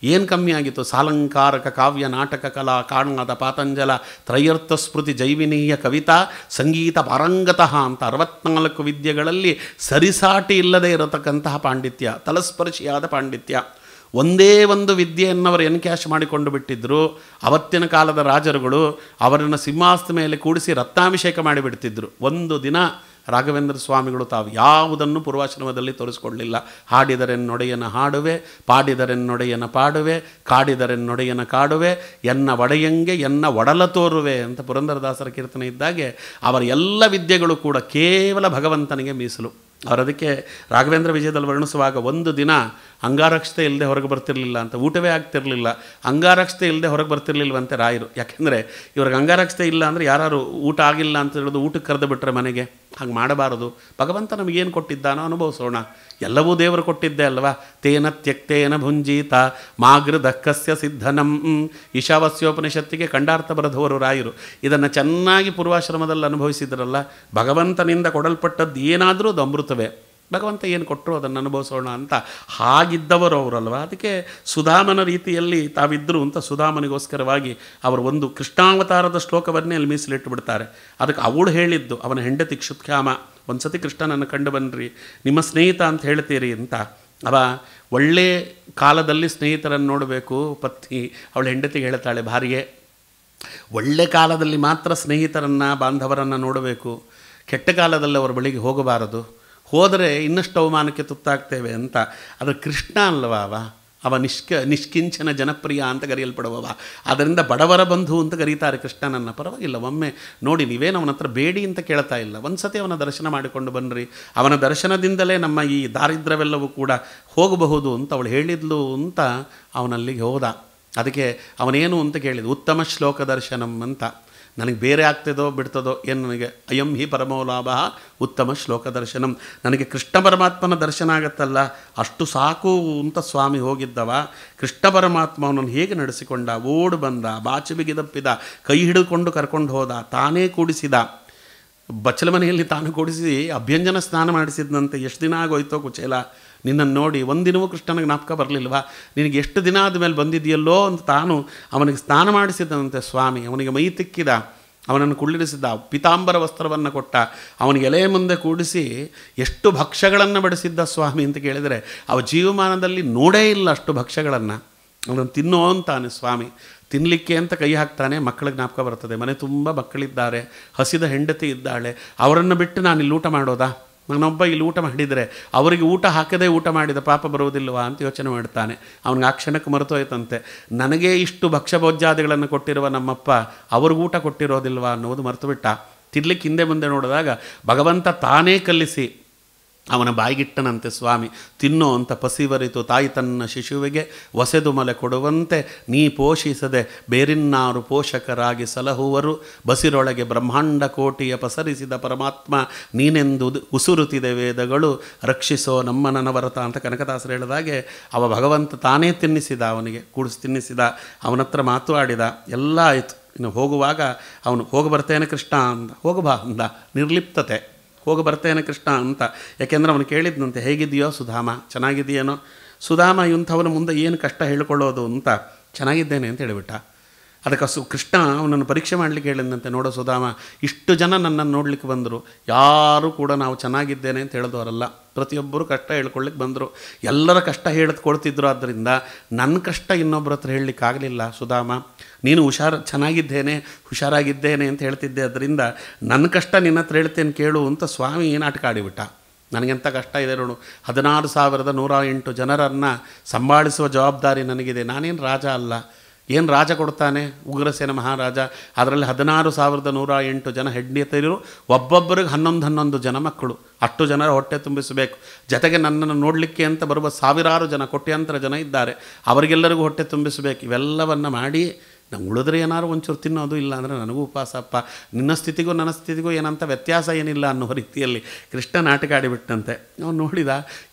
ಏನು ಕಮ್ಮಿ ಆಗಿತ್ತು? ಸಾಲಂಕಾರಕ ಕಾವ್ಯ ನಾಟಕ ಕಲಾ ಕಾಣಾದ ಪಾತಂಜಲ ತ್ರಯರ್ಥ ಸ್ಮೃತಿ ಜೈವಿನೀಯ ಕವಿತಾ ಸಂಗೀತ ಪಾರಂಗತಃ ಅಂತ 64 ವಿದ್ಯೆಗಳಲ್ಲಿ ಸರಿಸಾಟಿ ಇಲ್ಲದೆ ಇರತಕ್ಕಂತಹ ಪಾಂಡಿತ್ಯ, ತಲಸ್ಪರ್ಶಿಯಾದ ಪಾಂಡಿತ್ಯ. ಒಂದೇ ಒಂದು ವಿದ್ಯೆಯನ್ನವರು ಎನ್ಕ್ಯಾಶ್ ಮಾಡಿಕೊಂಡು ಬಿಟ್ಟಿದ್ದರು. ಅವತ್ತಿನ ಕಾಲದ ರಾಜರುಗಳು ಅವರನ್ನು ಸಿಂಹಾಸನದ ಮೇಲೆ ಕೂಡಿಸಿ ರತ್ನಾಭಿಷೇಕ ಮಾಡಿಬಿಡ್ತಿದ್ರು. ಒಂದು ದಿನ ರಾಘವೇಂದ್ರ ಸ್ವಾಮಿಗಳು ತಾವು ಯಾವುದನ್ನು ಪೂರ್ವಾಶ್ರಮದಲ್ಲಿ ತೋರಿಸ್ಕೊಡ್ಲಿಲ್ಲ. ಹಾಡಿದರೆನ್ನೊಡೆಯನ ಹಾಡುವೆ, ಪಾಡಿದರೆನ್ನೊಡೆಯನ ಪಾಡುವೆ, ಕಾಡಿದರೆನ್ನೊಡೆಯನ ಕಾಡುವೆ, ಎನ್ನ ಒಡೆಯಂಗೆ ಎನ್ನ ಒಡಲ ತೋರುವೆ ಅಂತ ಪುರಂದರದಾಸರ ಕೀರ್ತನೆ ಇದ್ದಾಗೆ ಅವರ ಎಲ್ಲ ವಿದ್ಯೆಗಳು ಕೂಡ ಕೇವಲ ಭಗವಂತನಿಗೆ ಮೀಸಲು. ಅವರದಕ್ಕೆ ರಾಘವೇಂದ್ರ ವಿಜಯದಲ್ಲಿ ವರ್ಣಿಸುವಾಗ ಒಂದು ದಿನ ಅಂಗಾರಕ್ಷತೆ ಇಲ್ಲದೆ ಹೊರಗೆ ಬರ್ತಿರಲಿಲ್ಲ ಅಂತ. ಊಟವೇ ಆಗ್ತಿರಲಿಲ್ಲ. ಅಂಗಾರಕ್ಷತೆ ಇಲ್ಲದೆ ಹೊರಗೆ ಬರ್ತಿರ್ಲಿಲ್ವಂತೆ ರಾಯರು. ಯಾಕೆಂದರೆ ಇವ್ರಿಗೆ ಅಂಗಾರಕ್ಷತೆ ಇಲ್ಲ ಅಂದರೆ ಯಾರು ಊಟ ಆಗಿಲ್ಲ ಅಂತ ಹೇಳೋದು ಊಟಕ್ಕೆ ಕರೆದು ಬಿಟ್ಟರೆ ಮನೆಗೆ. ಹಾಗೆ ಮಾಡಬಾರದು. ಭಗವಂತ ನಮಗೇನು ಕೊಟ್ಟಿದ್ದಾನೋ ಅನುಭವಿಸೋಣ. ಎಲ್ಲವೂ ದೇವರು ಕೊಟ್ಟಿದ್ದೆ ಅಲ್ವಾ. ತೇನ ತ್ಯಕ್ತೇನ ಭುಂಜೀತ ಮಾಗೃದಕ್ಕಸ್ಯ ಸಿದ್ಧನಂ ಈಶಾವಾಸ್ಯೋಪನಿಷತ್ತಿಗೆ ಖಂಡಾರ್ಥ ಬರೆದವರು ರಾಯರು. ಇದನ್ನು ಚೆನ್ನಾಗಿ ಪೂರ್ವಾಶ್ರಮದಲ್ಲಿ ಅನುಭವಿಸಿದ್ರಲ್ಲ. ಭಗವಂತನಿಂದ ಕೊಡಲ್ಪಟ್ಟದ್ದು ಏನಾದರೂ ಅದು ಅಮೃತವೇ. ಭಗವಂತ ಏನು ಕೊಟ್ಟರು ಅದನ್ನು ಅನುಭವಿಸೋಣ ಅಂತ ಹಾಗಿದ್ದವರು ಅವರಲ್ವ. ಅದಕ್ಕೆ ಸುಧಾಮನ ರೀತಿಯಲ್ಲಿ ತಾವಿದ್ದರು ಅಂತ ಸುಧಾಮನಿಗೋಸ್ಕರವಾಗಿ ಅವರು ಒಂದು ಕೃಷ್ಣಾವತಾರದ ಶ್ಲೋಕವನ್ನೇ ಅಲ್ಲಿ ಮೀಸಲಿಟ್ಟು ಬಿಡ್ತಾರೆ. ಅದಕ್ಕೆ ಅವಳು ಹೇಳಿದ್ದು, ಅವನ ಹೆಂಡತಿ ಕ್ಷುತ್ಕ್ಯಾಮ, ಒಂದು ಸತಿ ಕೃಷ್ಣನನ್ನು ಕಂಡು ಬನ್ನಿರಿ, ನಿಮ್ಮ ಸ್ನೇಹಿತ ಅಂತ ಹೇಳ್ತೀರಿ ಅಂತ. ಅವ ಒಳ್ಳೆ ಕಾಲದಲ್ಲಿ ಸ್ನೇಹಿತರನ್ನು ನೋಡಬೇಕು ಪತ್ನಿ ಅವಳ ಹೆಂಡತಿಗೆ ಹೇಳ್ತಾಳೆ ಭಾರಿಗೆ. ಒಳ್ಳೆ ಕಾಲದಲ್ಲಿ ಮಾತ್ರ ಸ್ನೇಹಿತರನ್ನು ಬಾಂಧವರನ್ನು ನೋಡಬೇಕು, ಕೆಟ್ಟ ಕಾಲದಲ್ಲಿ ಅವರ ಬಳಿಗೆ ಹೋಗಬಾರದು, ಹೋದರೆ ಇನ್ನಷ್ಟು ಅವಮಾನಕ್ಕೆ ತುತ್ತಾಗ್ತೇವೆ ಅಂತ. ಆದರೆ ಕೃಷ್ಣ ಅಲ್ವ ಅವ ನಿಷ್ಕಿಂಚನ ಜನಪ್ರಿಯ ಅಂತ ಕರೆಯಲ್ಪಡುವವ. ಆದ್ದರಿಂದ ಬಡವರ ಬಂಧು ಅಂತ ಕರೀತಾರೆ ಕೃಷ್ಣನನ್ನು. ಪರವಾಗಿಲ್ಲ, ಒಮ್ಮೆ ನೋಡಿ, ನೀವೇನು ಅವನ ಹತ್ರ ಬೇಡಿ ಅಂತ ಕೇಳ್ತಾ ಇಲ್ಲ, ಒಂದು ಸತಿ ಅವನ ದರ್ಶನ ಮಾಡಿಕೊಂಡು ಬನ್ನಿರಿ, ಅವನ ದರ್ಶನದಿಂದಲೇ ನಮ್ಮ ಈ ದಾರಿದ್ರ್ಯವೆಲ್ಲವೂ ಕೂಡ ಹೋಗಬಹುದು ಅಂತ ಅವಳು ಹೇಳಿದ್ಲು ಅಂತ ಅವನಲ್ಲಿಗೆ ಹೋದ. ಅದಕ್ಕೆ ಅವನೇನು ಅಂತ ಕೇಳಿದ, ಉತ್ತಮ ಶ್ಲೋಕ ದರ್ಶನಂ ಅಂತ. ನನಗೆ ಬೇರೆ ಆಗ್ತದೋ ಬಿಡ್ತದೋ ಏನು, ನನಗೆ ಅಯಂ ಹಿ ಪರಮೋ ಲಾಭ ಉತ್ತಮ ಶ್ಲೋಕ ದರ್ಶನಂ, ನನಗೆ ಕೃಷ್ಣ ಪರಮಾತ್ಮನ ದರ್ಶನ ಆಗತ್ತಲ್ಲ ಅಷ್ಟು ಸಾಕು ಅಂತ ಸ್ವಾಮಿ ಹೋಗಿದ್ದವ. ಕೃಷ್ಣ ಪರಮಾತ್ಮ ಅವನನ್ನು ಹೇಗೆ ನಡೆಸಿಕೊಂಡ, ಓಡು ಬಂದ, ಬಾಚಿ ಬಿಗಿದಪ್ಪಿದ, ಕೈ ಹಿಡಿದುಕೊಂಡು ಕರ್ಕೊಂಡು ಹೋದ, ತಾನೇ ಕೂಡಿಸಿದ, ಬಚ್ಚಲ ಮನೆಯಲ್ಲಿ ತಾನು ಕೂಡಿಸಿ ಅಭ್ಯಂಜನ ಸ್ನಾನ ಮಾಡಿಸಿದಂತೆ. ಎಷ್ಟು ದಿನ ಆಗೋಯ್ತೋ ಕುಚೇಲ ನಿನ್ನನ್ನು ನೋಡಿ, ಒಂದಿನವೂ ಕೃಷ್ಣನಿಗೆ ಜ್ಞಾಪಕ ಬರಲಿಲ್ವಾ, ನಿನಗೆ ಎಷ್ಟು ದಿನ ಆದಮೇಲೆ ಬಂದಿದೆಯಲ್ಲೋ ಅಂತ ತಾನು ಅವನಿಗೆ ಸ್ನಾನ ಮಾಡಿಸಿದಂತೆ ಸ್ವಾಮಿ. ಅವನಿಗೆ ಮೈ ತಿಕ್ಕಿದ, ಅವನನ್ನು ಕುಳ್ಳಿರಿಸಿದ, ಪಿತಾಂಬರ ವಸ್ತ್ರವನ್ನು ಕೊಟ್ಟ, ಅವನಿಗೆ ಎಲೆ ಮುಂದೆ ಕೂಡಿಸಿ ಎಷ್ಟು ಭಕ್ಷ್ಯಗಳನ್ನು ಬಡಿಸಿದ್ದ ಸ್ವಾಮಿ ಅಂತ ಕೇಳಿದರೆ ಅವ ಜೀವಮಾನದಲ್ಲಿ ನೋಡೇ ಇಲ್ಲ ಅಷ್ಟು ಭಕ್ಷ್ಯಗಳನ್ನು. ಅವನನ್ನು ತಿನ್ನೋ ಅಂತಾನೆ ಸ್ವಾಮಿ. ತಿನ್ನಲಿಕ್ಕೆ ಅಂತ ಕೈ ಹಾಕ್ತಾನೆ, ಮಕ್ಕಳಿಗೆ ಜ್ಞಾಪಕ ಬರ್ತದೆ, ಮನೆ ತುಂಬ ಮಕ್ಕಳಿದ್ದಾರೆ, ಹಸಿದ ಹೆಂಡತಿ ಇದ್ದಾಳೆ, ಅವರನ್ನು ಬಿಟ್ಟು ನಾನು ಇಲ್ಲಿ ಊಟ ಮಾಡೋದಾ, ನಾನೊಬ್ಬ ಇಲ್ಲಿ ಊಟ ಮಾಡಿದರೆ ಅವರಿಗೆ ಊಟ ಹಾಕದೇ ಊಟ ಮಾಡಿದ ಪಾಪ ಬರುವುದಿಲ್ವಾ ಅಂತ ಯೋಚನೆ ಮಾಡ್ತಾನೆ. ಅವನಿಗೆ ಆ ಕ್ಷಣಕ್ಕೆ ಮರೆತೋಯ್ತಂತೆ, ನನಗೇ ಇಷ್ಟು ಭಕ್ಷ್ಯಭೋಜ್ಯಾದಿಗಳನ್ನು ಕೊಟ್ಟಿರುವ ನಮ್ಮಪ್ಪ ಅವ್ರಿಗೆ ಊಟ ಕೊಟ್ಟಿರೋದಿಲ್ವಾ ಅನ್ನೋದು ಮರೆತು ಬಿಟ್ಟ. ತಿರ್ಲಿಕ್ಕೆ ಹಿಂದೆ ಮುಂದೆ ನೋಡಿದಾಗ ಭಗವಂತ ತಾನೇ ಕಲಿಸಿ ಅವನ ಬಾಯಿಗಿಟ್ಟನಂತೆ ಸ್ವಾಮಿ. ತಿನ್ನೋ ಅಂತ ಪಸಿವರಿತು ತಾಯಿ ತನ್ನ ಶಿಶುವಿಗೆ ಒಸೆದು ಮಲೆ ಕೊಡುವಂತೆ, ನೀ ಪೋಷಿಸದೆ ಬೇರಿನ್ನಾರು ಪೋಷಕರಾಗಿ ಸಲಹುವರು, ಬಸಿರೊಳಗೆ ಬ್ರಹ್ಮಾಂಡ ಕೋಟಿಯ ಪಸರಿಸಿದ ಪರಮಾತ್ಮ ನೀನೆಂದು ಉಸುರುತ್ತಿದೆ ವೇದಗಳು, ರಕ್ಷಿಸೋ ನಮ್ಮ ನನವರತ ಅಂತ ಕನಕದಾಸರು ಹೇಳಿದಾಗೆ ಅವ ಭಗವಂತ ತಾನೇ ತಿನ್ನಿಸಿದ, ಅವನಿಗೆ ಕೂಡಿಸಿ ತಿನ್ನಿಸಿದ, ಅವನ ಹತ್ರ ಮಾತು ಆಡಿದ, ಎಲ್ಲ ಆಯಿತು. ಇನ್ನು ಹೋಗುವಾಗ ಅವನು ಹೋಗಿ ಬರ್ತೇನೆ ಕೃಷ್ಣ ಅಂದ, ಹೋಗಬಾ ಅಂದ, ನಿರ್ಲಿಪ್ತತೆ, ಹೋಗಿ ಬರ್ತೇನೆ ಕೃಷ್ಣ ಅಂತ. ಯಾಕೆಂದರೆ ಅವನು ಕೇಳಿದ್ನಂತೆ, ಹೇಗಿದೆಯೋ ಸುಧಾಮ, ಚೆನ್ನಾಗಿದೆಯೇನೋ. ಸುಧಾಮ ಇಂಥವನ ಮುಂದೆ ಏನು ಕಷ್ಟ ಹೇಳ್ಕೊಳ್ಳೋದು ಅಂತ, ಚೆನ್ನಾಗಿದ್ದೇನೆ ಅಂತ ಹೇಳಿಬಿಟ್ಟ. ಅದಕ್ಕೆ ಕೃಷ್ಣ ಅವನನ್ನು ಪರೀಕ್ಷೆ ಮಾಡಲಿಕ್ಕೆ ಹೇಳಿದಂತೆ, ನೋಡೋ ಸುಧಾಮ, ಇಷ್ಟು ಜನ ನನ್ನನ್ನು ನೋಡಲಿಕ್ಕೆ ಬಂದರು, ಯಾರೂ ಕೂಡ ನಾವು ಚೆನ್ನಾಗಿದ್ದೇನೆ ಅಂತ ಹೇಳಿದವರಲ್ಲ, ಪ್ರತಿಯೊಬ್ಬರು ಕಷ್ಟ ಹೇಳ್ಕೊಳ್ಳಿಕ್ಕೆ ಬಂದರು, ಎಲ್ಲರ ಕಷ್ಟ ಕೊಡ್ತಿದ್ರು. ಆದ್ದರಿಂದ ನನ್ನ ಕಷ್ಟ ಇನ್ನೊಬ್ಬರ ಹತ್ರ ಹೇಳಲಿಕ್ಕಾಗಲಿಲ್ಲ ಸುಧಾಮ, ನೀನು ಚೆನ್ನಾಗಿದ್ದೇನೆ ಹುಷಾರಾಗಿದ್ದೇನೆ ಅಂತ ಹೇಳ್ತಿದ್ದೆ, ಅದರಿಂದ ನನ್ನ ಕಷ್ಟ ನಿನ್ನ ಹತ್ರ ಹೇಳ್ತೇನೆ ಕೇಳು ಅಂತ ಸ್ವಾಮಿ ನಾಟಕ ಆಡಿಬಿಟ್ಟ. ನನಗೆಂಥ ಕಷ್ಟ ಇದೆ ನೋಡು, 16,108 ಜನರನ್ನು ಸಂಭಾಳಿಸುವ ಜವಾಬ್ದಾರಿ ನನಗಿದೆ, ನಾನೇನು ರಾಜ ಅಲ್ಲ. ಏನು ರಾಜ ಕೊಡ್ತಾನೆ, ಉಗ್ರಸೇನ ಮಹಾರಾಜ, ಅದರಲ್ಲಿ 16,108 ಜನ ಹೆಂಡತಿಯರು, ಒಬ್ಬೊಬ್ಬರಿಗೆ 11 ಜನ ಮಕ್ಕಳು, ಅಷ್ಟು ಜನರ ಹೊಟ್ಟೆ ತುಂಬಿಸಬೇಕು. ಜೊತೆಗೆ ನನ್ನನ್ನು ನೋಡಲಿಕ್ಕೆ ಅಂತ ಬರುವ ಸಾವಿರಾರು ಜನ, ಕೋಟ್ಯಾಂತರ ಜನ ಇದ್ದಾರೆ, ಅವರಿಗೆಲ್ಲರಿಗೂ ಹೊಟ್ಟೆ ತುಂಬಿಸಬೇಕು. ಇವೆಲ್ಲವನ್ನು ಮಾಡಿ ನಂಗೆ ಉಳಿದ್ರೆ ಏನಾದ್ರು ಒಂಚೂರು ತಿನ್ನೋದು, ಇಲ್ಲ ಅಂದರೆ ನನಗೂ ಉಪವಾಸಪ್ಪ, ನಿನ್ನ ಸ್ಥಿತಿಗೂ ನನ್ನ ಸ್ಥಿತಿಗೂ ಏನಂತ ವ್ಯತ್ಯಾಸ ಏನಿಲ್ಲ ಅನ್ನೋ ರೀತಿಯಲ್ಲಿ ಕೃಷ್ಣ ನಾಟಕ ಆಡಿಬಿಟ್ಟಂತೆ. ಅವನು ನೋಡಿದ,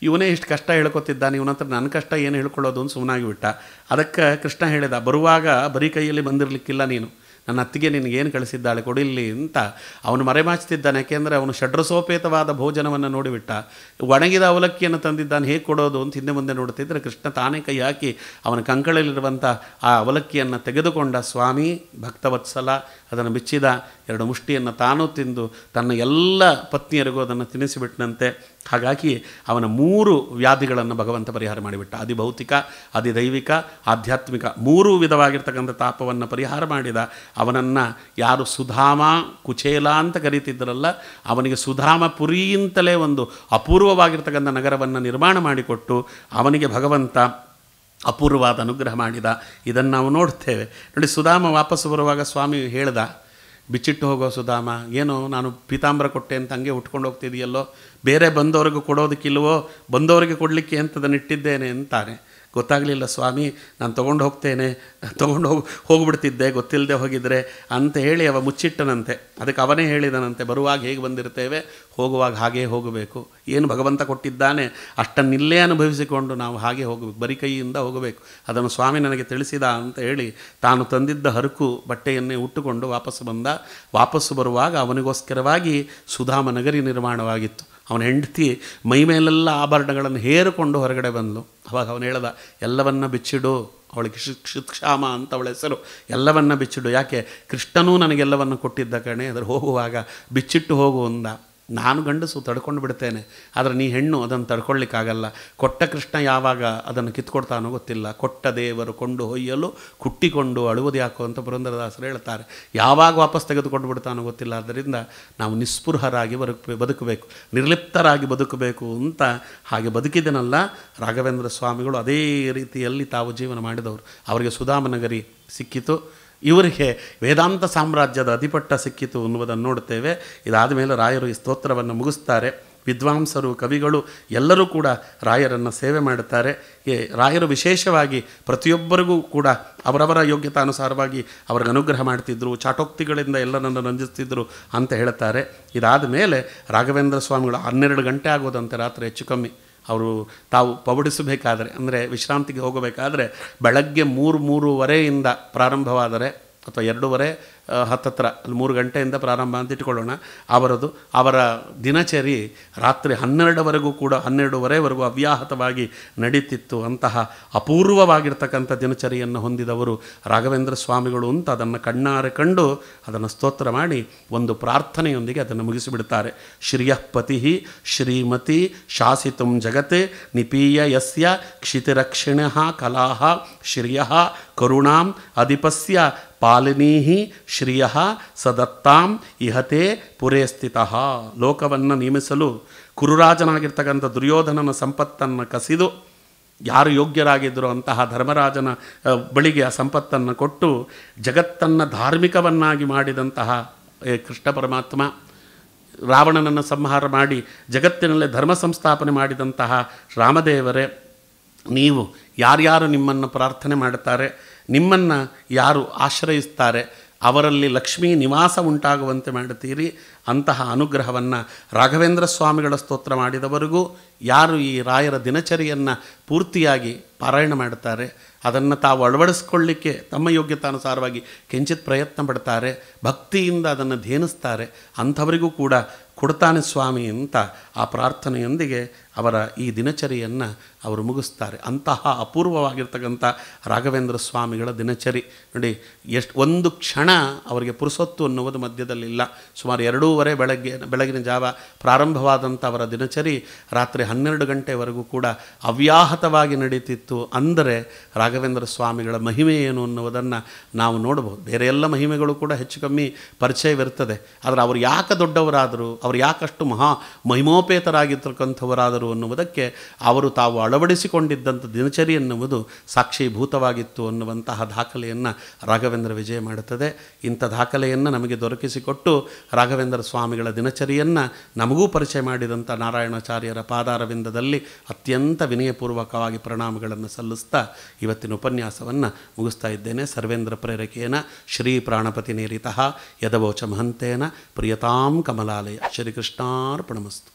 ಇವನೇ ಇಷ್ಟು ಕಷ್ಟ ಹೇಳ್ಕೊತಿದ್ದಾನೆ, ಇವನ ಹತ್ರ ನನ್ನ ಕಷ್ಟ ಏನು ಹೇಳ್ಕೊಳ್ಳೋದು ಅಂತ ಸುಮ್ಮನಾಗಿಬಿಟ್ಟ. ಅದಕ್ಕೆ ಕೃಷ್ಣ ಹೇಳಿದ, ಬರುವಾಗ ಬರೀ ಕೈಯಲ್ಲಿ ಬಂದಿರಲಿಕ್ಕಿಲ್ಲ ನೀನು, ನನ್ನ ಅತ್ತಿಗೆ ನಿನಗೇನು ಕಳಿಸಿದ್ದಾಳೆ ಕೊಡಿಲ್ಲಿ ಅಂತ ಅವನು ಮರೆಮಾಚ್ತಿದ್ದಾನೆ. ಯಾಕೆಂದರೆ ಅವನು ಷಡ್ರಸೋಪೇತವಾದ ಭೋಜನವನ್ನು ನೋಡಿಬಿಟ್ಟ. ಒಣಗಿದ ಅವಲಕ್ಕಿಯನ್ನು ತಂದಿದ್ದಾನೆ, ಹೇಗೆ ಕೊಡೋದು ಅಂತ ಹಿಂದೆ ಮುಂದೆ ನೋಡ್ತಿದ್ರೆ ಕೃಷ್ಣ ತಾನೇ ಕೈ ಹಾಕಿ ಅವನ ಕಂಕಳಲ್ಲಿರುವಂಥ ಆ ಅವಲಕ್ಕಿಯನ್ನು ತೆಗೆದುಕೊಂಡ. ಸ್ವಾಮಿ ಭಕ್ತವತ್ಸಲ ಅದನ್ನು ಬಿಚ್ಚಿದ, 2 ಮುಷ್ಟಿಯನ್ನು ತಾನೂ ತಿಂದು ತನ್ನ ಎಲ್ಲ ಪತ್ನಿಯರಿಗೂ ಅದನ್ನು ತಿನ್ನಿಸಿಬಿಟ್ಟನಂತೆ. ಹಾಗಾಗಿ ಅವನ 3 ವ್ಯಾಧಿಗಳನ್ನು ಭಗವಂತ ಪರಿಹಾರ ಮಾಡಿಬಿಟ್ಟ. ಅಧಿಭೌತಿಕ, ಅಧಿದೈವಿಕ, ಆಧ್ಯಾತ್ಮಿಕ 3 ವಿಧವಾಗಿರ್ತಕ್ಕಂಥ ತಾಪವನ್ನು ಪರಿಹಾರ ಮಾಡಿದ. ಅವನನ್ನು ಯಾರು ಸುಧಾಮ ಕುಚೇಲ ಅಂತ ಕರೀತಿದ್ದರಲ್ಲ, ಅವನಿಗೆ ಸುಧಾಮಪುರಿ ಅಂತಲೇ ಒಂದು ಅಪೂರ್ವವಾಗಿರ್ತಕ್ಕಂಥ ನಗರವನ್ನು ನಿರ್ಮಾಣ ಮಾಡಿಕೊಟ್ಟು ಅವನಿಗೆ ಭಗವಂತ ಅಪೂರ್ವವಾದ ಅನುಗ್ರಹ ಮಾಡಿದ. ಇದನ್ನು ನಾವು ನೋಡ್ತೇವೆ ನೋಡಿ. ಸುಧಾಮ ವಾಪಸ್ಸು ಬರುವಾಗ ಸ್ವಾಮಿ ಹೇಳ್ದ, ಬಿಚ್ಚಿಟ್ಟು ಹೋಗೋ ಸುಧಾಮ, ಏನೋ ನಾನು ಪೀತಾಂಬರ ಕೊಟ್ಟೆ ಅಂತ ಹಂಗೆ ಉಟ್ಕೊಂಡು ಹೋಗ್ತಿದೆಯಲ್ಲೋ, ಬೇರೆ ಬಂದವ್ರಿಗೆ ಕೊಡೋದಕ್ಕಿಲ್ವೋ, ಬಂದವರಿಗೆ ಕೊಡಲಿಕ್ಕೆ ಅಂತದನ್ನು ಇಟ್ಟಿದ್ದೇನೆ ಅಂತಾನೆ. ಗೊತ್ತಾಗಲಿಲ್ಲ ಸ್ವಾಮಿ, ನಾನು ತೊಗೊಂಡು ಹೋಗಿಬಿಡ್ತಿದ್ದೆ ಗೊತ್ತಿಲ್ಲದೆ ಹೋಗಿದ್ರೆ ಅಂತ ಹೇಳಿ ಅವ ಮುಚ್ಚಿಟ್ಟನಂತೆ. ಅದಕ್ಕೆ ಅವನೇ ಹೇಳಿದನಂತೆ, ಬರುವಾಗ ಹೇಗೆ ಬಂದಿರ್ತೇವೆ, ಹೋಗುವಾಗ ಹಾಗೇ ಹೋಗಬೇಕು. ಏನು ಭಗವಂತ ಕೊಟ್ಟಿದ್ದಾನೆ ಅಷ್ಟನ್ನಿಲ್ಲೇ ಅನುಭವಿಸಿಕೊಂಡು ನಾವು ಹಾಗೆ ಹೋಗಬೇಕು, ಬರೀ ಕೈಯಿಂದ ಹೋಗಬೇಕು. ಅದನ್ನು ಸ್ವಾಮಿ ನನಗೆ ತಿಳಿಸಿದ ಅಂತ ಹೇಳಿ ತಾನು ತಂದಿದ್ದ ಹರಕು ಬಟ್ಟೆಯನ್ನೇ ಉಟ್ಟುಕೊಂಡು ವಾಪಸ್ಸು ಬಂದ. ವಾಪಸ್ಸು ಬರುವಾಗ ಅವನಿಗೋಸ್ಕರವಾಗಿ ಸುಧಾಮ ನಗರಿ ನಿರ್ಮಾಣವಾಗಿತ್ತು. ಅವನ ಹೆಂಡತಿ ಮೈ ಮೇಲೆಲ್ಲ ಆಭರಣಗಳನ್ನು ಹೇರಿಕೊಂಡು ಹೊರಗಡೆ ಬಂದಳು. ಅವಾಗ ಅವನು ಹೇಳ್ದ, ಎಲ್ಲವನ್ನ ಬಿಚ್ಚಿಡು, ಅವಳಿಗೆ ಕ್ಷಾಮ ಅಂತ ಅವಳ ಹೆಸರು, ಎಲ್ಲವನ್ನ ಬಿಚ್ಚಿಡು, ಯಾಕೆ ಕೃಷ್ಣನೂ ನನಗೆಲ್ಲವನ್ನು ಕೊಟ್ಟಿದ್ದ ಕಣೆ, ಅದ್ರ ಹೋಗುವಾಗ ಬಿಚ್ಚಿಟ್ಟು ಹೋಗು ಅಂದ. ನಾನು ಗಂಡಸು ತಡ್ಕೊಂಡು ಬಿಡ್ತೇನೆ, ಆದರೆ ನೀ ಹೆಣ್ಣು ಅದನ್ನು ತಡ್ಕೊಳ್ಳಿಕ್ಕಾಗಲ್ಲ. ಕೊಟ್ಟ ಕೃಷ್ಣ ಯಾವಾಗ ಅದನ್ನು ಕಿತ್ಕೊಡ್ತಾನೋ ಗೊತ್ತಿಲ್ಲ. ಕೊಟ್ಟ ದೇವರು ಕೊಂಡು ಹೊಯ್ಯಲು ಕುಟ್ಟಿಕೊಂಡು ಅಳುವುದು ಯಾಕೋ ಅಂತ ಪುರಂದರದಾಸರು ಹೇಳ್ತಾರೆ. ಯಾವಾಗ ವಾಪಸ್ ತೆಗೆದುಕೊಂಡು ಬಿಡ್ತಾನೋ ಗೊತ್ತಿಲ್ಲ. ಆದ್ದರಿಂದ ನಾವು ನಿಸ್ಪೃಹರಾಗಿ ಬದುಕಬೇಕು, ನಿರ್ಲಿಪ್ತರಾಗಿ ಬದುಕಬೇಕು ಅಂತ ಹಾಗೆ ಬದುಕಿದನಲ್ಲ ರಾಘವೇಂದ್ರ ಸ್ವಾಮಿಗಳು. ಅದೇ ರೀತಿಯಲ್ಲಿ ತಾವು ಜೀವನ ಮಾಡಿದವರು. ಅವರಿಗೆ ಸುಧಾಮನಗರಿ ಸಿಕ್ಕಿತು, ಇವರಿಗೆ ವೇದಾಂತ ಸಾಮ್ರಾಜ್ಯದ ಅಧಿಪಟ್ಟ ಸಿಕ್ಕಿತು ಅನ್ನುವುದನ್ನು ನೋಡುತ್ತೇವೆ. ಇದಾದ ಮೇಲೆ ರಾಯರು ಈ ಸ್ತೋತ್ರವನ್ನು ಮುಗಿಸ್ತಾರೆ. ವಿದ್ವಾಂಸರು, ಕವಿಗಳು ಎಲ್ಲರೂ ಕೂಡ ರಾಯರನ್ನು ಸೇವೆ ಮಾಡುತ್ತಾರೆ. ರಾಯರು ವಿಶೇಷವಾಗಿ ಪ್ರತಿಯೊಬ್ಬರಿಗೂ ಕೂಡ ಅವರವರ ಯೋಗ್ಯತಾನುಸಾರವಾಗಿ ಅವರಿಗೆ ಅನುಗ್ರಹ ಮಾಡ್ತಿದ್ದರು, ಚಾಟೋಕ್ತಿಗಳಿಂದ ಎಲ್ಲರನ್ನು ರಂಜಿಸ್ತಿದ್ದರು ಅಂತ ಹೇಳ್ತಾರೆ. ಇದಾದ ಮೇಲೆ ರಾಘವೇಂದ್ರ ಸ್ವಾಮಿಗಳು 12 ಗಂಟೆ ಆಗೋದಂತೆ ರಾತ್ರಿ ಹೆಚ್ಚು ಕಮ್ಮಿ. ಅವರು ತಾವು ಪವಡಿಸಬೇಕಾದರೆ, ಅಂದರೆ ವಿಶ್ರಾಂತಿಗೆ ಹೋಗಬೇಕಾದ್ರೆ ಬೆಳಗ್ಗೆ 3-3:30 ಪ್ರಾರಂಭವಾದರೆ, ಅಥವಾ 2:30 ಹತ್ತತ್ರ ಅಲ್ಲಿ 3 ಗಂಟೆಯಿಂದ ಪ್ರಾರಂಭ ಅಂತ ಇಟ್ಕೊಳ್ಳೋಣ. ಅವರ ದಿನಚರಿ ರಾತ್ರಿ 12ವರೆಗೂ ಕೂಡ 12:30ವರೆಗೂ ಅವ್ಯಾಹತವಾಗಿ ನಡೀತಿತ್ತು. ಅಂತಹ ಅಪೂರ್ವವಾಗಿರ್ತಕ್ಕಂಥ ದಿನಚರಿಯನ್ನು ಹೊಂದಿದವರು ರಾಘವೇಂದ್ರ ಸ್ವಾಮಿಗಳು ಅಂತ ಅದನ್ನು ಕಣ್ಣಾರೆ ಕಂಡು ಅದನ್ನು ಸ್ತೋತ್ರ ಮಾಡಿ ಒಂದು ಪ್ರಾರ್ಥನೆಯೊಂದಿಗೆ ಅದನ್ನು ಮುಗಿಸಿಬಿಡ್ತಾರೆ. ಶ್ರಿಯಃ ಪತಿ ಶ್ರೀಮತಿ ಶಾಸಿತುಂ ಜಗತ್ ನಿಪೀಯ ಯಸ್ಯ ಕ್ಷಿತಿರಕ್ಷಿಣ ಕಲಾ ಶ್ರಿಯಃ ಕರುಣಾಂ ಅಧಿಪಸ್ಯ ಪಾಲಿನೀಹಿ ಶ್ರಿಯ ಸದತ್ತಾಂ ಇಹತೆ ಪುರೇ ಸ್ಥಿತಃ. ಲೋಕವನ್ನು ನೇಮಿಸಲು ಕುರುರಾಜನಾಗಿರ್ತಕ್ಕಂಥ ದುರ್ಯೋಧನನ ಸಂಪತ್ತನ್ನು ಕಸಿದು ಯಾರು ಯೋಗ್ಯರಾಗಿದ್ದರೂ ಅಂತಹ ಧರ್ಮರಾಜನ ಬಳಿಗೆ ಆ ಸಂಪತ್ತನ್ನು ಕೊಟ್ಟು ಜಗತ್ತನ್ನು ಧಾರ್ಮಿಕವನ್ನಾಗಿ ಮಾಡಿದಂತಹ ಕೃಷ್ಣ ಪರಮಾತ್ಮ, ರಾವಣನನ್ನು ಸಂಹಾರ ಮಾಡಿ ಜಗತ್ತಿನಲ್ಲೇ ಧರ್ಮ ಸಂಸ್ಥಾಪನೆ ಮಾಡಿದಂತಹ ರಾಮದೇವರೇ, ನೀವು ಯಾರ್ಯಾರು ನಿಮ್ಮನ್ನು ಪ್ರಾರ್ಥನೆ ಮಾಡುತ್ತಾರೆ, ನಿಮ್ಮನ್ನು ಯಾರು ಆಶ್ರಯಿಸ್ತಾರೆ, ಅವರಲ್ಲಿ ಲಕ್ಷ್ಮೀ ನಿವಾಸ ಉಂಟಾಗುವಂತೆ ಮಾಡುತ್ತೀರಿ. ಅಂತಹ ಅನುಗ್ರಹವನ್ನು ರಾಘವೇಂದ್ರ ಸ್ವಾಮಿಗಳ ಸ್ತೋತ್ರ ಮಾಡಿದವರಿಗೂ, ಯಾರು ಈ ರಾಯರ ದಿನಚರಿಯನ್ನು ಪೂರ್ತಿಯಾಗಿ ಪಾರಾಯಣ ಮಾಡುತ್ತಾರೆ, ಅದನ್ನು ತಾವು ಅಳವಡಿಸ್ಕೊಳ್ಳಿಕ್ಕೆ ತಮ್ಮ ಯೋಗ್ಯತಾನುಸಾರವಾಗಿ ಕಿಂಚಿತ್ ಪ್ರಯತ್ನ ಪಡ್ತಾರೆ, ಭಕ್ತಿಯಿಂದ ಅದನ್ನು ಧ್ಯಾನಿಸ್ತಾರೆ, ಅಂಥವರಿಗೂ ಕೂಡ ಕೊಡ್ತಾನೆ ಸ್ವಾಮಿ ಅಂತ ಆ ಪ್ರಾರ್ಥನೆಯೊಂದಿಗೆ ಅವರ ಈ ದಿನಚರಿಯನ್ನು ಅವರು ಮುಗಿಸ್ತಾರೆ. ಅಂತಹ ಅಪೂರ್ವವಾಗಿರ್ತಕ್ಕಂಥ ರಾಘವೇಂದ್ರ ಸ್ವಾಮಿಗಳ ದಿನಚರಿ ನೋಡಿ, ಒಂದು ಕ್ಷಣ ಅವರಿಗೆ ಪುರುಸೊತ್ತು ಅನ್ನುವುದು ಮಧ್ಯದಲ್ಲಿಲ್ಲ. ಸುಮಾರು 2:30 ಬೆಳಗಿನ ಜಾವ ಪ್ರಾರಂಭವಾದಂಥ ಅವರ ದಿನಚರಿ ರಾತ್ರಿ 12 ಗಂಟೆವರೆಗೂ ಕೂಡ ಅವ್ಯಾಹತವಾಗಿ ನಡೀತಿತ್ತು. ಅಂದರೆ ರಾಘವೇಂದ್ರ ಸ್ವಾಮಿಗಳ ಮಹಿಮೆ ಏನು ಅನ್ನುವುದನ್ನು ನಾವು ನೋಡಬಹುದು. ಬೇರೆ ಎಲ್ಲ ಮಹಿಮೆಗಳು ಕೂಡ ಹೆಚ್ಚು ಕಮ್ಮಿ ಪರಿಚಯವಿರ್ತದೆ, ಆದರೆ ಅವರು ಯಾಕೆ ದೊಡ್ಡವರಾದರು, ಅವರು ಯಾಕಷ್ಟು ಮಹಿಮೋಪೇತರಾಗಿರ್ತಕ್ಕಂಥವರಾದರು ಅನ್ನುವುದಕ್ಕೆ ಅವರು ತಾವು ಅಳವಡಿಸಿಕೊಂಡಿದ್ದಂಥ ದಿನಚರಿ ಎನ್ನುವುದು ಸಾಕ್ಷೀಭೂತವಾಗಿತ್ತು ಅನ್ನುವಂತಹ ದಾಖಲೆಯನ್ನು ರಾಘವೇಂದ್ರ ವಿಜಯ ಮಾಡುತ್ತದೆ. ಇಂಥ ದಾಖಲೆಯನ್ನು ನಮಗೆ ದೊರಕಿಸಿಕೊಟ್ಟು ರಾಘವೇಂದ್ರ ಸ್ವಾಮಿಗಳ ದಿನಚರಿಯನ್ನು ನಮಗೂ ಪರಿಚಯ ಮಾಡಿದಂಥ ನಾರಾಯಣಾಚಾರ್ಯರ ಪಾದಾರವಿಂದದಲ್ಲಿ ಅತ್ಯಂತ ವಿನಯಪೂರ್ವಕವಾಗಿ ಪ್ರಣಾಮಗಳನ್ನು ಸಲ್ಲಿಸ್ತಾ ಇವತ್ತಿನ ಉಪನ್ಯಾಸವನ್ನು ಮುಗಿಸ್ತಾ ಇದ್ದೇನೆ. ಸರ್ವೇಂದ್ರ ಪ್ರೇರಕೇನ ಶ್ರೀ ಪ್ರಾಣಪತಿ ನೇರಿತಃ ಯದವೋಚ ಮಹಂತೇನ ಪ್ರಿಯತಾಂ ಕಮಲಾಲಯ. ಶ್ರೀಕೃಷ್ಣಾರ್ಪಣಮಸ್ತು.